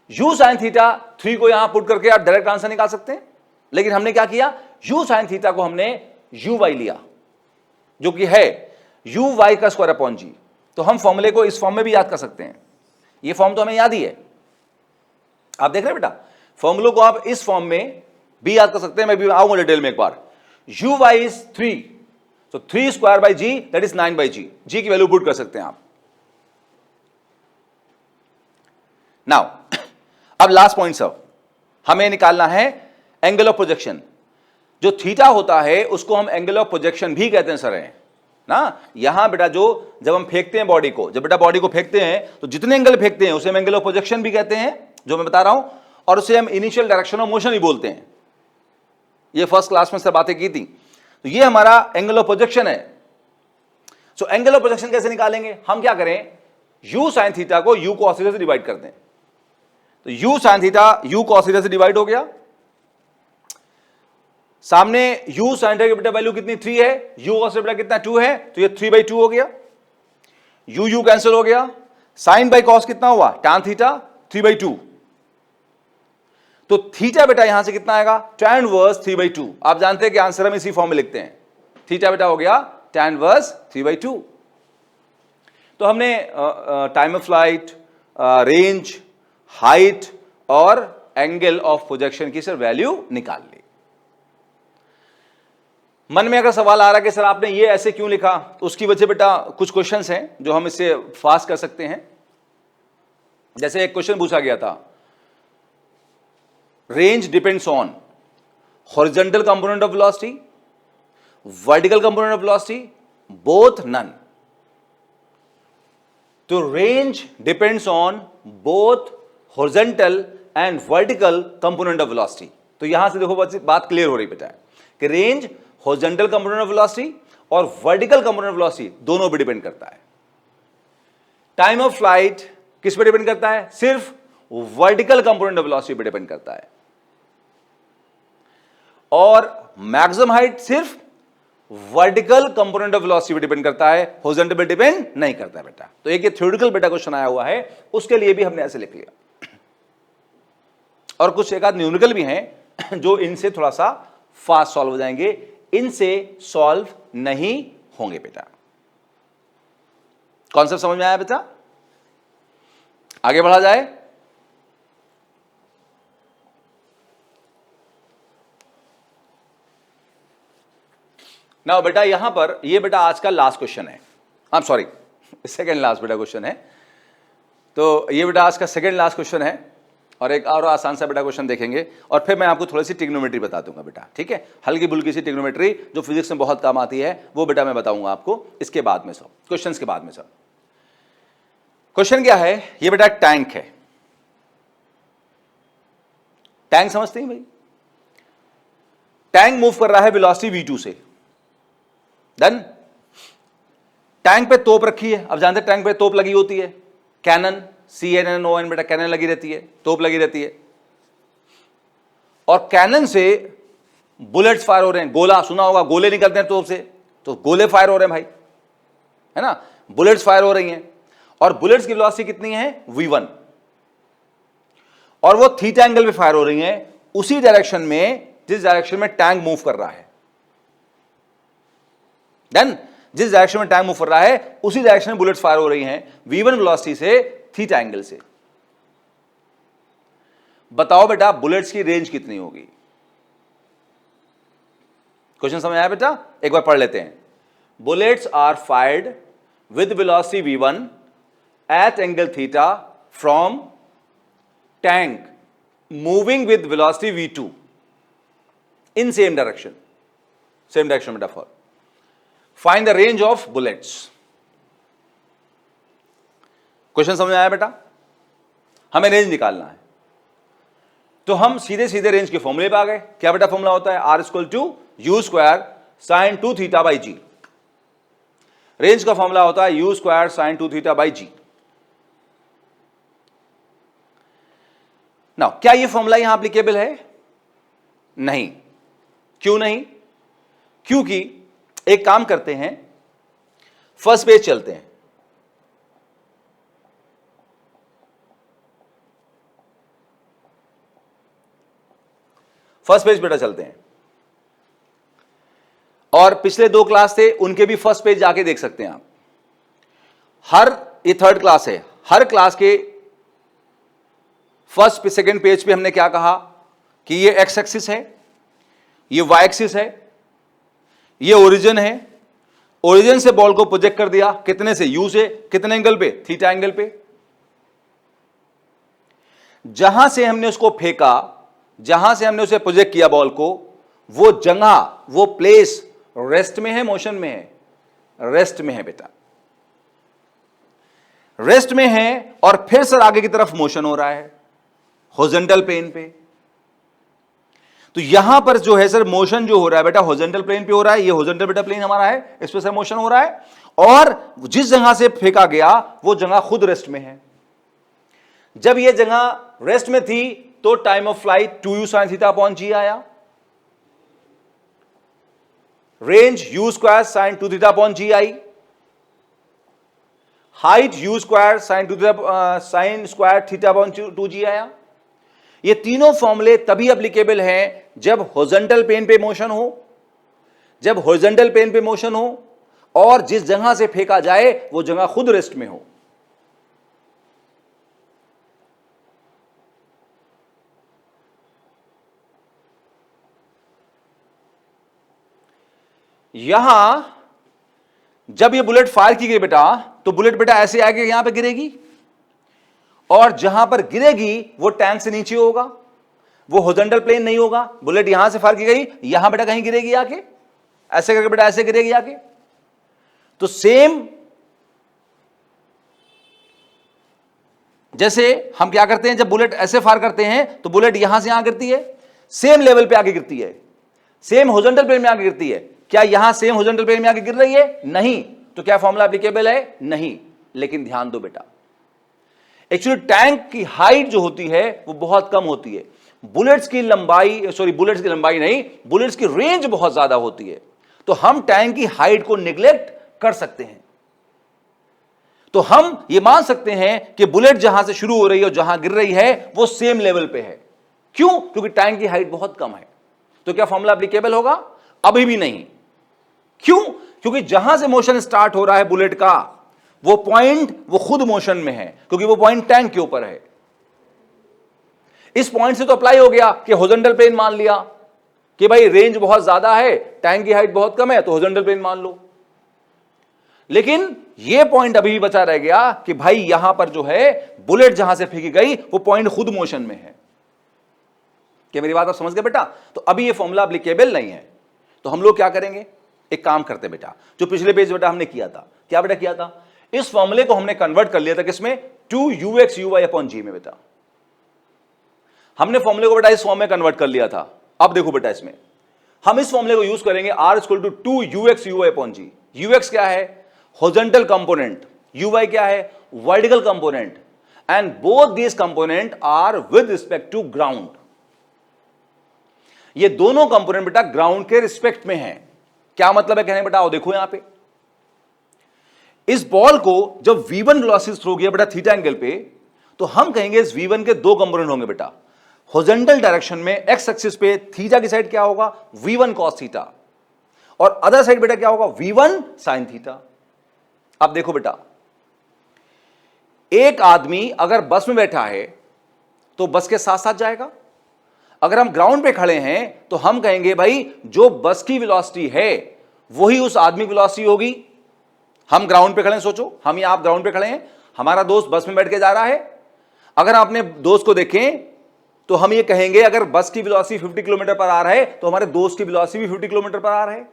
u साइन थीटा 3 को यहां पुट करके आप डायरेक्ट आंसर निकाल सकते हैं, लेकिन हमने क्या किया, u साइन थीटा को हमने uy लिया, जो कि है uy का स्क्वायर अपॉन g। तो हम फॉर्मूले को इस फॉर्म में भी याद कर सकते हैं, ये फॉर्म तो हमें याद ही है, आप देख रहे हैं बेटा। फॉर्मूलों को आप इस फॉर्म में भी याद कर सकते हैं, मैं भी आऊंगा डिटेल में एक बार। uy इज 3, तो 3 square by g that is 9 by g, g की वैल्यू पुट कर सकते हैं आप। नाउ अब लास्ट पॉइंट सर, हमें निकालना है एंगल ऑफ प्रोजेक्शन। जो थीटा होता है उसको हम एंगल ऑफ प्रोजेक्शन भी कहते हैं सर, है ना। यहां बेटा जो जब हम फेंकते हैं बॉडी को, जब बेटा बॉडी को फेंकते हैं तो जितने एंगल फेंकते हैं उसे हम एंगल ऑफ प्रोजेक्शन भी कहते हैं, जो मैं बता रहा हूं, और उसे हम इनिशियल डायरेक्शन ऑफ मोशन ही बोलते हैं। ये फर्स्ट क्लास में से बातें की थी। तो ये हमारा एंगल ऑफ प्रोजेक्शन है। सो एंगल ऑफ प्रोजेक्शन कैसे निकालेंगे, हम क्या करें, u sin थीटा को u cos थीटा से डिवाइड कर दें। तो u sin theta u cos theta से डिवाइड हो गया, सामने u sin थीटा की बेटा वैल्यू कितनी 3 है, u cos थीटा कितना 2 है, तो ये 3/2 हो गया, u कैंसिल हो गया, sin बाई cos कितना हुआ, tan थीटा 3/2। तो थीटा बेटा यहां से कितना आएगा, tan इनवर्स 3/2। आप जानते हैं कि आंसर हम इसी फॉर्म में लिखते हैं, थीटा बेटा हो गया tan इनवर्स 3/2। तो हमने time of flight, range, height और एंगल ऑफ प्रोजेक्शन की सर वैल्यू निकाल ली। मन में अगर सवाल आ रहा है कि सर आपने ये ऐसे क्यों लिखा, तो उसकी वजह बेटा कुछ क्वेश्चंस हैं जो हम इससे फास्ट कर सकते हैं। जैसे एक क्वेश्चन पूछा गया था, range depends on horizontal component of velocity, vertical component of velocity, both none. तो range depends on both horizontal and vertical component of velocity. तो यहां से देखो बात क्लियर हो रही बेटा कि range horizontal component of velocity और वर्टिकल कंपोनेंट ऑफ वेलोसिटी दोनों पे डिपेंड करता है। टाइम ऑफ फ्लाइट किस पे डिपेंड करता है, सिर्फ वर्टिकल कंपोनेंट ऑफ वेलोसिटी पे डिपेंड करता है, और मैक्सिमम हाइट सिर्फ वर्टिकल कंपोनेंट ऑफ वेलोसिटी पे डिपेंड करता है, हॉरिजॉन्टल पे डिपेंड नहीं करता बेटा। तो एक ये थ्योरेटिकल बेटा क्वेश्चन आया हुआ है, उसके लिए भी हमने ऐसे लिख लिया। और कुछ एक आध न्यूमेरिकल भी हैं जो इनसे थोड़ा सा फास्ट सॉल्व हो जाएंगे, इनसे सॉल्व नहीं होंगे बेटा। कॉन्सेप्ट समझ में आया बेटा, आगे बढ़ा जाए। ना बेटा यहां पर ये बेटा आज का लास्ट क्वेश्चन है, I am sorry second last बेटा क्वेश्चन है। तो ये बेटा आज का सेकंड लास्ट क्वेश्चन है, और एक और आसान सा बेटा क्वेश्चन देखेंगे, और फिर मैं आपको थोड़ी सी ट्रिग्नोमेट्री बता दूंगा बेटा, ठीक है। हल्की बुल्की सी ट्रिग्नोमेट्री जो फिजिक्स में बहुत काम आती है, वो बेटा मैं बताऊंगा आपको इसके बाद में, सब क्वेश्चंस के बाद में। सब क्वेश्चन क्या है, ये बेटा टैंक है। टैंक समझते हैं भाई, टैंक मूव कर रहा है वेलोसिटी v2 से। देन टैंक पे तोप रखी है, अब जानते हैं टैंक पे तोप लगी होती है, कैनन, CNN बेटा कैनन लगी रहती है, तोप लगी रहती है, और कैनन से बुलेट्स फायर हो रहे हैं। गोला सुना होगा, गोले निकलते हैं तोप से, तो गोले फायर हो रहे हैं भाई, है ना, बुलेट्स फायर हो रही हैं, और बुलेट्स की वेलोसिटी कितनी है v1, और वो थीटा एंगल पे फायर हो रही हैं, उसी डायरेक्शन में जिस डायरेक्शन में टैंक मूव कर रहा है। देन जिस डायरेक्शन में टैंक मूव कर रहा है उसी डायरेक्शन में बुलेट्स फायर हो रही हैं v1 वेलोसिटी से थीटा एंगल से। बताओ बेटा बुलेट्स की रेंज कितनी होगी? क्वेश्चन समझ आया बेटा? एक बार पढ़ लेते हैं। Bullets are fired with velocity v1 at angle theta from tank moving with velocity v2 in same direction metaphor. Find the range of bullets. Question समझ आया बेटा? हमें रेंज निकालना है, तो हम सीधे सीधे रेंज के फॉर्मूले पे आ गए। क्या बेटा फॉर्मूला होता है? R equal to you square sine 2 theta by G. Range का फॉर्मूला होता है you square sine 2 theta by G. Now क्या ये फॉर्मूला यहां एप्लीकेबल है? नहीं। क्यों नहीं? क्योंकि एक काम करते हैं, फर्स्ट पेज चलते हैं। फर्स्ट पेज बेटा चलते हैं, और पिछले 2 क्लास थे उनके भी फर्स्ट पेज जाके देख सकते हैं आप। ये 3rd क्लास है, हर क्लास के फर्स्ट पे 2nd पेज पे हमने क्या कहा कि ये एक्स एक्सिस है, ये वाई एक्सिस है, ये ओरिजिन है। ओरिजिन से बॉल को प्रोजेक्ट कर दिया, कितने से? यू से। कितने एंगल पे? थीटा एंगल पे। जहां से हमने उसको फेंका, जहां से हमने उसे प्रोजेक्ट किया बॉल को, वो जगह, वो प्लेस रेस्ट में है, मोशन में है? रेस्ट में है बेटा, रेस्ट में है। और फिर सर आगे की तरफ मोशन हो रहा है हॉरिजॉन्टल प्लेन पे। तो यहां पर जो है सर मोशन जो हो रहा है बेटा हॉरिजॉन्टल प्लेन पे हो रहा है। ये हॉरिजॉन्टल बेटा प्लेन हमारा है, इस पे सर मोशन हो रहा है, और जिस जगह से फेंका गया वो जगह खुद रेस्ट में है। जब ये जगह रेस्ट में थी तो time of flight 2u sin theta upon g आया। Range u square sine 2 theta upon g आई। Height u square sine square theta upon 2g आया। ये तीनों फॉर्मूले तभी एप्लीकेबल हैं जब हॉरिजॉन्टल प्लेन पे मोशन हो, जब हॉरिजॉन्टल प्लेन पे मोशन हो और जिस जगह से फेंका जाए वो जगह खुद रेस्ट में हो। यहां जब ये बुलेट फायर की गई बेटा, तो बुलेट बेटा ऐसे आके यहां पे गिरेगी, और जहां पर गिरेगी वो टैंक से नीचे होगा, वो हॉरिजॉन्टल प्लेन नहीं होगा। बुलेट यहां से फायर की गई, यहां बेटा कहीं गिरेगी आके, ऐसे करके बेटा ऐसे गिरेगी आके। तो सेम जैसे हम क्या करते हैं, जब बुलेट ऐसे फायर करते हैं तो बुलेट यहां से यहां गिरती है, सेम लेवल पे आके गिरती है, सेम हॉरिजॉन्टल प्लेन में आके गिरती है। क्या यहां सेम हॉरिजॉन्टल प्लेन में आके गिर रही है? नहीं। तो क्या फॉर्मूला एप्लीकेबल है? नहीं। लेकिन ध्यान दो बेटा, एक्चुअली टैंक की हाइट जो होती है वो बहुत कम होती है। बुलेट्स की लंबाई नहीं, बुलेट्स की रेंज बहुत ज्यादा होती है। तो हम टैंक की हाइट को निगलेक्ट कर सकते हैं। तो हम ये मान सकते हैं कि बुलेट जहां से शुरू हो रही है और जहां गिर रही है वो सेम लेवल पे है। क्यों? क्योंकि टैंक की हाइट बहुत कम है। तो क्या फॉर्मूला एप्लीकेबल होगा? अभी भी नहीं। क्यों? क्योंकि जहां से मोशन स्टार्ट हो रहा है बुलेट का, वो पॉइंट वो खुद मोशन में है, क्योंकि वो पॉइंट टैंक के ऊपर है। इस पॉइंट से तो अप्लाई हो गया कि हॉरिजॉन्टल प्लेन मान लिया कि भाई रेंज बहुत ज्यादा है, टैंक की हाइट बहुत कम है, तो हॉरिजॉन्टल प्लेन मान लो। लेकिन ये पॉइंट अभी भी बचा रह गया कि भाई यहां पर जो है बुलेट जहां से फेंकी गई वो पॉइंट खुद मोशन में है। क्या मेरी बात आप समझ गए बेटा? तो अभी ये फॉर्मूला एप्लीकेबल नहीं है। तो हम लोग क्या करेंगे, एक काम करते बेटा, जो पिछले पेज बेटा हमने किया था, क्या बेटा किया था, इस फॉर्मूले को हमने कन्वर्ट कर लिया था किसमें? 2ux uy अपॉन जी में। बेटा हमने फॉर्मूले को बेटा इस फॉर्म में कन्वर्ट कर लिया था। अब देखो बेटा, इसमें हम इस फॉर्मूले को यूज करेंगे, r equal to 2ux uy upon G. ux क्या है? Horizontal component. uy क्या है? Vertical component. And both these component are with respect to ground. ये दोनों कंपोनेंट बेटा ग्राउंड के रिस्पेक्ट में है। क्या मतलब है कहने बेटा? देखो यहां पे इस बॉल को जब v1 वेलोसिटी थ्रो किया बेटा थीटा एंगल पे, तो हम कहेंगे इस v1 के 2 कंपोनेंट होंगे बेटा। हॉरिजॉन्टल डायरेक्शन में एक्स एक्सिस पे थीटा की साइड क्या होगा? v1 cos थीटा, और अदर साइड बेटा क्या होगा? v1 sin theta. अब देखो बेटा, एक आदमी अगर बस में बैठा है तो बस के साथ साथ जाएगा। अगर हम ग्राउंड पे खड़े हैं तो हम कहेंगे भाई जो बस की वेलोसिटी है वही उस आदमी की वेलोसिटी होगी। हम ग्राउंड पे खड़े हैं, सोचो हम या आप ग्राउंड पे खड़े हैं, हमारा दोस्त बस में बैठ के जा रहा है। अगर आप अपने दोस्त को देखें तो हम ये कहेंगे अगर बस की वेलोसिटी 50 किलोमीटर पर आ रहा है तो हमारे दोस्त की वेलोसिटी भी 50 किलोमीटर पर आ रहा है।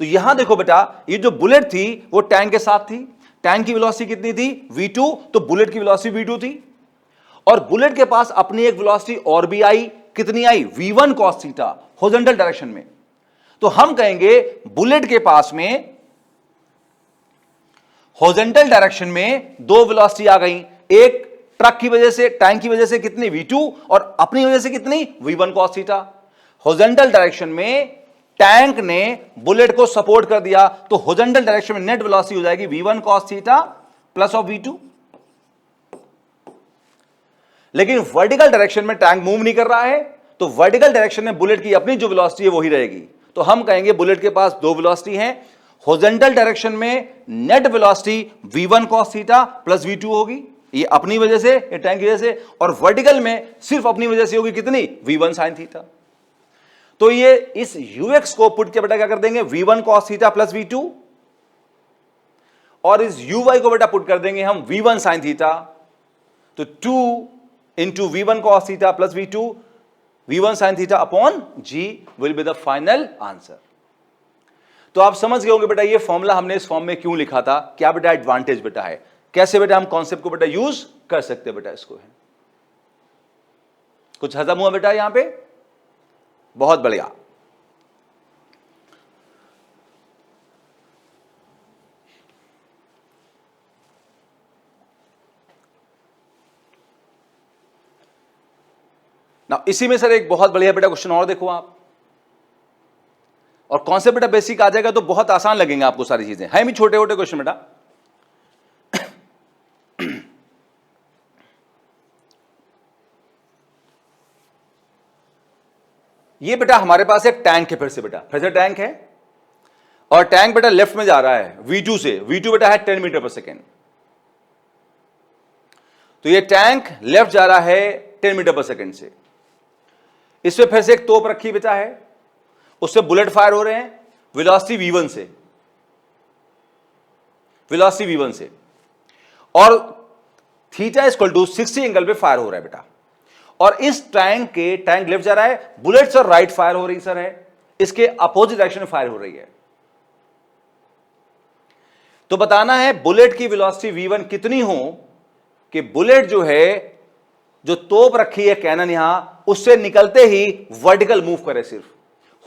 तो यहां देखो बेटा, ये जो बुलेट थी वो टैंक के साथ थी। टैंक की वेलोसिटी कितनी थी? v2, तो बुलेट की वेलोसिटी v2 थी। और बुलेट के पास अपनी एक वेलोसिटी और भी आई, कितनी आई? v1 cos theta, horizontal direction में। तो हम कहेंगे बुलेट के पास में हॉरिजॉन्टल डायरेक्शन में दो वेलोसिटी आ गई, एक ट्रक की वजह से, टैंक की वजह से कितनी? v2, और अपनी वजह से कितनी? v1 cos theta. Horizontal direction में टैंक ने बुलेट को सपोर्ट कर दिया तो हॉरिजॉन्टल डायरेक्शन में नेट वेलोसिटी हो जाएगी v1 cos theta plus of v2। लेकिन वर्टिकल डायरेक्शन में टैंक मूव नहीं कर रहा है तो वर्टिकल डायरेक्शन में बुलेट की अपनी जो वेलोसिटी है वही रहेगी। तो हम कहेंगे बुलेट के पास दो वेलोसिटी हैं, हॉरिजॉन्टल डायरेक्शन में net velocity v1 cos theta plus v2 होगी, ये अपनी वजह से, ये टैंक की वजह से, और वर्टिकल में सिर्फ अपनी वजह से होगी कितनी? v1 sin theta. तो ये इस ux को पुट के बेटा क्या कर देंगे? v1 cos theta plus v2, और इस uy को बेटा पुट कर देंगे हम v1 sin थीटा। तो 2 into v1 cos theta plus v2, v1 sin theta upon g will be the final answer. तो आप समझ गए होंगे बेटा ये फॉर्मूला हमने इस फॉर्म में क्यों लिखा था, क्या बेटा एडवांटेज बेटा है, कैसे बेटा हम कॉन्सेप्ट को बेटा यूज कर सकते हैं बेटा इसको है। कुछ हजम हुआ बेटा यहां पे? बहुत बढ़िया। ना इसी में सर एक बहुत बढ़िया बेटा क्वेश्चन और देखो आप, और कॉन्सेप्ट बेटा बेसिक आ जाएगा तो बहुत आसान लगेंगे आपको सारी चीजें, है भी छोटे छोटे क्वेश्चन बेटा। ये बेटा हमारे पास एक टैंक है, फिर से टैंक है, और टैंक बेटा लेफ्ट में जा रहा है v2 से, v2 बेटा है 10 मीटर पर सेकेंड। तो ये टैंक लेफ्ट जा रहा है 10 मीटर पर सेकेंड से, इसमें फिर से एक तोप रखी बेटा है, उससे बुलेट फायर हो रहे हैं वेलोसिटी v1 से, और थीटा इक्वल टू 60 एंगल पे फायर हो रहा है बेटा। और इस टैंक लेफ्ट जा रहा है, बुलेट सर राइट फायर हो रही सर है, इसके अपोजिट डायरेक्शन में फायर हो रही है। तो बताना है बुलेट की वेलोसिटी v1 कितनी हो कि बुलेट जो है, जो तोप रखी है कैनन यहां, उससे निकलते ही वर्टिकल मूव करे, सिर्फ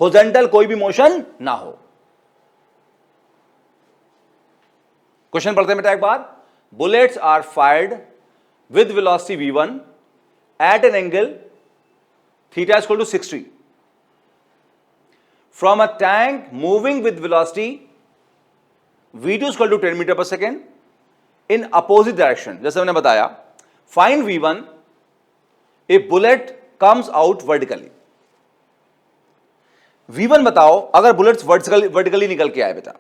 हॉरिजॉन्टल कोई भी मोशन ना हो। क्वेश्चन पढ़ते हैं बेटा एक बार। Bullets are fired with velocity v1 at an angle theta is equal to 60 from a tank moving with velocity v2 is equal to 10 meter per second in opposite direction। जैसे मैंने बताया, find v1 if bullet comes out vertically। v1 बताओ अगर bullets vertically निकल के आए बेटा।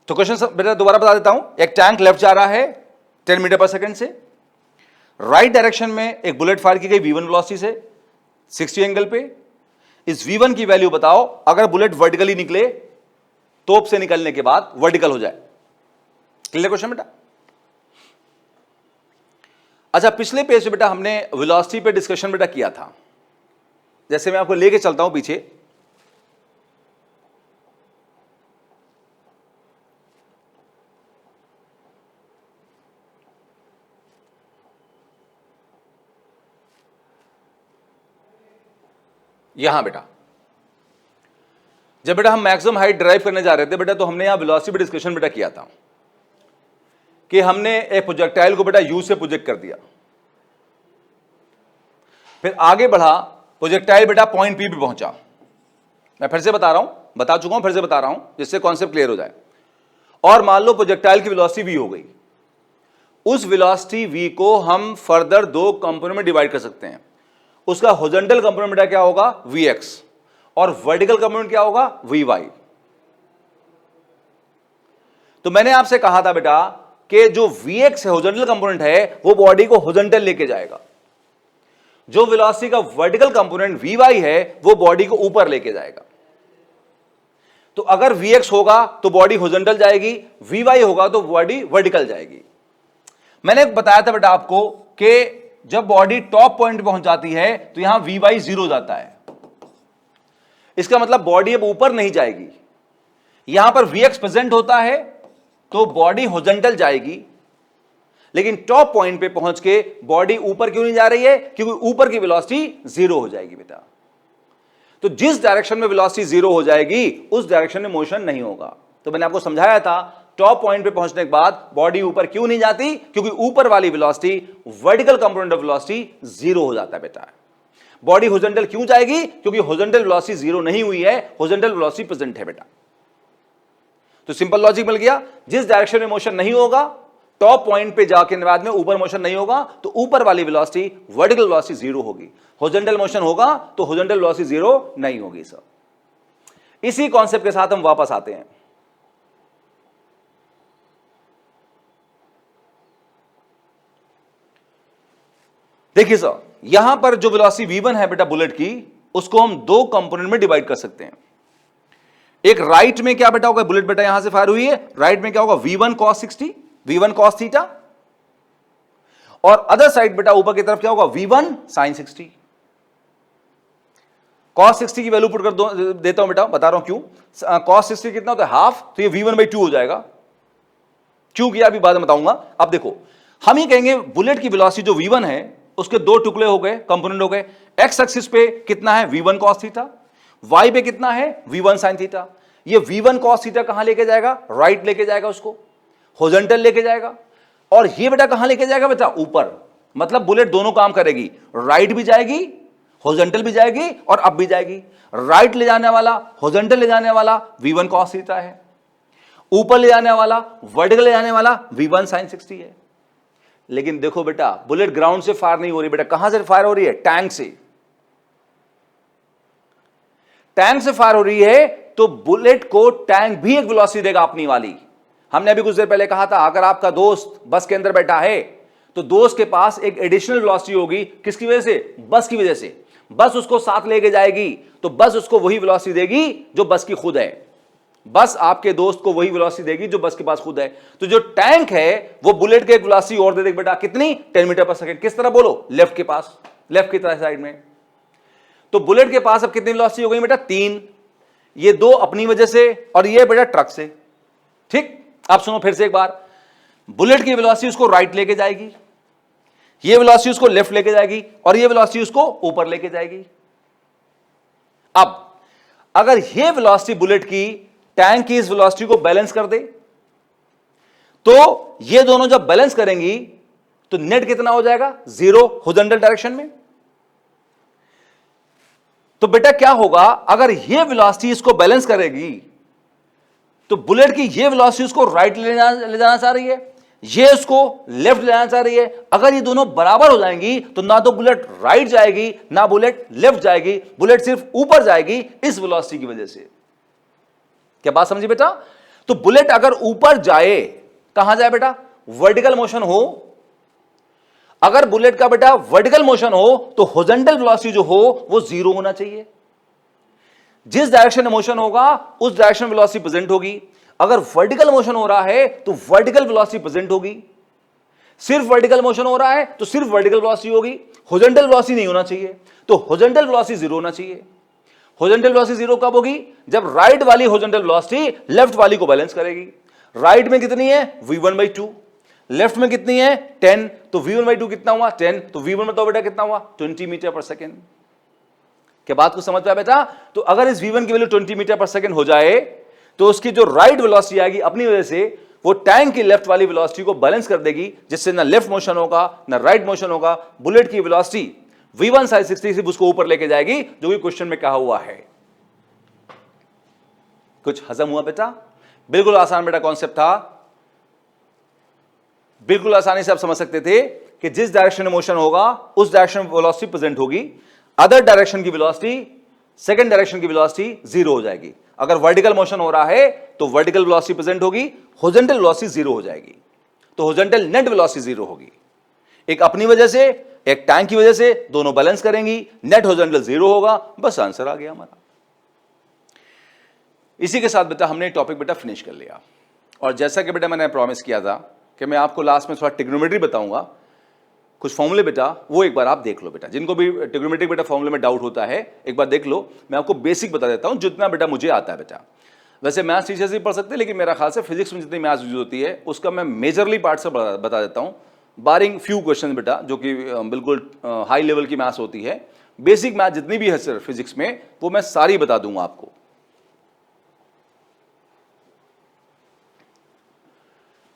तो क्वेश्चन बेटा दोबारा बता देता हूं, एक टैंक लेफ्ट जा रहा है 10 मीटर पर सेकंड से, राइट डायरेक्शन में एक बुलेट फायर की गई v1 वेलोसिटी से 60 एंगल पे। इस v1 की वैल्यू बताओ अगर बुलेट वर्टिकली निकले, तोप से निकलने के बाद वर्टिकल हो जाए। क्लियर क्वेश्चन बेटा? अच्छा, पिछले पेज पे बेटा हमने वेलोसिटी पे डिस्कशन बेटा किया था। जैसे मैं आपको लेके चलता हूं पीछे, यहां बेटा जब बेटा हम मैक्सिमम हाइट ड्राइव करने जा रहे थे बेटा, तो हमने यहां वेलोसिटी पे डिस्कशन बेटा किया था कि हमने एक प्रोजेक्टाइल को बेटा यू से प्रोजेक्ट कर दिया, फिर आगे बढ़ा, प्रोजेक्टाइल बेटा पॉइंट पी पे पहुंचा। मैं फिर से बता रहा हूं, बता चुका हूं, फिर से बता रहा हूं जिससे कॉन्सेप्ट क्लियर हो जाए। और मान लो प्रोजेक्टाइल की वेलोसिटी वी हो गई, उस वेलोसिटी वी को हम फर्दर दो कंपोनेंट में डिवाइड कर सकते हैं। उसका हॉरिजॉन्टल कंपोनेंट बेटा क्या होगा? Vx, और वर्टिकल कंपोनेंट क्या होगा? Vy। तो मैंने आपसे कहा था बेटा कि जो Vx हॉरिजॉन्टल कंपोनेंट है वो बॉडी को हॉरिजॉन्टल लेके जाएगा, जो वेलोसिटी का वर्टिकल कंपोनेंट Vy है वो बॉडी को ऊपर लेके जाएगा। तो अगर Vx होगा तो बॉडी हॉरिजॉन्टल जाएगी, Vy होगा तो बॉडी वर्टिकल जाएगी। मैंने बताया था बेटा आपको कि जब बॉडी टॉप पॉइंट पे पहुंच जाती है तो यहां Vy 0 जाता है, इसका मतलब बॉडी अब ऊपर नहीं जाएगी। यहां पर Vx प्रेजेंट होता है तो बॉडी हॉरिजॉन्टल जाएगी, लेकिन टॉप पॉइंट पे पहुंच के बॉडी ऊपर क्यों नहीं जा रही है? क्योंकि ऊपर की वेलोसिटी 0 हो जाएगी बेटा। तो जिस डायरेक्शन में वेलोसिटी 0 हो जाएगी उस डायरेक्शन में मोशन नहीं होगा। तो मैंने आपको समझाया था टॉप पॉइंट पे पहुंचने के बाद बॉडी ऊपर क्यों नहीं जाती? क्योंकि ऊपर वाली velocity vertical component of velocity 0 हो जाता है बेटा। बॉडी हॉरिजॉन्टल क्यों जाएगी? क्योंकि हॉरिजॉन्टल वेलोसिटी 0 नहीं हुई है, हॉरिजॉन्टल वेलोसिटी प्रेजेंट है बेटा। तो सिंपल लॉजिक मिल गया, जिस डायरेक्शन में मोशन नहीं होगा टॉप पॉइंट पे जाके बाद में ऊपर मोशन नहीं होगा तो ऊपर वाली वेलोसिटी वर्टिकल वेलोसिटी 0 होगी, हॉरिजॉन्टल मोशन होगा तो हॉरिजॉन्टल वेलोसिटी 0 नहीं होगी सर। इसी कॉन्सेप्ट के साथ हम वापस आते हैं। देखिए सर, यहां पर जो वेलोसिटी v1 है बेटा बुलेट की, उसको हम दो कंपोनेंट में डिवाइड कर सकते हैं। एक राइट में क्या बेटा होगा, बुलेट बेटा यहां से फायर हुई है, राइट में क्या होगा v1 cos 60, v1 cos theta, और अदर साइड बेटा ऊपर की तरफ क्या होगा v1 sin 60। cos 60 की वैल्यू पुट कर देता हूं बेटा, बता रहा हूं क्यों। cos 60 कितना होता है हाफ, तो ये v1/2 हो जाएगा। क्यों किया अभी बाद में बताऊंगा। अब देखो, हम ये कहेंगे बुलेट की वेलोसिटी जो v1 है उसके दो टुकड़े हो गए, कंपोनेंट हो गए। एक्स एक्सिस पे कितना है v1 cos थीटा, y पे कितना है v1 sin थीटा। ये v1 cos थीटा कहां लेके जाएगा? राइट लेके जाएगा, उसको हॉरिजॉन्टल लेके जाएगा। और ये बेटा कहां लेके जाएगा बेटा? ऊपर। मतलब बुलेट दोनों काम करेगी, राइट भी जाएगी, हॉरिजॉन्टल भी जाएगी और अप भी जाएगी। राइट ले जाने वाला, हॉरिजॉन्टल ले जाने वाला v1 cos थीटा है, ऊपर ले जाने वाला, वर्टिकल ले जाने वाला v1 sin 60 है। लेकिन देखो बेटा, बुलेट ग्राउंड से फायर नहीं हो रही बेटा, कहां से फायर हो रही है? टैंक से। टैंक से फायर हो रही है तो बुलेट को टैंक भी एक वेलोसिटी देगा अपनी वाली। हमने अभी कुछ देर पहले कहा था, अगर आपका दोस्त बस के अंदर बैठा है तो दोस्त के पास एक एडिशनल वेलोसिटी होगी, किसकी वजह से? बस की वजह से। बस उसको साथ लेके जाएगी तो बस उसको वही वेलोसिटी देगी जो बस की खुद है। बस आपके दोस्त को वही वेलोसिटी देगी जो बस के पास खुद है। तो जो टैंक है वो बुलेट के एक वेलोसिटी और दे देगा बेटा, कितनी? 10 मीटर पर सेकंड। किस तरह बोलो? लेफ्ट के पास, लेफ्ट की तरह साइड में। तो बुलेट के पास अब कितनी वेलोसिटी हो गई बेटा? 3। ये 2 अपनी वजह से और ये बेटा ट्रक से। ठीक, आप सुनो फिर से एक बार। बुलेट की वेलोसिटी उसको राइट लेके जाएगी, ये वेलोसिटी उसको लेफ्ट लेके जाएगी और ये वेलोसिटी उसको ऊपर लेके जाएगी। अब अगर ये वेलोसिटी बुलेट की टैंक की इस वेलोसिटी को बैलेंस कर दे तो ये दोनों जब बैलेंस करेंगी तो नेट कितना हो जाएगा? 0 हॉरिजॉन्टल डायरेक्शन में। तो बेटा क्या होगा, अगर ये वेलोसिटी इसको बैलेंस करेगी तो बुलेट की ये वेलोसिटी उसको राइट ले जाना चाह रही है, ये उसको लेफ्ट ले जाना चाह रही है। अगर ये दोनों बराबर हो जाएंगी तो ना तो बुलेट राइट जाएगी ना बुलेट लेफ्ट जाएगी, बुलेट सिर्फ ऊपर जाएगी इस वेलोसिटी की वजह से। क्या बात समझी बेटा? तो बुलेट अगर ऊपर जाए, कहां जाए बेटा? वर्टिकल मोशन हो। अगर बुलेट का बेटा वर्टिकल मोशन हो तो हॉरिजॉन्टल वेलोसिटी जो हो वो 0 होना चाहिए। जिस डायरेक्शन में मोशन होगा उस डायरेक्शन में वेलोसिटी प्रेजेंट होगी। अगर वर्टिकल मोशन हो रहा है तो वर्टिकल वेलोसिटी प्रेजेंट होगी। सिर्फ वर्टिकल मोशन हो रहा है तो सिर्फ वर्टिकल वेलोसिटी होगी, हॉरिजॉन्टल वेलोसिटी नहीं होना चाहिए। तो हॉरिजॉन्टल वेलोसिटी 0 होना चाहिए। हॉरिजॉन्टल वेलोसिटी 0 कब होगी? जब राइट वाली हॉरिजॉन्टल वेलोसिटी लेफ्ट वाली को बैलेंस करेगी। राइट में कितनी है? v1/2। लेफ्ट में कितनी है? 10। तो v1/2 कितना हुआ? 10। तो v1 बताओ बेटा कितना हुआ? 20 मीटर पर सेकेंड। क्या बात को समझ पाया बेटा? तो अगर इस v1 की वैल्यू 20 मीटर पर सेकेंड हो जाए तो उसकी जो राइट वेलोसिटी आएगी अपनी वजह से वो टैंक की लेफ्ट वाली वेलोसिटी को बैलेंस कर देगी, जिससे ना लेफ्ट मोशन होगा ना राइट मोशन होगा। बुलेट की वेलोसिटी v1 sin 60 सिर्फ उसको ऊपर लेके जाएगी, जो कि क्वेश्चन में कहा हुआ है। कुछ हजम हुआ बेटा? बिल्कुल आसान बेटा कॉन्सेप्ट था, बिल्कुल आसानी से आप समझ सकते थे कि जिस डायरेक्शन में मोशन होगा उस डायरेक्शन में वेलोसिटी प्रेजेंट होगी। अदर डायरेक्शन की वेलोसिटी, सेकंड डायरेक्शन की वेलोसिटी 0 हो जाएगी। अगर वर्टिकल मोशन हो रहा है तो वर्टिकल वेलोसिटी प्रेजेंट होगी, हॉरिजॉन्टल वेलोसिटी जीरो हो जाएगी। तो हॉरिजॉन्टल नेट वेलोसिटी जीरो होगी, एक अपनी वजह से एक टैंक की वजह से, दोनों बैलेंस करेंगी, नेट हॉरिजॉन्टल जीरो होगा। बस आंसर आ गया हमारा। इसी के साथ बेटा हमने टॉपिक बेटा फिनिश कर लिया। और जैसा कि बेटा मैंने प्रॉमिस किया था कि मैं आपको लास्ट में थोड़ा ट्रिग्नोमेट्री बताऊंगा, कुछ फॉर्मूले बेटा वो एक बार आप देख लो बेटा, जिनको भी ट्रिग्नोमेट्री बेटा फॉर्मूले में डाउट होता है एक बार देख लो। मैं आपको बेसिक बता देता हूं जितना बेटा मुझे आता है बेटा। वैसे मैथ्स टीचर से पढ़ सकते हैं, लेकिन मेरा ख्याल से फिजिक्स में जितनी मैथ्स यूज होती है उसका मैं मेजरली पार्ट से बता देता हूं, बारिंग फ्यू क्वेश्चन बेटा जो कि बिल्कुल हाई लेवल की मैथ्स होती है। बेसिक मैथ जितनी भी है सर फिजिक्स में वो मैं सारी बता दूंगा आपको।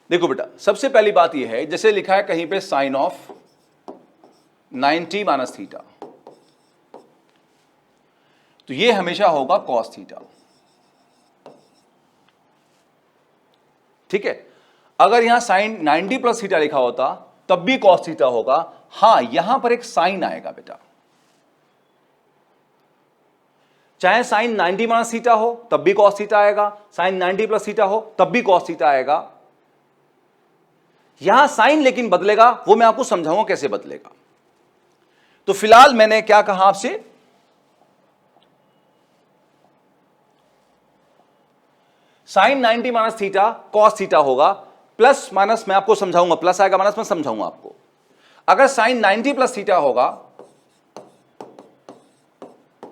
देखो बेटा सबसे पहली बात यह है, जैसे लिखा है कहीं पे साइन ऑफ 90 माइनस थीटा, तो ये हमेशा होगा कॉस थीटा। ठीक है, अगर यहां साइन 90 प्लस थीटा लिखा होता तब भी कॉस थीटा होगा। हां यहां पर एक साइन आएगा बेटा, चाहे साइन 90 माइनस थीटा हो तब भी कॉस थीटा आएगा, साइन 90 प्लस थीटा हो तब भी कॉस थीटा आएगा। यहां साइन लेकिन बदलेगा, वो मैं आपको समझाऊंगा कैसे बदलेगा। तो फिलहाल मैंने क्या कहा आपसे, sine 90 minus theta cos theta होगा, प्लस माइनस मैं आपको समझाऊंगा, प्लस आएगा माइनस में समझाऊंगा आपको। अगर साइन 90 प्लस थीटा होगा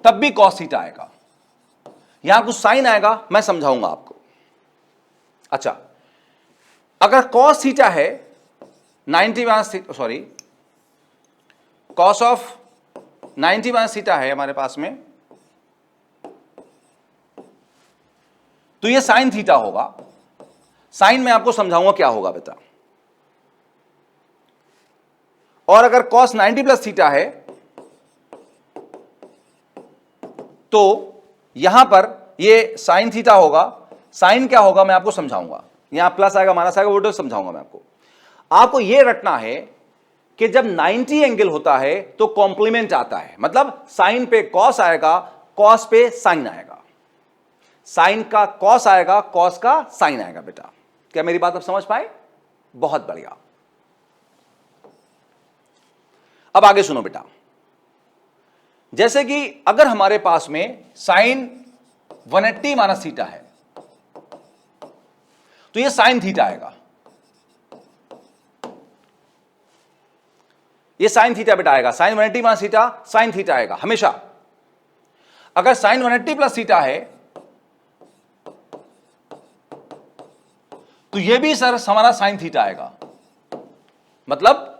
तब भी कॉस थीटा आएगा, यहां कुछ साइन आएगा मैं समझाऊंगा आपको। अच्छा, अगर कॉस थीटा है 90 minus theta, sorry cos of 90 minus theta है हमारे पास में, तो ये साइन थीटा होगा। साइन में आपको समझाऊंगा क्या होगा बेटा। और अगर कॉस 90 प्लस थीटा है तो यहां पर ये साइन थीटा होगा। साइन क्या होगा मैं आपको समझाऊंगा, यहां प्लस आएगा माइनस आएगा वो तो समझाऊंगा मैं आपको। आपको यह रटना है कि जब 90 एंगल होता है तो कॉम्प्लीमेंट आता है, मतलब साइन पे कॉस आएगा, कॉस पे साइन आएगा, साइन का कॉस आएगा, कॉस का साइन आएगा बेटा। क्या मेरी बात आप समझ पाए? बहुत बढ़िया। अब आगे सुनो बेटा, जैसे कि अगर हमारे पास में साइन 180 माइनस थीटा है तो ये साइन थीटा आएगा, ये साइन थीटा बेटा आएगा। Sine 180 minus theta sine theta आएगा हमेशा। अगर साइन 180 प्लस थीटा है तो ये भी सर हमारा साइन थीटा आएगा, मतलब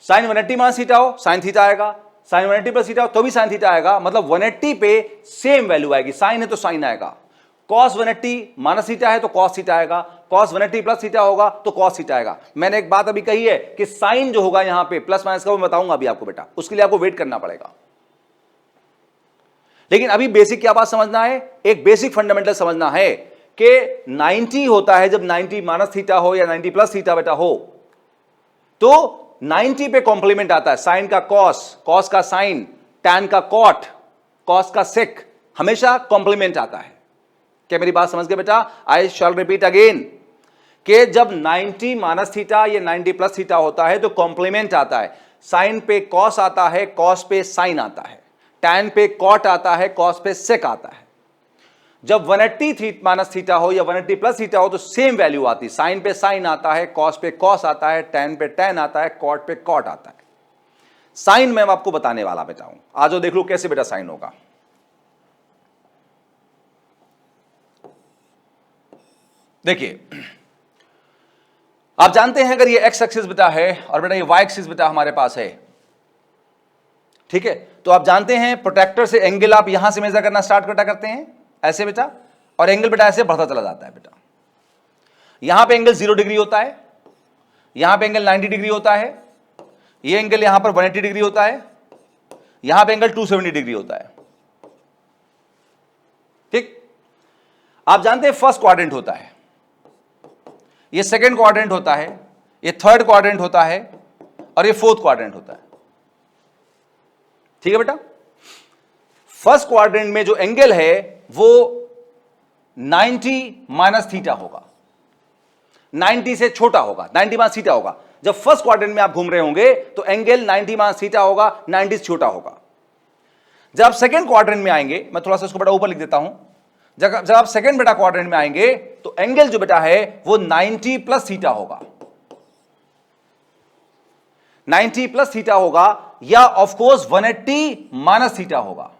साइन 180 माइनस थीटा हो साइन थीटा आएगा, साइन 180 प्लस थीटा हो तो भी साइन थीटा आएगा, मतलब 180 पे सेम वैल्यू आएगी। साइन है तो साइन आएगा, कॉस 180 माइनस थीटा है तो कॉस थीटा आएगा, कॉस 180 प्लस थीटा होगा तो कॉस थीटा आएगा। मैंने एक बात अभी कही है कि साइन जो होगा यहां पे प्लस माइनस का, वो बताऊंगा अभी आपको बेटा, उसके लिए आपको वेट करना पड़ेगा। लेकिन अभी बेसिक क्या बात समझना है, एक बेसिक फंडामेंटल समझना है कि 90 होता है जब 90 माइनस थीटा हो या 90 प्लस थीटा बेटा हो, तो 90 पे कॉम्प्लीमेंट आता है, साइन का कॉस, कॉस का साइन, टैन का कॉट, कॉस का सेक, हमेशा कॉम्प्लीमेंट आता है। क्या मेरी बात समझ गए बेटा? आई शैल रिपीट अगेन कि जब 90 माइनस थीटा या 90 प्लस थीटा होता है तो कॉम्प्लीमेंट आता है। साइन पे कॉस आता है, कॉस पे साइन आता है, टैन पे कॉट आता है, कॉस पे सेक आता है। जब 180 माइनस थीटा हो या 180 प्लस थीटा हो तो सेम वैल्यू आती है, साइन पे साइन आता है, कॉस पे कॉस आता है, टैन पे टैन आता है, कॉट पे कॉट आता है। साइन मैं आपको बताने वाला बेटा हूं, आज देख लो कैसे बेटा साइन होगा। देखिए आप जानते हैं अगर ये एक्स एक्सिस बेटा है और बेटा ये वाई एक्सिस बेटा हमारे पास है, ठीक है, तो आप जानते हैं प्रोटेक्टर से एंगल आप यहां से मेजर करना स्टार्ट करते हैं ऐसे बेटा, और एंगल बेटा ऐसे बढ़ता चला जाता है बेटा। यहां पे एंगल 0 डिग्री होता है, यहां पे एंगल 90 डिग्री होता है, ये एंगल यहां पर 180 डिग्री होता है, यहां पे एंगल 270 डिग्री होता है। ठीक, आप जानते हैं फर्स्ट क्वाड्रेंट होता है, ये सेकंड क्वाड्रेंट होता है, ये थर्ड क्वाड्रेंट होता है और ये फोर्थ क्वाड्रेंट होता है। ठीक है बेटा, फर्स्ट क्वाड्रेंट में जो एंगल है वो 90 माइनस थीटा होगा, 90 से छोटा होगा, 90 माइनस थीटा होगा। जब फर्स्ट क्वाड्रेंट में आप घूम रहे होंगे तो एंगल 90 माइनस थीटा होगा, 90 से छोटा होगा। जब आप सेकंड क्वाड्रेंट में आएंगे, मैं थोड़ा सा इसको बेटा ऊपर लिख देता हूं, जब आप सेकंड बेटा क्वाड्रेंट में आएंगे तो एंगल जो बेटा है वो 90 प्लस थीटा होगा, 90 प्लस थीटा होगा, या ऑफ कोर्स 180 माइनस थीटा होगा।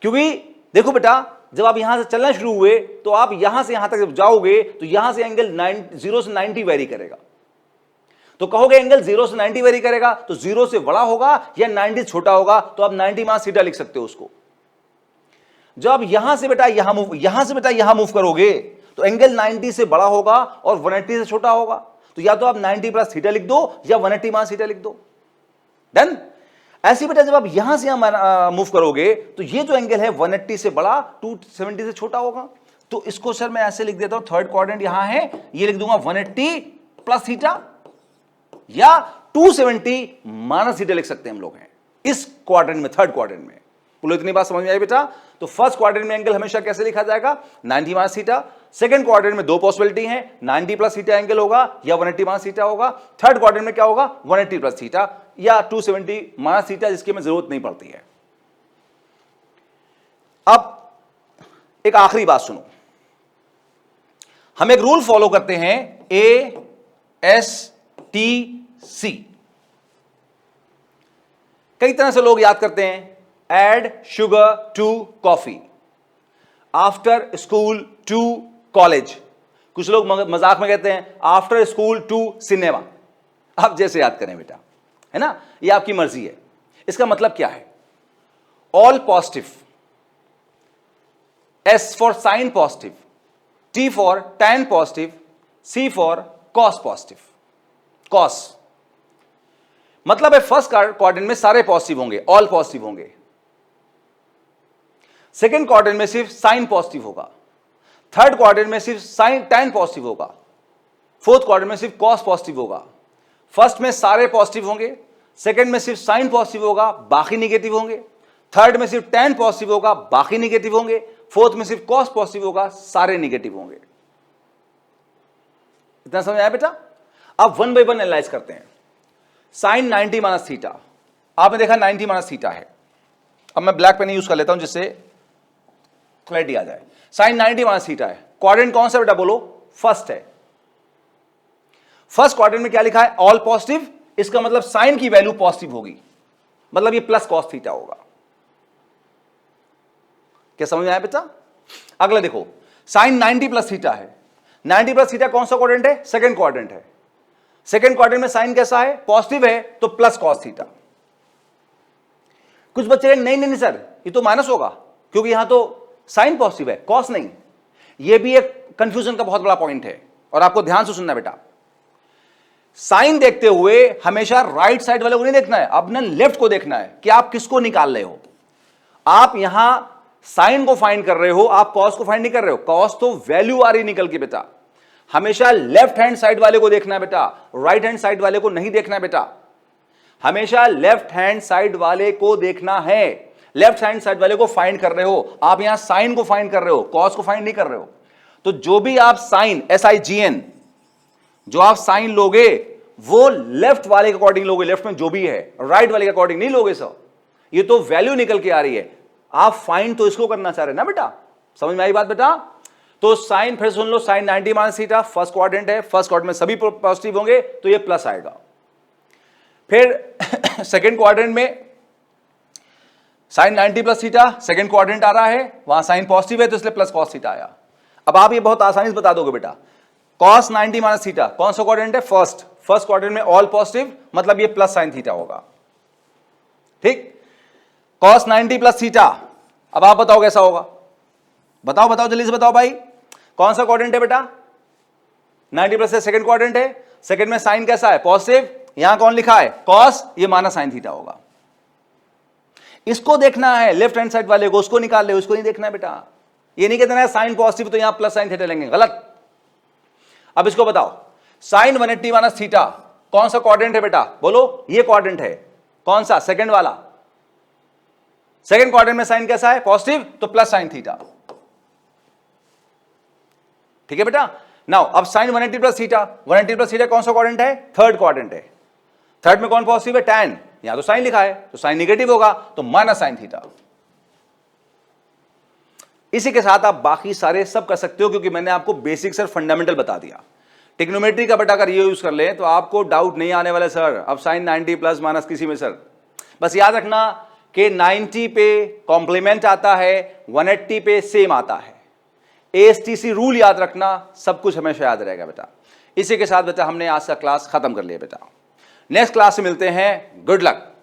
क्योंकि देखो बेटा, जब आप यहां से चलना शुरू हुए तो आप यहां से यहां तक जब जाओगे तो यहां से एंगल 0 से 90 वेरी करेगा। तो कहोगे एंगल 0 से 90 वेरी करेगा, तो 0 से बड़ा होगा या 90 से छोटा होगा, तो आप 90 माइनस थीटा लिख सकते हो उसको। जब आप यहां से बेटा यहां मूव करोगे तो एंगल 90 से बड़ा होगा और 180 से छोटा होगा। तो या तो आप 90 प्लस थीटा लिख दो या 180 माइनस थीटा लिख दो। डन। ऐसी बेटा जब आप यहां से यहां मूव करोगे तो ये जो एंगल है 180 से बड़ा, 270 से छोटा होगा। तो इसको सर मैं ऐसे लिख देता हूं, थर्ड क्वाड्रेंट यहां है, ये लिख दूंगा 180 प्लस थीटा या 270 माइनस थीटा लिख सकते हैं हम लोग हैं इस क्वाड्रेंट में, थर्ड क्वाड्रेंट में। बोलो इतनी बात समझ में आई बेटा? तो फर्स्ट क्वाड्रेंट में एंगल हमेशा कैसे लिखा जाएगा? 90 माइनस थीटा। सेकंड क्वाड्रेंट में दो पॉसिबिलिटी है, 90 प्लस थीटा एंगल होगा या 180 माइनस थीटा होगा। थर्ड क्वाड्रेंट में क्या होगा? 180 प्लस थीटा या 270 माइनस थीटा, जिसकी हमें जरूरत नहीं पड़ती है। अब एक आखिरी बात सुनो, हम एक रूल फॉलो करते हैं, ASTC। कई तरह से लोग याद करते हैं, add sugar to coffee, after school to college. कुछ लोग मजाक में कहते हैं आफ्टर स्कूल टू सिनेमा। आप जैसे याद करें बेटा, है ना, ये आपकी मर्जी है। इसका मतलब क्या है? All positive, S for sine positive, T for tan positive, C for cos positive. Cos मतलब है फर्स्ट क्वाड्रेंट में सारे पॉजिटिव होंगे, ऑल पॉजिटिव होंगे। सेकेंड क्वाड्रेंट में सिर्फ साइन पॉजिटिव होगा। थर्ड क्वाड्रेंट में सिर्फ साइन टैन पॉजिटिव होगा। फोर्थ क्वाड्रेंट में सिर्फ कॉस पॉजिटिव होगा। फर्स्ट में सारे पॉजिटिव होंगे, सेकेंड में सिर्फ साइन पॉजिटिव होगा, बाकी निगेटिव होंगे। थर्ड में सिर्फ टैन पॉजिटिव होगा, बाकी निगेटिव होंगे। फोर्थ में सिर्फ कॉस पॉजिटिव होगा, सारे निगेटिव होंगे। इतना समझ आया बेटा? अब वन बाय वन एनालाइज करते हैं। साइन 90 माइनस थीटा, आपने देखा 90 माइनस थीटा है। अब मैं ब्लैक पेन यूज कर लेता हूं जिससे क्लैरिटी आ जाए। साइन 90 माइनस थीटा है। क्वाड्रेंट कौन सा बेटा बोलो? फर्स्ट है। फर्स्ट क्वाड्रेंट में क्या लिखा है? All positive. इसका मतलब साइन की वैल्यू पॉजिटिव होगी, मतलब ये प्लस कॉस थीटा होगा। क्या समझ में आया बेटा? अगला देखो, साइन 90 प्लस थीटा है। 90 प्लस थीटा कौन सा क्वाड्रेंट है? सेकंड क्वाड्रेंट है। सेकंड क्वाड्रेंट में साइन कैसा है? पॉजिटिव है, तो प्लस कॉस थीटा। कुछ बच्चे नहीं नहीं नहीं सर, ये तो माइनस होगा क्योंकि यहां तो साइन पॉजिटिव है, कॉस नहीं। ये भी एक कंफ्यूजन का बहुत बड़ा पॉइंट है और आपको ध्यान से सुनना बेटा। साइन देखते हुए हमेशा राइट साइड वाले को नहीं देखना है, अब ना लेफ्ट को देखना है कि आप किसको निकाल रहे हो। आप यहां साइन को फाइंड कर रहे हो, आप कॉस को फाइंड नहीं कर रहे हो। कॉस तो वैल्यू आ रही निकल के बेटा। हमेशा लेफ्ट हैंड साइड वाले को देखना है बेटा, राइट हैंड साइड वाले को नहीं देखना है बेटा। हमेशा लेफ्ट हैंड साइड वाले को देखना है। लेफ्ट हैंड साइड वाले को फाइंड कर रहे हो। आप यहां साइन को फाइंड कर रहे हो, कॉस को फाइंड नहीं कर रहे हो। तो जो भी आप साइन, SIGN, जो आप साइन लोगे वो लेफ्ट वाले के अकॉर्डिंग लोगे, लेफ्ट में जो भी है, राइट वाले के अकॉर्डिंग नहीं लोगे सर। ये तो वैल्यू निकल के आ रही है, आप फाइंड तो इसको करना चाह रहे ना बेटा। समझ में आई बात बेटा? तो साइन फिर सुन लो, sine 90 minus theta first quadrant है। फर्स्ट क्वाड्रेंट में सभी पॉजिटिव होंगे तो ये प्लस आएगा। फिर सेकंड क्वाड्रेंट में sine 90 plus theta, second quadrant आ रहा है, वहां साइन पॉजिटिव है तो इसलिए प्लस कॉस थीटा आया। अब आप ये बहुत आसानी से बता दोगे बेटा, कॉस 90 माइनस थीटा कौन सा क्वाड्रेंट है? फर्स्ट। फर्स्ट क्वाड्रेंट में ऑल पॉजिटिव, मतलब ये प्लस साइन थीटा होगा। ठीक। कॉस 90 प्लस थीटा, अब आप बताओ कैसा होगा? बताओ बताओ जल्दी से बताओ भाई, कौन सा क्वाड्रेंट है बेटा? 90 प्लस है, सेकंड क्वाड्रेंट है। सेकंड में साइन कैसा है? पॉजिटिव। यहां कौन लिखा है? कॉस, ये माइनस साइन थीटा होगा। इसको देखना है लेफ्ट हैंड साइड वाले को, उसको निकाल ले, उसको नहीं देखना है बेटा। ये नहीं कहते ना साइन पॉजिटिव तो यहां प्लस साइन थीटा लेंगे, गलत। अब इसको बताओ, साइन 180 माइनस थीटा कौन सा क्वाड्रेंट है बेटा? बोलो, ये क्वाड्रेंट है। कौन सा? सेकंड वाला। सेकंड क्वाड्रेंट में साइन कैसा है? पॉजिटिव, तो प्लस साइन थीटा। ठीक है बेटा। नाउ अब sine 180 plus theta, 180 plus theta कौन सा क्वाड्रेंट है? थर्ड क्वाड्रेंट है। थर्ड में कौन पॉजिटिव है? tan, यहां तो साइन लिखा है तो साइन नेगेटिव होगा, तो माइनस साइन थीटा। इसी के साथ आप बाकी सारे सब कर सकते हो, क्योंकि मैंने आपको बेसिक्स और फंडामेंटल बता दिया। टिग्नोमेट्री का बेटा अगर ये यूज कर ले तो आपको डाउट नहीं आने वाला सर अब साइन 90 प्लस माइनस किसी में सर। बस याद रखना कि 90 पे कॉम्प्लीमेंट आता है, 180 पे सेम आता है। ASTC रूल याद रखना, सब कुछ हमेशा याद रहेगा बेटा। इसी के साथ बेटा हमने आज का क्लास खत्म कर लिया बेटा। नेक्स्ट क्लास में मिलते हैं। Good luck.